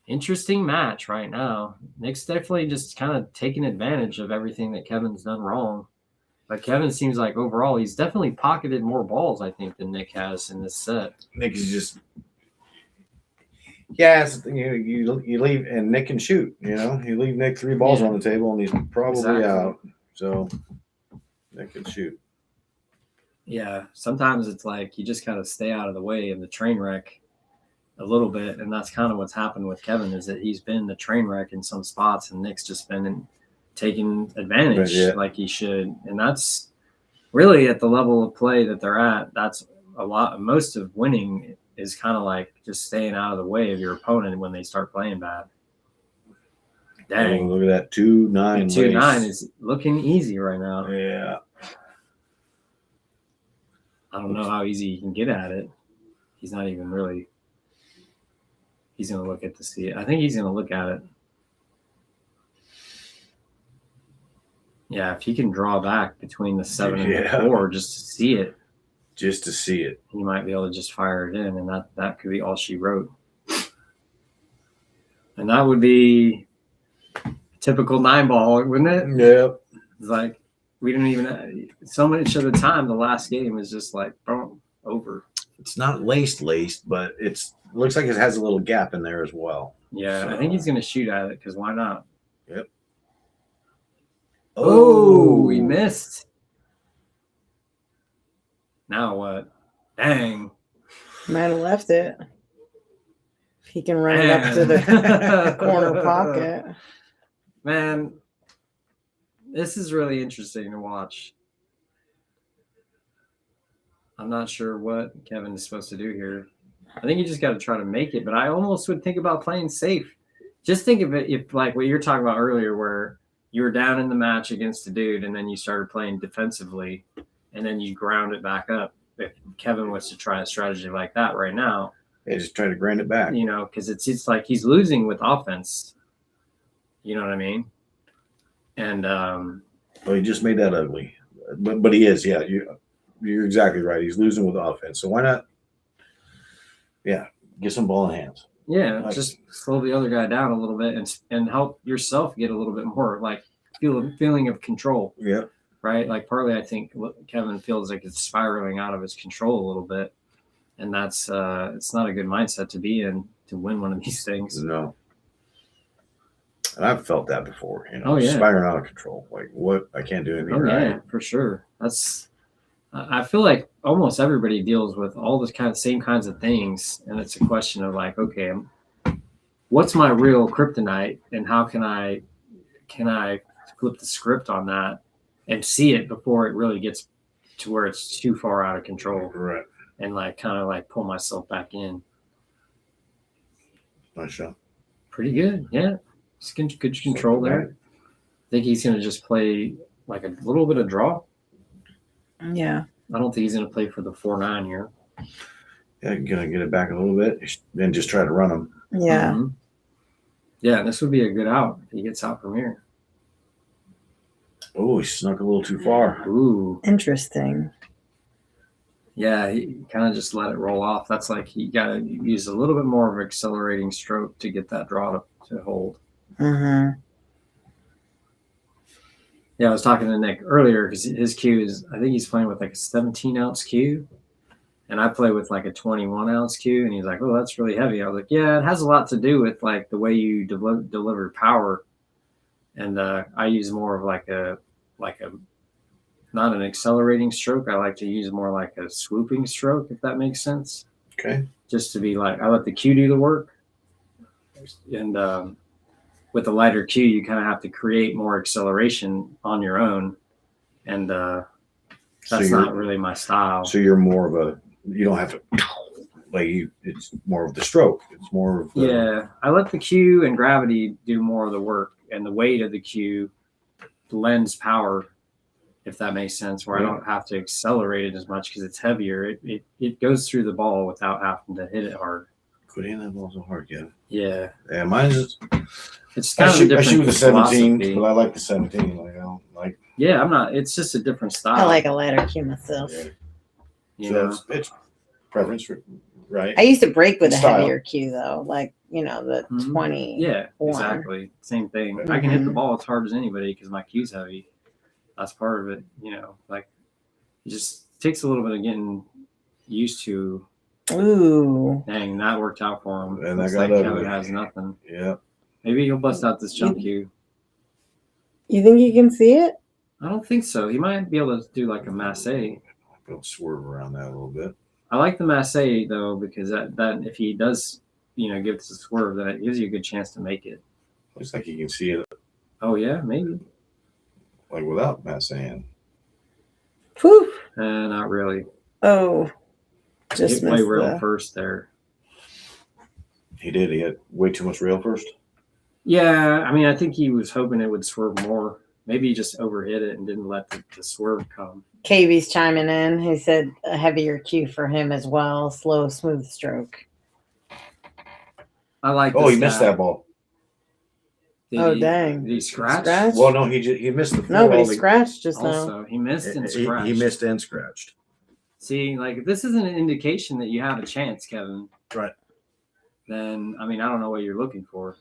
Interesting match right now. Nick's definitely just kind of taking advantage of everything that Kevin's done wrong. But Kevin seems like overall he's definitely pocketed more balls, I think, than Nick has in this set. Nick is just. Yeah, it's, you leave and Nick can shoot. You know, you leave Nick 3 balls Yeah. on the table and he's probably Exactly. out. So Nick can shoot. Yeah, sometimes it's like you just kind of stay out of the way of the train wreck a little bit, and that's kind of what's happened with Kevin is that he's been the train wreck in some spots, and Nick's just been taking advantage like he should, and that's really at the level of play that they're at. That's a lot. Most of winning is kind of like just staying out of the way of your opponent when they start playing bad. Dang, Oh, look at that 2-9. 2-9 is looking easy right now. Yeah. I don't know how easy he can get at it. He's not even really. He's going to look at the see it. I think he's going to look at it. Yeah, if he can draw back between the 7 and the 4 just to see it. Just to see it. He might be able to just fire it in, and that could be all she wrote. And that would be a typical 9 ball, wouldn't it? Yeah. It's like we didn't even so much of the time the last game is just like boom, over. It's not laced, but it looks like it has a little gap in there as well. Yeah, So- I think he's going to shoot at it because why not? Yep. Oh, he missed. Now what? Dang. Might have left it. He can run it up to the corner pocket. Man, this is really interesting to watch. I'm not sure what Kevin is supposed to do here. I think you just got to try to make it, but I almost would think about playing safe. Just think of it if, like what you were talking about earlier, where you were down in the match against a dude and then you started playing defensively and then you ground it back up. If Kevin was to try a strategy like that right now, They just try to grind it back. you know, because it's like he's losing with offense. You know what I mean? And Well, he just made that ugly. But he is, yeah. You're exactly right. He's losing with offense. So why not? Yeah, get some ball in hands. yeah, Like- just slow the other guy down a little bit and help yourself get a little bit more like feeling of control, Yeah. right? Like partly I think Kevin feels like it's spiraling out of his control a little bit, and that's it's not a good mindset to be in to win one of these things. No. And I've felt that before, you know, Oh, yeah. spiraling out of control. Like, what? I can't do anything Oh right. yeah, for sure. I feel like almost everybody deals with all the same kinds of things, and it's a question of like, okay, what's my real kryptonite, and how can I flip the script on that and see it before it really gets to where it's too far out of control, Right. and like kind of like pull myself back in. Nice shot. Pretty good, yeah. It's good control there. I think he's going to just play like a little bit of draw. Yeah. I don't think he's going to play for the 4-9 here. Yeah, I'm gonna get it back a little bit and just try to run them. Yeah. Mm-hmm. Yeah, this would be a good out if he gets out from here. Oh, he snuck a little too far. Ooh. Interesting. Yeah, he kind of just let it roll off. That's like you got to use a little bit more of an accelerating stroke to get that draw to hold. Mm-hmm. Yeah, I was talking to Nick earlier because his cue is, I think he's playing with like a 17-ounce cue. And I play with like a 21-ounce cue. And he's like, oh, that's really heavy. I was like, yeah, it has a lot to do with like the way you deliver power. And I use more of like a not an accelerating stroke. I like to use more like a swooping stroke, if that makes sense. Okay. Just to be like, I let the cue do the work. And with a lighter cue, you kind of have to create more acceleration on your own. And that's not really my style. So you're more of you don't have to, like, it's more of the stroke. It's more of Yeah, I let the cue and gravity do more of the work, and the weight of the cue lends power, if that makes sense, where I don't have to accelerate it as much because it's heavier. It goes through the ball without having to hit it hard. Quit hitting that ball so hard, yeah. Yeah. Yeah, mine's It's kind of a different I shoot with the 17, philosophy. but I like the 17. Like, I don't like. Yeah, I'm not. It's just a different style. I like a lighter cue myself. Yeah. You So know? it's preference, right? I used to break with a Style. heavier cue though, like the Mhm. 20. Yeah, exactly. Same thing. I can hit the ball as hard as anybody because my cue's heavy. That's part of it. Like it just takes a little bit of getting used to. Ooh. Dang, that worked out for him. And Looks I got like ugly. Kevin has nothing. Yeah. Maybe he'll bust out this jump cue. You think you can see it? I don't think so. He might be able to do like a masse. I'll swerve around that a little bit. I like the masse though because that if he does, give this a swerve, then it gives you a good chance to make it. Looks like you can see it Oh yeah, maybe. like without Matt saying. Whew. Not really. Oh. Just He played missed rail the... first there. He did. He had way too much rail first. Yeah, I mean, I think he was hoping it would swerve more. Maybe he just overhit it and didn't let the swerve come. KB's chiming in. He said a heavier cue for him as well. Slow, smooth stroke. I like. Oh, he missed that ball. Dang. Did he scratch? Well, no, he missed the floor. No, but he scratched just now. Also, he missed and He scratched. missed and scratched. See, like this isn't an indication that you have a chance, Kevin. Right. Then I mean, I don't know what you're looking for.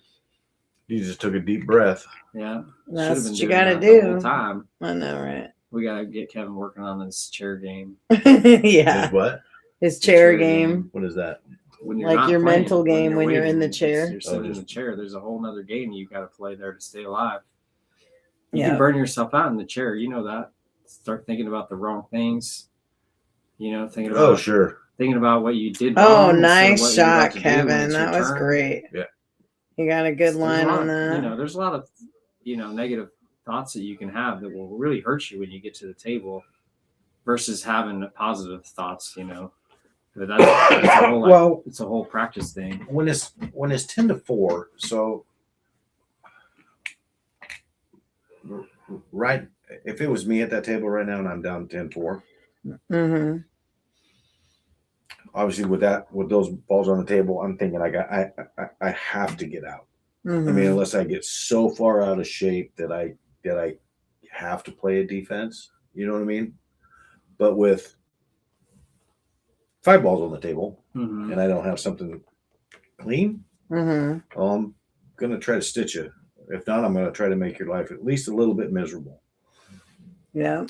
He just took a deep breath. Yeah, That's Should've been what you doing gotta that the whole do. time. I know, right? We gotta get Kevin working on this chair game. Yeah. His what? His chair game. What is that? When Like not your playing, mental game when you're waiting, in the chair. You're sitting in just- the chair. There's a whole nother game you got to play there to stay alive. You Yeah. can burn yourself out in the chair. You know that. Start thinking about the wrong things. Thinking about Oh, sure. thinking about what you did. Oh, wrong instead of nice what you're about shot, to do when Kevin. it's That your was turn. great. Yeah. You got a good There's line a lot, on that. There's a lot of negative thoughts that you can have that will really hurt you when you get to the table, versus having positive thoughts. But that's a whole, it's a whole practice thing. When it's 10-4, so right, if it was me at that table right now and I'm down 10-4, Mm-hmm. obviously with those balls on the table, I'm thinking I have to get out. Mm-hmm. I mean, unless I get so far out of shape that I have to play a defense, you know what I mean? But with 5 balls on the table Mm-hmm. and I don't have something clean, Mm-hmm. I'm gonna try to stitch you. If not, I'm gonna try to make your life at least a little bit miserable. Yeah.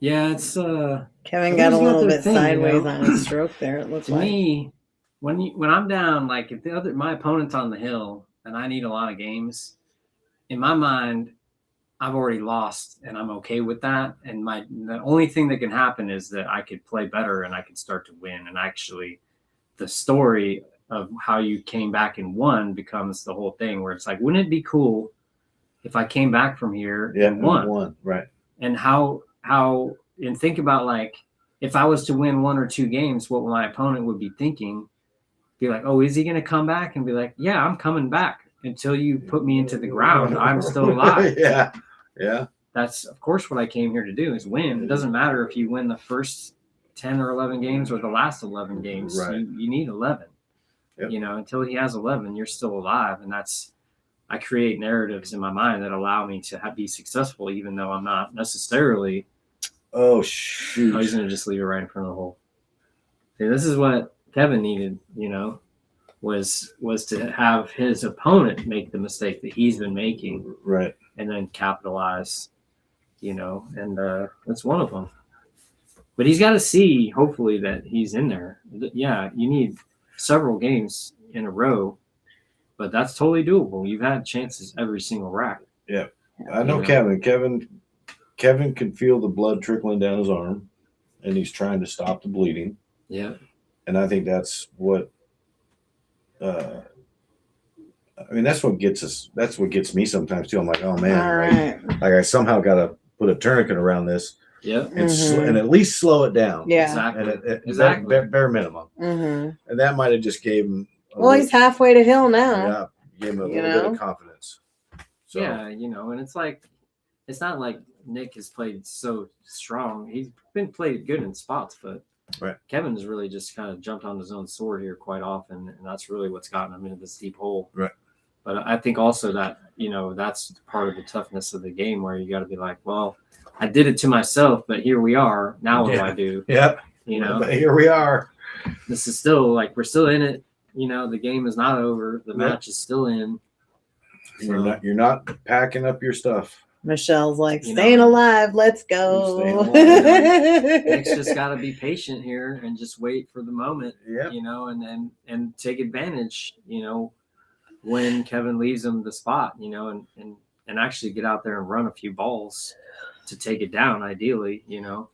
Yeah, it's Kevin Everyone's got a got little their bit thing, sideways on his stroke there. It looked to like. me, when I'm down, like if my opponent's on the hill and I need a lot of games, in my mind, I've already lost and I'm okay with that. And the only thing that can happen is that I could play better and I could start to win. And actually, the story of how you came back and won becomes the whole thing, where it's like, wouldn't it be cool if I came back from here and won? Right. And and think about, like, if I was to win 1 or 2 games, what my opponent would be thinking, be like, oh, is he going to come back? And be like, yeah, I'm coming back until you put me into the ground. I'm still alive. Yeah. That's, of course, what I came here to do, is win. It doesn't matter if you win the first 10 or 11 games or the last 11 games. Right. You need 11. Yep. Until he has 11, you're still alive. And I create narratives in my mind that allow me to be successful, even though I'm not necessarily. Oh, shoot. Oh, he's going to just leave it right in front of the hole. See, this is what Kevin needed, was to have his opponent make the mistake that he's been making. Right. And then capitalize, and that's one of them. But he's got to see, hopefully, that he's in there. Yeah, you need several games in a row, but that's totally doable. You've had chances every single rack. Yeah. I know Kevin. Kevin can feel the blood trickling down his arm, and he's trying to stop the bleeding. Yeah. And I think that's what that's what gets us. That's what gets me sometimes too. I'm like, oh man, like I somehow got to put a tourniquet around this. Yeah. And at least slow it down. Yeah. Exactly. Exactly. Bare minimum. Mm-hmm. And that might have just gave him. He's halfway to hill now. Yeah. Gave him a little bit of confidence. So. Yeah, and it's like, it's not like Nick has played so strong. He's played good in spots, but right. Kevin's really just kind of jumped on his own sword here quite often, and that's really what's gotten him into this deep hole. Right. But I think also that, that's part of the toughness of the game, where you got to be like, well, I did it to myself, but here we are. Now what do I do? Yep. But here we are. This is still, like, we're still in it. The game is not over. The match is still in. You're not packing up your stuff. Michelle's like, staying alive. Let's go. Nick's just got to be patient here and just wait for the moment, and take advantage, when Kevin leaves him the spot, and actually get out there and run a few balls to take it down, ideally, Yeah.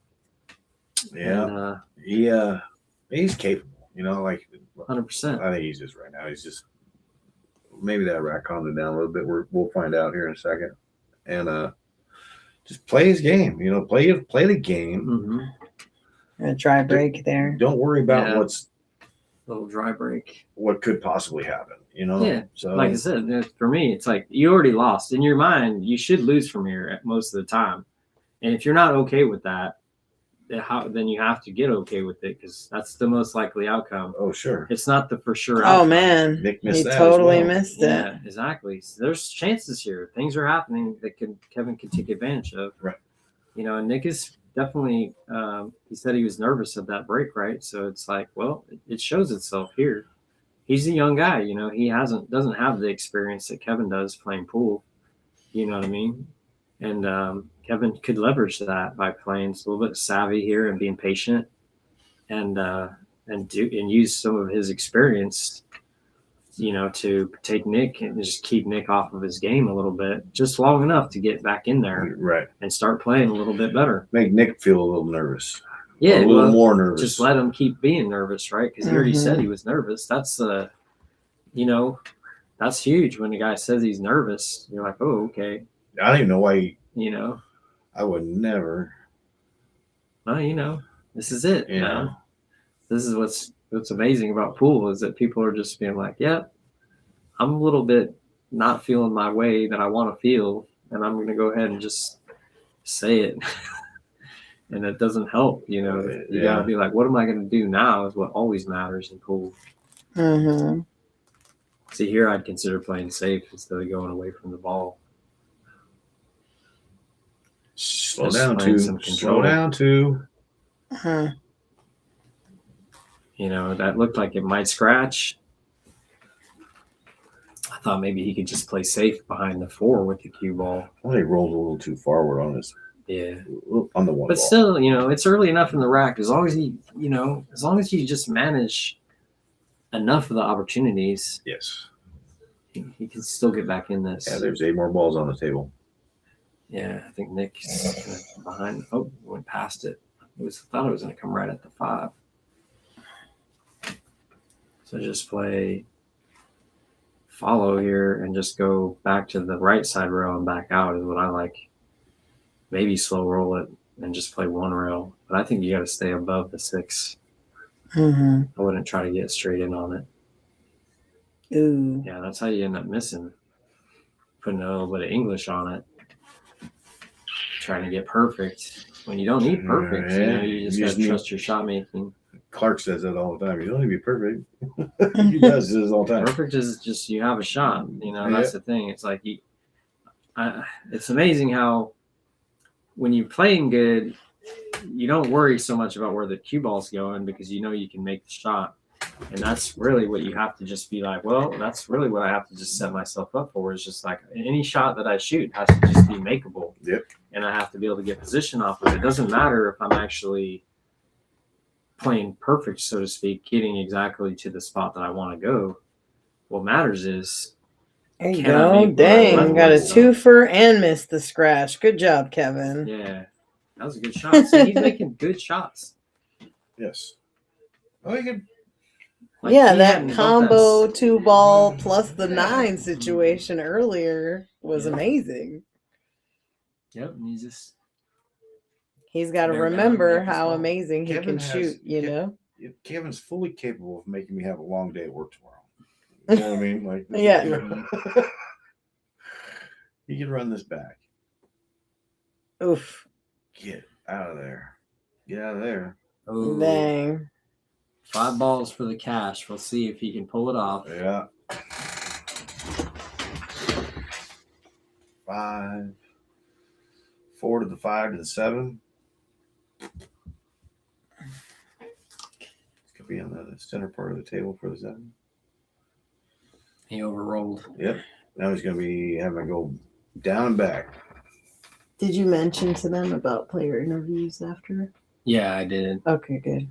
And, he's capable, like 100%. I think he's just right now. He's just, maybe that rack calmed him down a little bit. We'll find out here in a second. And just play his game, play the game. Mm-hmm. A dry break there. Don't worry about what's a little dry break. What could possibly happen, Yeah. So like I said, for me, it's like you already lost. In your mind, you should lose from here at most of the time. And if you're not okay with that, then you have to get okay with it, because that's the most likely outcome. Oh, sure. It's not the for sure outcome. outcome. Oh, man. Nick missed he that totally as well. missed it. Yeah, exactly. So there's chances here. Things are happening that Kevin can take advantage of. Right. And Nick is definitely, he said he was nervous of that break, right? So it's like, well, it shows itself here. He's a young guy, he doesn't have the experience that Kevin does playing pool. You know what I mean? And Kevin could leverage that by playing a little bit savvy here and being patient, and use some of his experience, to take Nick and just keep Nick off of his game a little bit, just long enough to get back in there, right, and start playing a little bit better. Make Nick feel a little nervous. Yeah, a little more nervous. Just let him keep being nervous, right? Because he already said he was nervous. That's that's huge when the guy says he's nervous. You're like, oh, okay. I don't even know why. I would never. Well, this is it. Yeah. This is what's amazing about pool, is that people are just being like, yeah, I'm a little bit not feeling my way that I want to feel, and I'm going to go ahead and just say it. And it doesn't help, You got to be like, what am I going to do now is what always matters in pool. Mm-hmm. See, here I'd consider playing safe instead of going away from the ball. Slow down too. Uh-huh. That looked like it might scratch. I thought maybe he could just play safe behind the 4 with the cue ball. Well, he rolled a little too forward on his. Yeah. On the one. But ball. still, it's early enough in the rack. As long as you just manage enough of the opportunities, Yes. he can still get back in this. Yeah, there's 8 more balls on the table. Yeah, I think Nick's kind of behind. Oh, went past it. Thought it was going to come right at the 5. So just play follow here and just go back to the right side rail and back out is what I like. Maybe slow roll it and just play 1 rail. But I think you got to stay above the 6. Mm-hmm. I wouldn't try to get straight in on it. Ooh. Yeah, that's how you end up missing. Putting a little bit of English on it. Trying to get perfect. When you don't need perfect, you just got to trust your shot making. Clark says that all the time. You don't need to be perfect. He does this all the time. Perfect is just you have a shot. That's the thing. It's like it's amazing how when you're playing good, you don't worry so much about where the cue ball's going because you know you can make the shot. And that's really what you have to just be like, well, that's really what I have to just set myself up for is just like any shot that I shoot has to just be makeable. Yep. And I have to be able to get position off of it. It doesn't matter if I'm actually playing perfect, so to speak, getting exactly to the spot that I want to go. What matters is There you can I go. make Dang, got a myself? twofer and missed the scratch. Good job, Kevin. Yeah, that was a good shot. See, he's making good shots. Yes. Oh, you can. Like, yeah, he that hadn't built combo that- 2-ball plus the 9 situation earlier was Yeah. amazing. Yep, and he's just He's got to They're down, remember make this how ball. amazing he Kevin can has- shoot, you Kev- know? Kevin's fully capable of making me have a long day at work tomorrow. You know what I mean? Like, Yeah. You can run this back. Oof. Get out of there. Get out of there. oh, Dang. 5 balls for the cash. We'll see if he can pull it off. Yeah. 5. 4 to the 5 to the 7. Could be on the center part of the table for the 7. He overrolled. Yep. Now he's going to be having to go down and back. Did you mention to them about player interviews after? Yeah, I did. Okay, good.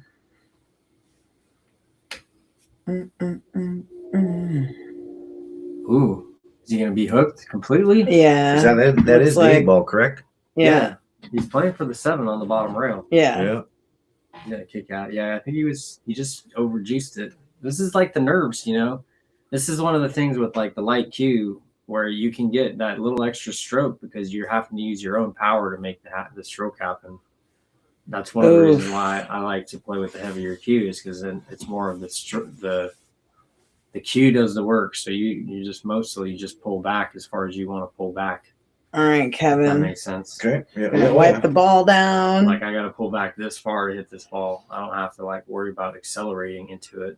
Ooh, is he gonna be hooked completely? Yeah. That Looks is the like- 8-ball, correct? Yeah. He's playing for the 7 on the bottom rail. Yeah. He's gonna kick out. Yeah, I think he just overjuiced it. This is like the nerves, This is one of the things with like the light cue where you can get that little extra stroke because you're having to use your own power to make the stroke happen. That's one of the reasons why I like to play with the heavier cue is because then it's more of the cue does the work. So you just mostly just pull back as far as you want to pull back. All right, If that Kevin. makes sense. Okay. Yeah. Gonna wipe the ball down. Like I got to pull back this far to hit this ball. I don't have to like worry about accelerating into it.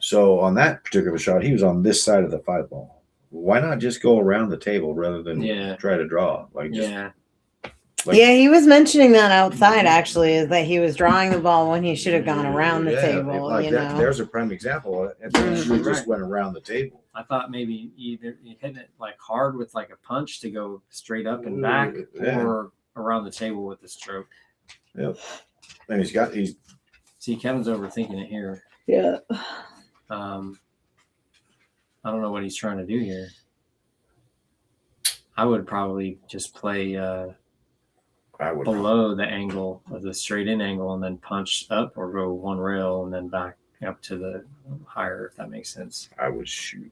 So on that particular shot, he was on this side of the 5-ball. Why not just go around the table rather than try to draw? Like just Yeah. Yeah, he was mentioning that outside actually, is that he was drawing the ball when he should have gone around the table, Like you that, know. there's a prime example. If he should have just Right. went around the table. I thought maybe either you hitting it like hard with like a punch to go straight up and back, Yeah. or around the table with the stroke. Yep. And he's See, Kevin's overthinking it here. Yeah. I don't know what he's trying to do here. I would probably just play I would below the angle of the straight in angle and then punch up or go 1 rail and then back up to the higher, if that makes sense. I would shoot.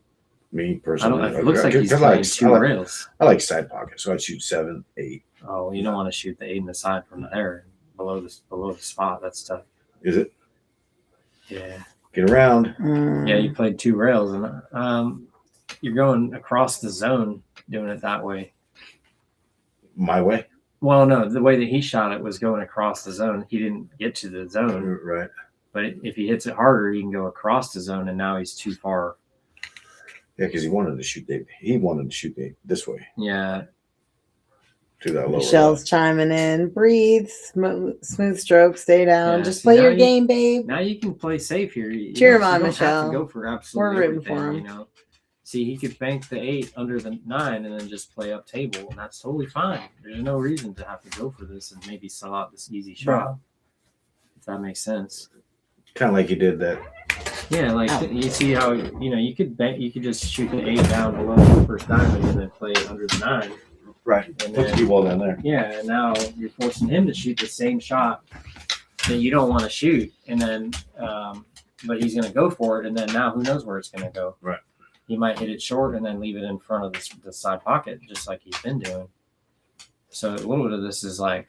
Me I personally. don't. It looks like he's I playing like, 2 rails. I like side pockets, so I'd shoot 7, 8. Oh, you don't want to shoot the 8 in the side from there below the spot. That's tough. Is it? Yeah. Get around. Yeah, you played 2 rails and you're going across the zone doing it that way. My way. Well, no, the way that he shot it was going across the zone. He didn't get to the zone, Right. but if he hits it harder, he can go across the zone, and now he's too far. Yeah, because he wanted to shoot this way Yeah, to that lower. Michelle's chiming in. Breathe. Smooth stroke. Stay down. Yeah, Just see, play now your you- game, babe. now you can play safe here. Cheer him you on, don't have Michelle. to go for absolutely We're rooting for everything, him. See, he could bank the 8 under the 9 and then just play up table, and that's totally fine. There's no reason to have to go for this and maybe sell out this easy shot. If that makes sense. Kind of like you did that. Yeah, like you see how you could just shoot the 8 down below the first diamond and then play it under the 9. Right. And Put then, the cue ball down there. yeah, and now you're forcing him to shoot the same shot that you don't want to shoot, and then but he's going to go for it, and then now who knows where it's going to go. Right. He might hit it short and then leave it in front of the side pocket, just like he's been doing. So a little bit of this is like,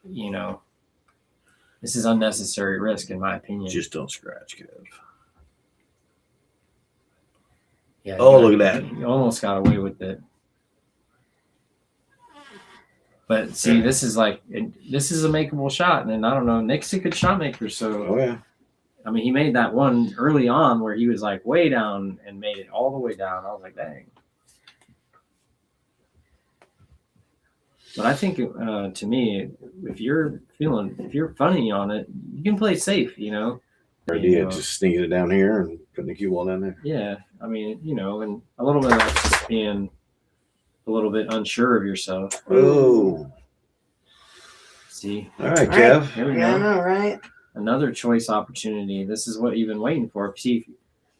this is unnecessary risk, in my opinion. Just don't scratch, Kev. Yeah. Oh, look at that. You almost got away with it. But see, this is a makeable shot, and then I don't know. Nick's a good shot maker, so Oh yeah. I mean, he made that one early on where he was like way down and made it all the way down. I was like, dang. But I think to me, if you're funny on it, you can play safe, Idea just sneaking it down here and putting the cue ball down there. Yeah, I mean, and a little bit of that's just being a little bit unsure of yourself. Oh. See. All right, Kev. Here we Yeah, I go. know, right? Another choice opportunity. This is what you've been waiting for. See,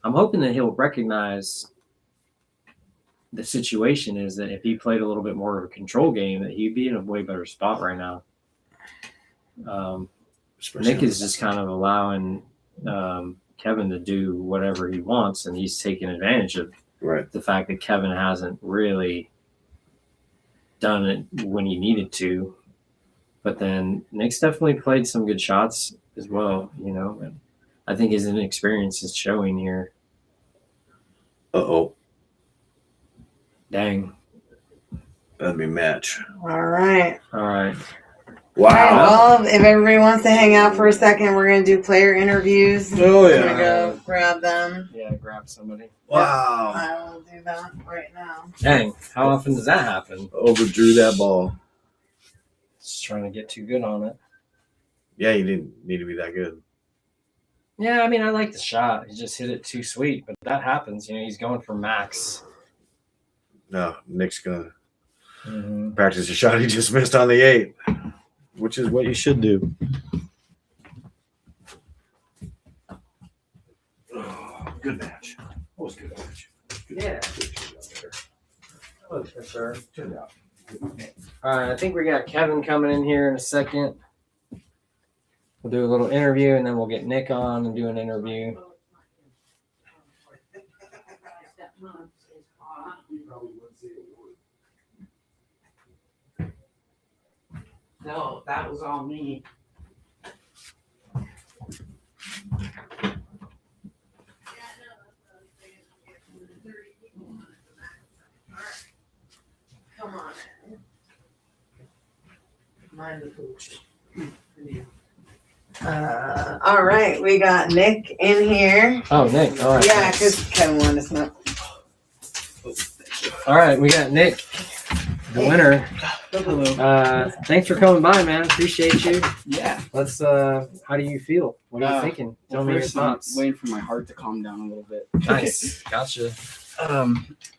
I'm hoping that he'll recognize the situation is that if he played a little bit more of a control game, that he'd be in a way better spot right now. Nick is just kind of allowing Kevin to do whatever he wants, and he's taking advantage of the fact that Kevin hasn't really done it when he needed to. But then Nick's definitely played some good shots as well, and I think his inexperience is showing here. Uh-oh. Dang. That'd be match. All right. All right. Wow. All right, well, if everybody wants to hang out for a second, we're going to do player interviews. Oh, I'm yeah. going to go grab them. Yeah, grab somebody. Wow. I will do that right now. Dang. How often does that happen? Overdrew that ball. Just trying to get too good on it. Yeah, you didn't need to be that good. Yeah, I mean, I like the shot. He just hit it too sweet, but that happens. He's going for max. No, Nick's going to practice a shot he just missed on the 8, which is what you should do. Oh, good match. Always good match. Good Yeah. Good Oh, for sure. Turned out. All right, I think we got Kevin coming in here in a second. We'll do a little interview, and then we'll get Nick on and do an interview. No, that was all me. Come on. Mind the pooch. All right, we got Nick in here. Oh, Nick. All right. Yeah, thanks. because Kevin wanted us to know. All right, we got Nick, the winner. Hello. Thanks for coming by, man. Appreciate you. Yeah. Let's. How do you feel? What are you thinking? Tell me your First, I'm thoughts. waiting for my heart to calm down a little bit. Nice. Gotcha.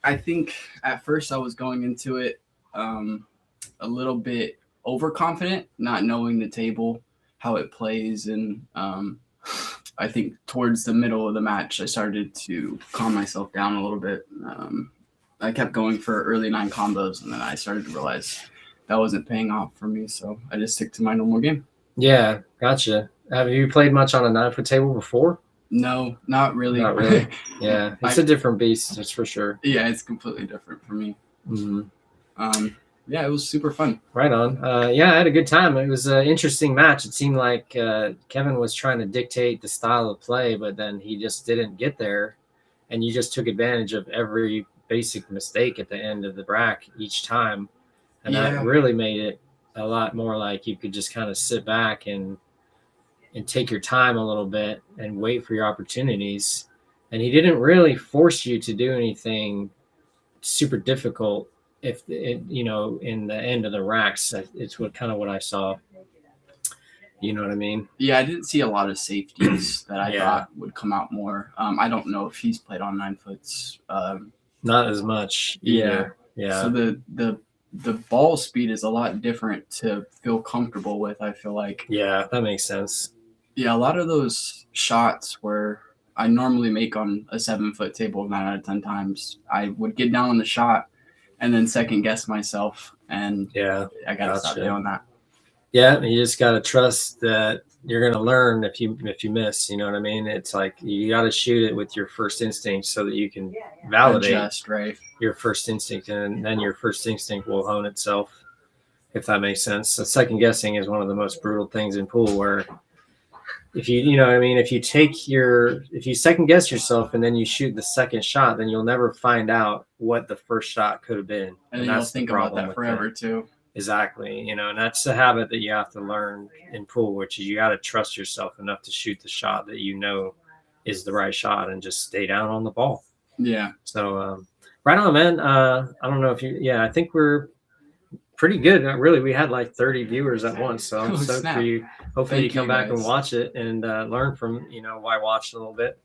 I think at first I was going into it a little bit overconfident, not knowing the table, how it plays, and I think towards the middle of the match I started to calm myself down a little bit. I kept going for early 9 combos, and then I started to realize that wasn't paying off for me, so I just stick to my normal game. Yeah, gotcha. Have you played much on a 9-foot table before? No, not really. Not really. Yeah, it's a different beast, that's for sure. Yeah, it's completely different for me. Mm-hmm. Yeah, it was super fun. Right on. Yeah, I had a good time. It was an interesting match. It seemed like Kevin was trying to dictate the style of play, but then he just didn't get there, and you just took advantage of every basic mistake at the end of the rack each time, and that really made it a lot more like you could just kind of sit back and take your time a little bit and wait for your opportunities. And he didn't really force you to do anything super difficult if it, in the end of the racks. It's what I saw. You know what I mean? Yeah, I didn't see a lot of safeties that I thought would come out more. I don't know if he's played on 9 foots. Not as much either. Yeah. So the ball speed is a lot different to feel comfortable with, I feel like. Yeah, that makes sense. Yeah, a lot of those shots where I normally make on a 7-foot table 9 out of 10 times, I would get down on the shot and then second guess myself, and Yeah. I gotta stop doing that. Yeah, you just gotta trust that you're gonna learn if you miss. You know what I mean? It's like you gotta shoot it with your first instinct so that you can validate Adjust, right? your first instinct, and then your first instinct will hone itself, if that makes sense. So second guessing is one of the most brutal things in pool, where if you know what I mean, if you second guess yourself and then you shoot the second shot, then you'll never find out what the first shot could have been. And then you'll think about that forever too. Exactly. You know, and that's the habit that you have to learn in pool, which is you got to trust yourself enough to shoot the shot that you know is the right shot and just stay down on the ball. Yeah. So, right on, man. I don't know if I think we're pretty good. Really, we had like 30 viewers at once. So I'm stoked for you. Hopefully you come back and watch it and learn from, why watch a little bit.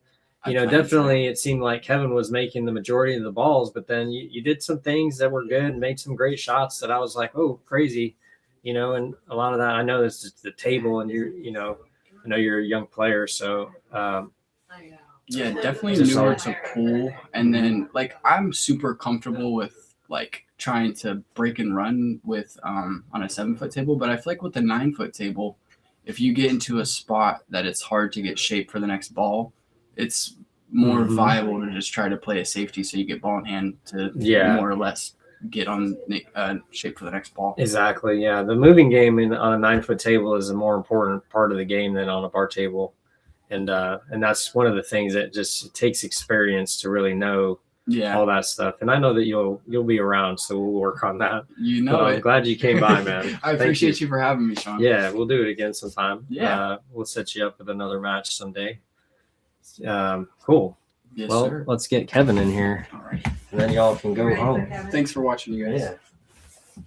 Definitely it seemed like Kevin was making the majority of the balls, but then you did some things that were good and made some great shots that I was like, oh, crazy, and a lot of that, I know this is the table and I know you're a young player. So, yeah, definitely newer to pool. And then I'm super comfortable with trying to break and run with, on a 7-foot table, but I feel like with the 9-foot table, if you get into a spot that it's hard to get shape for the next ball, it's more viable to just try to play a safety so you get ball in hand to more or less get on shape for the next ball. Exactly. Yeah. The moving game on a 9-foot table is a more important part of the game than on a bar table. And that's one of the things that just takes experience to really know all that stuff. And I know that you'll be around, so we'll work on that. I'm glad you came by, man. I appreciate you for having me, Shawn. Yeah, we'll do it again sometime. Yeah. We'll set you up with another match someday. Cool. Yes, well, sir. Let's get Kevin in here. All right. And then y'all can go home. Thanks for watching, you guys. Yeah.